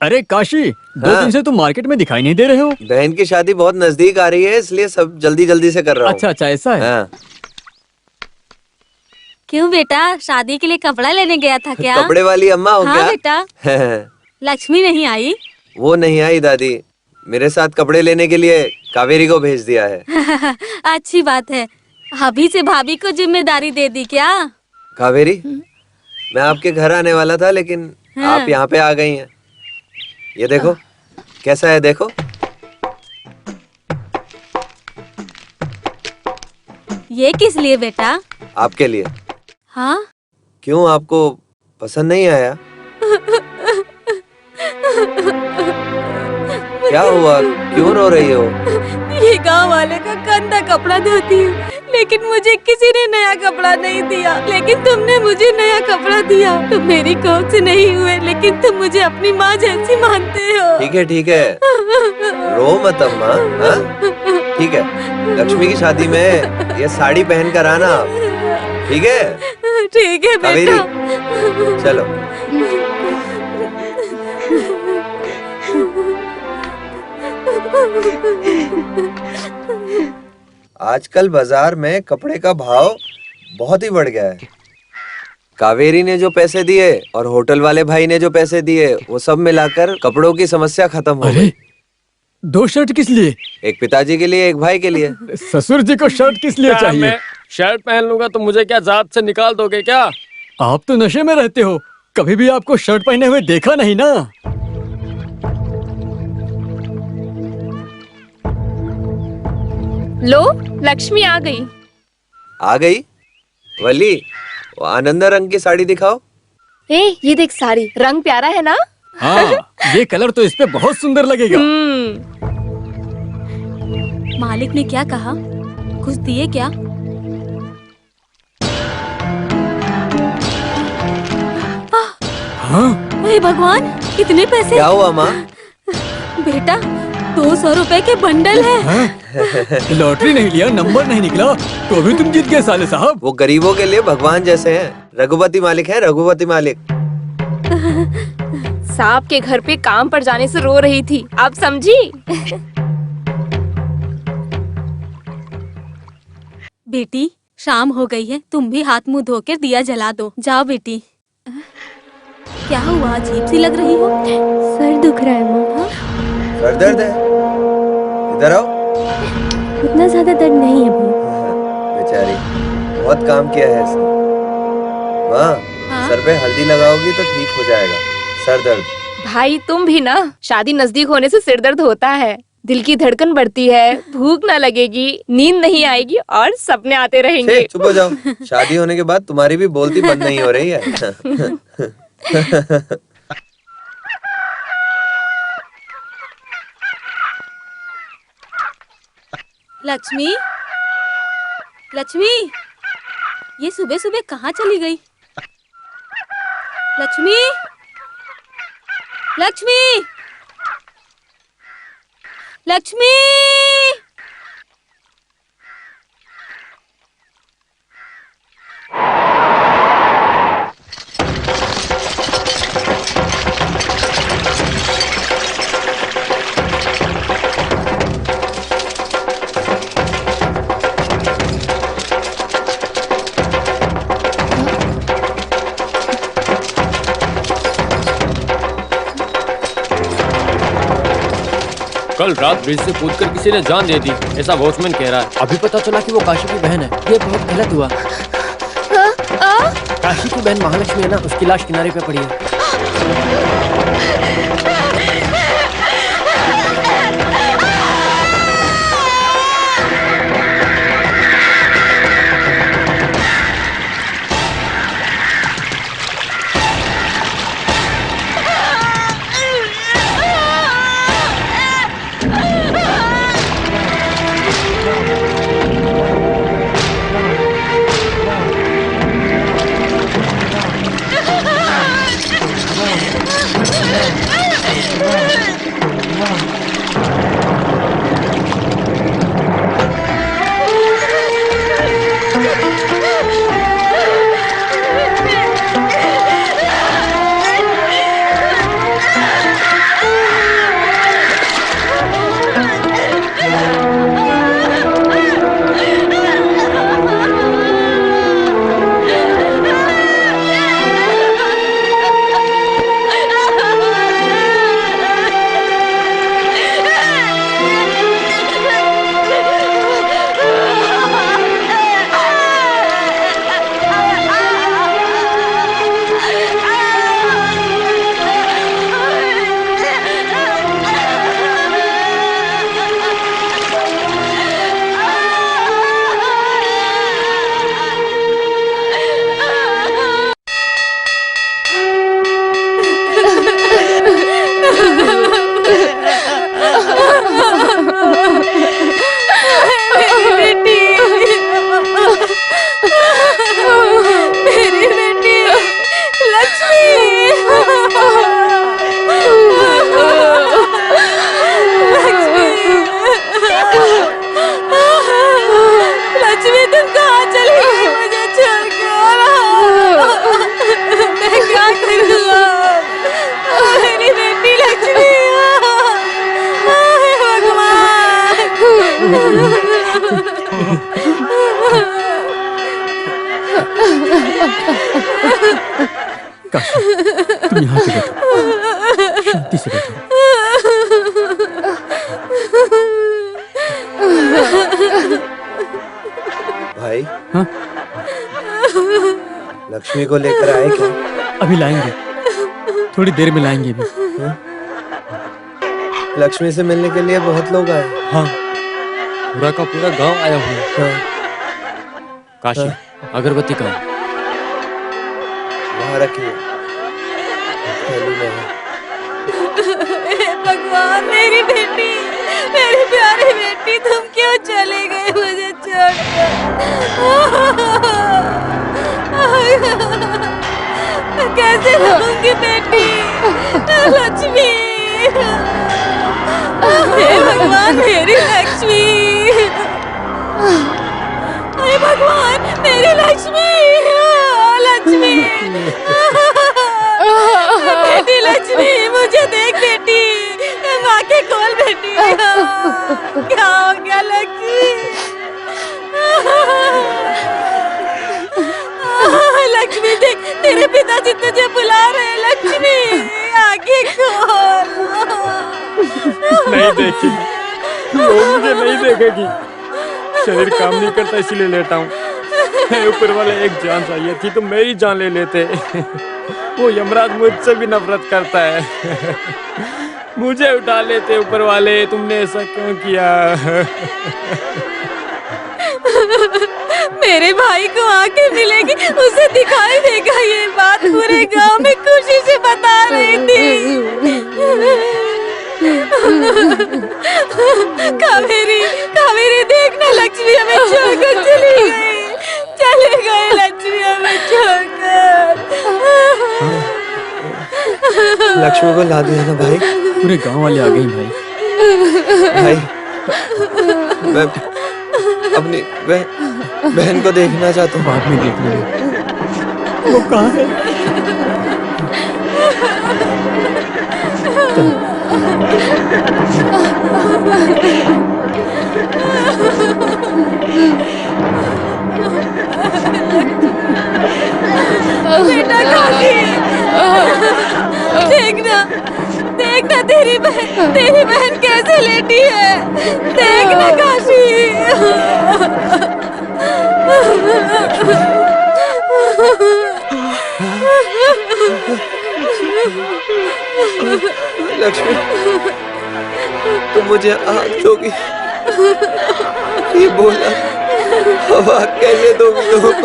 अरे काशी, 2 दिन से तुम मार्केट में दिखाई नहीं दे रहे हो। बहन की शादी बहुत नजदीक आ रही है, इसलिए सब जल्दी जल्दी से कर रहा हूँ। अच्छा अच्छा, ऐसा है। हाँ। क्यों बेटा, शादी के लिए कपड़ा लेने गया था क्या? कपड़े वाली अम्मा हो हाँ क्या? बेटा। लक्ष्मी नहीं आई? वो नहीं आई दादी, मेरे साथ कपड़े लेने के लिए कावेरी को भेज दिया है। अच्छी बात है। अभी से भाभी को जिम्मेदारी दे दी क्या? कावेरी, मैं आपके घर आने वाला था, लेकिन हाँ। आप यहाँ पे आ गई हैं। ये देखो कैसा है, देखो। ये किस लिए बेटा? आपके लिए। हाँ? क्यों, आपको पसंद नहीं आया? क्या हुआ, क्यों रो रही हो? ये गांव वाले का गंदा कपड़ा धोती हूँ, लेकिन मुझे किसी ने नया कपड़ा नहीं दिया। लेकिन तुमने मुझे नया कपड़ा दिया। तुम मेरी कोख से नहीं हुए, लेकिन तुम मुझे अपनी माँ जैसी मानते हो। ठीक है, रो मत अम्मा। हाँ? ठीक है, लक्ष्मी की शादी में ये साड़ी पहन कर आना आप। ठीक है? ठीक है कावेरी, बेटा। चलो। आजकल बाजार में कपड़े का भाव बहुत ही बढ़ गया है। कावेरी ने जो पैसे दिए और होटल वाले भाई ने जो पैसे दिए, वो सब मिलाकर कपड़ों की समस्या खत्म हो गई। 2 शर्ट किस लिए? एक पिताजी के लिए, एक भाई के लिए। ससुर जी को शर्ट किस लिए क्या चाहिए? मैं शर्ट पहन लूंगा तो मुझे क्या जात से निकाल दोगे क्या? आप तो नशे में रहते हो, कभी भी आपको शर्ट पहने हुए देखा नहीं ना। लो, लक्ष्मी आ गई। आ गई? वली, वो आनंदा रंग की साड़ी दिखाओ। ये देख साड़ी, रंग प्यारा है ना? हाँ, ये कलर तो इस पे बहुत सुंदर लगेगा। मालिक ने क्या कहा? कुछ दिए क्या? हाँ? हे भगवान, इतने पैसे? क्या हुआ माँ? बेटा, 200 रुपए के बंडल है। लॉटरी नहीं लिया, नंबर नहीं निकला, तो भी तुम जीत गए साले साहब। वो गरीबों के लिए भगवान जैसे हैं। रघुपति मालिक है, रघुपति मालिक। सांप के घर पे काम पर जाने से रो रही थी, आप समझी? बेटी, शाम हो गई है, तुम भी हाथ मुंह धोकर दिया जला दो। जाओ बेटी। क्या हुआ, अजीब सी लग रही हो? सर दुख रहा है माँ। सर दर्द है? इधर आओ। उतना ज्यादा दर्द नहीं है भैया। बेचारी, बहुत काम किया है इसने। माँ, हाँ? सर पे हल्दी लगाओगी तो ठीक हो जाएगा सर दर्द। भाई तुम भी ना, शादी नजदीक होने से सिर दर्द होता है, दिल की धड़कन बढ़ती है, भूख ना लगेगी, नींद नहीं आएगी और सपने आते रहेंगे। चुप हो जाओ। शादी होने के बाद तुम्हारी भी बोलती बंद नहीं हो रही है। लक्ष्मी, लक्ष्मी, ये सुबह सुबह कहाँ चली गई? लक्ष्मी, लक्ष्मी, लक्ष्मी। कल रात ब्रिज से कूदकर किसी ने जान दे दी, ऐसा वॉचमैन कह रहा है। अभी पता चला कि वो काशी की बहन है। ये बहुत गलत हुआ। काशी की बहन महालक्ष्मी है ना, उसकी लाश किनारे पे पड़ी है। काशी, तुम यहाँ से बैठो, शांति से बैठो। भाई, हाँ? लक्ष्मी को लेकर आए क्या? अभी लाएंगे, थोड़ी देर में लाएंगे अभी। लक्ष्मी से मिलने के लिए बहुत लोग आए। हाँ, पूरा का पूरा गांव आया हुआ है। काशी, अगरबत्ती कहाँ है? वहाँ रखिए, थैली में है। हे भगवान, मेरी बेटी, मेरी प्यारी बेटी, तुम क्यों चले गए मुझे छोड़कर? कैसे रहूंगी बेटी? लक्ष्मी, हे भगवान, मेरी लक्ष्मी, हे भगवान, मेरी लक्ष्मी, लक्ष्मी, बेटी लक्ष्मी, मुझे देख बेटी, आंखें खोल बेटी, क्या हो गया लक्ष्मी? लक्ष्मी देख, तेरे पिताजी तुझे बुला रहे हैं लक्ष्मी, आंखें खोल। नहीं देखेगी, वो मुझे नहीं देखेगी। शरीर काम नहीं करता इसीलिए लेटा हूँ। ऊपर वाले एक जान चाहिए थी तो मेरी जान ले लेते। वो यमराज मुझसे भी नफरत करता है। मुझे उठा लेते ऊपर वाले, तुमने ऐसा क्यों किया? मेरे भाई को आंखें मिलेगी, उसे दिखाई देगा, ये बात पूरे गांव में खुशी से बता रही थी। कावेरी, कावेरी देखना, लक्ष्मी हमें छोड़कर चली गई लक्ष्मी हमें छोड़कर। लक्ष्मी को ला दिया ना भाई? पूरे गांव वाले आ गए भाई, भाई। मैं अपनी बहन को देखना चाहता हूँ। बाद में देख लेंगे। वो कहाँ है? बेटा काशी, देखना, देखना तेरी बहन कैसे लेटी है, देखना काशी। लक्ष्मी, तुम मुझे आग दोगी, ये बोला, हवा कैसे दोगी तुम?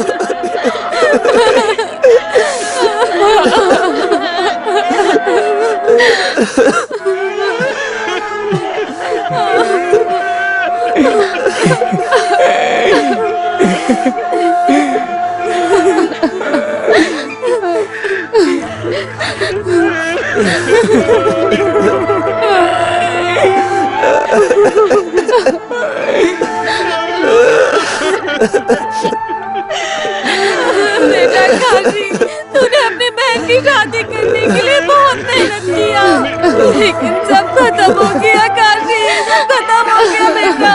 बेटा काशी, तूने अपनी बहन की शादी करने के लिए बहुत मेहनत किया, लेकिन सब खत्म हो गया काशी, सब खत्म हो गया बेटा।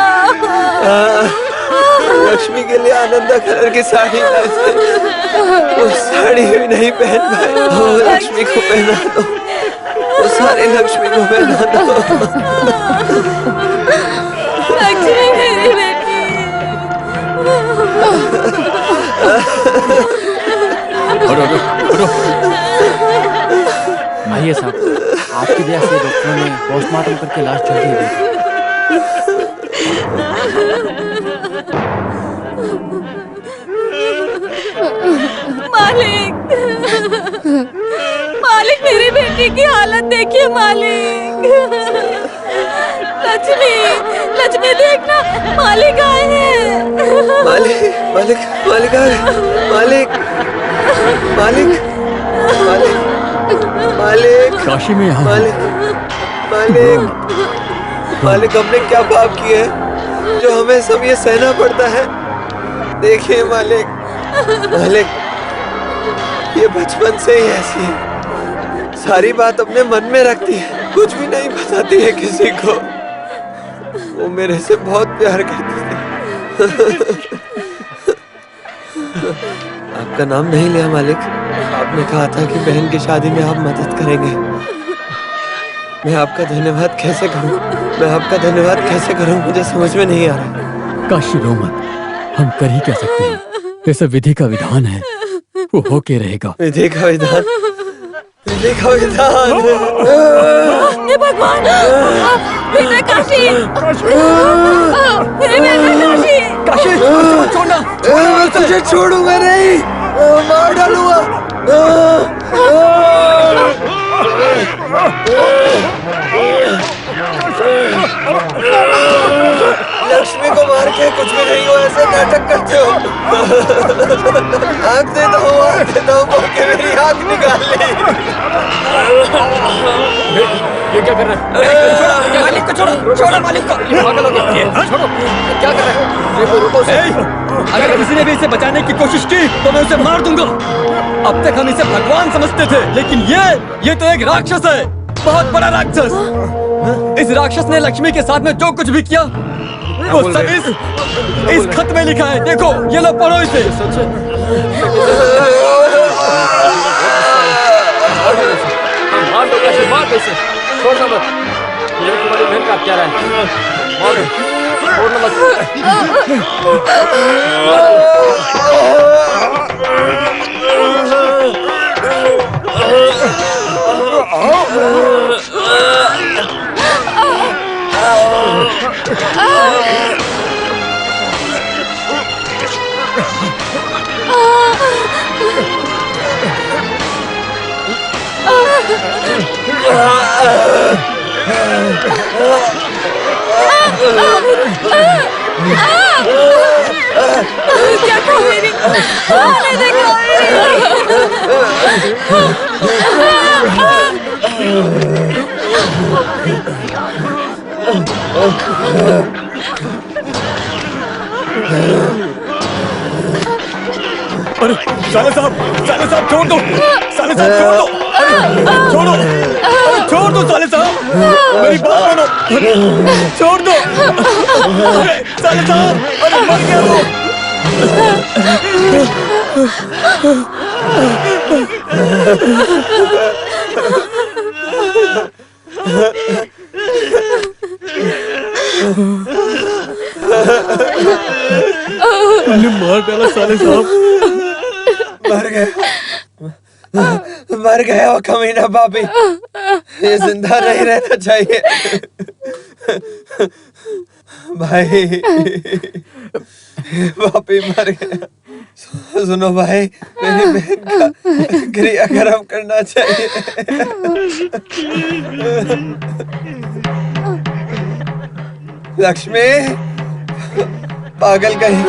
लक्ष्मी के लिए आनंदा कलर की साड़ी लाई थी, वो साड़ी भी नहीं पहन पाए। वो लक्ष्मी को पहना दो, वो सारी लक्ष्मी को पहना दो। लक्ष्मी मेरी बेटी। आइए साहब, आपकी वजह से डॉक्टरों ने पोस्टमार्टम करके लाश जल्दी दी। मालिक, मालिक, मेरी बेटी की हालत देखिए मालिक। लक्ष्मी, लक्ष्मी देखना, मालिक आए हैं। मालिक, मालिक, मालिक आ गए। मालिक, मालिक, मालिक, मालिक, काशी में यहाँ मालिक, मालिक, मालिक, हमने क्या पाप किए हैं जो हमें सब ये सहना पड़ता है? देखिए मालिक, मालिक, ये बचपन से ही ऐसी है, सारी बात अपने मन में रखती है, कुछ भी नहीं बताती है किसी को। वो मेरे से बहुत प्यार करती थी। आपका नाम नहीं लिया मालिक, आपने कहा था कि बहन की शादी में आप मदद करेंगे। मैं आपका धन्यवाद कैसे करूं? मैं आपका धन्यवाद कैसे करूं? मुझे समझ में नहीं आ रहा। काशी रो मत, हम कर ही क्या सकते हैं, ये सब विधि का विधान है, वो होके रहेगा। विधि का विधान, विधि का विधान। हे भगवान, बेटा काशी, बेटा काशी। काशी छोड़ना, मैं तुझे छोड़ूंगा नहीं, मार डालूंगा। लक्ष्मी को मार के कुछ भी नहीं हुआ, ऐसे नाटक करते हो। आँख दे दो, आँख दे दो, बोल के मेरी आँख निकाल ली। ये क्या कर रहा है? मालिक को छोड़ो, छोड़ो मालिक को। ये पागल हो गया। छोड़ो, क्या कर रहा है? रुको, रुको उसे। अगर किसी ने भी इसे बचाने की कोशिश की तो मैं उसे मार दूंगा। अब तक हम इसे भगवान समझते थे, लेकिन ये तो एक राक्षस है, बहुत बड़ा राक्षस। इस राक्षस ने लक्ष्मी के साथ में जो कुछ भी किया वो सब इस खत में लिखा है। देखो, ये लो, पढ़ो इसे। सच है? मार दो काशी, मार दो इसे, छोड़ना मत। ये तुम्हारी बहन का प्यारा है, मार दो, छोड़ना मत। क्या कहो मेरी, देखो अरे साले साहब छोड़ दो, साले साहब छोड़ दो, छोड़ो, अरे छोड़ दो साले साहब, मेरी बात मानो, छोड़ दो। अरे साले साहब, अरे मर गया वो। मार डाला साले साहब। मर गया वो कमीना पापी, ये जिंदा नहीं रहना चाहिए। भाई, पापी मर गया। सुनो भाई, मेरी बहन का क्रियाक्रम करना चाहिए। लक्ष्मी, पागल कहीं,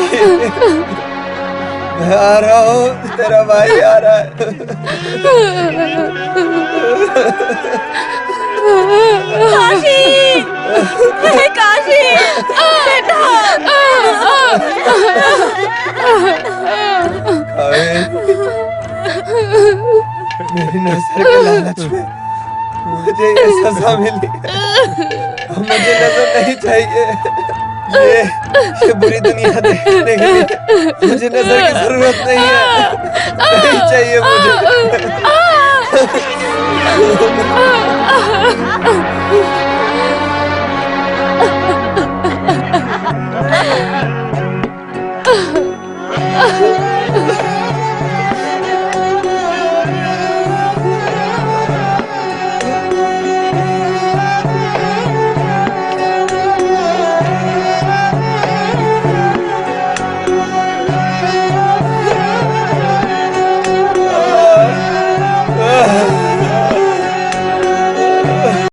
मैं आ रहा हूँ, तेरा भाई आ रहा है। काशी, काशी, बेटा। मेरी नजर के लालच में मुझे ये सजा मिली, मुझे नजर नहीं चाहिए। ये बुरी दुनिया देखने के लिए मुझे नजर की जरूरत नहीं है, नहीं चाहिए मुझे।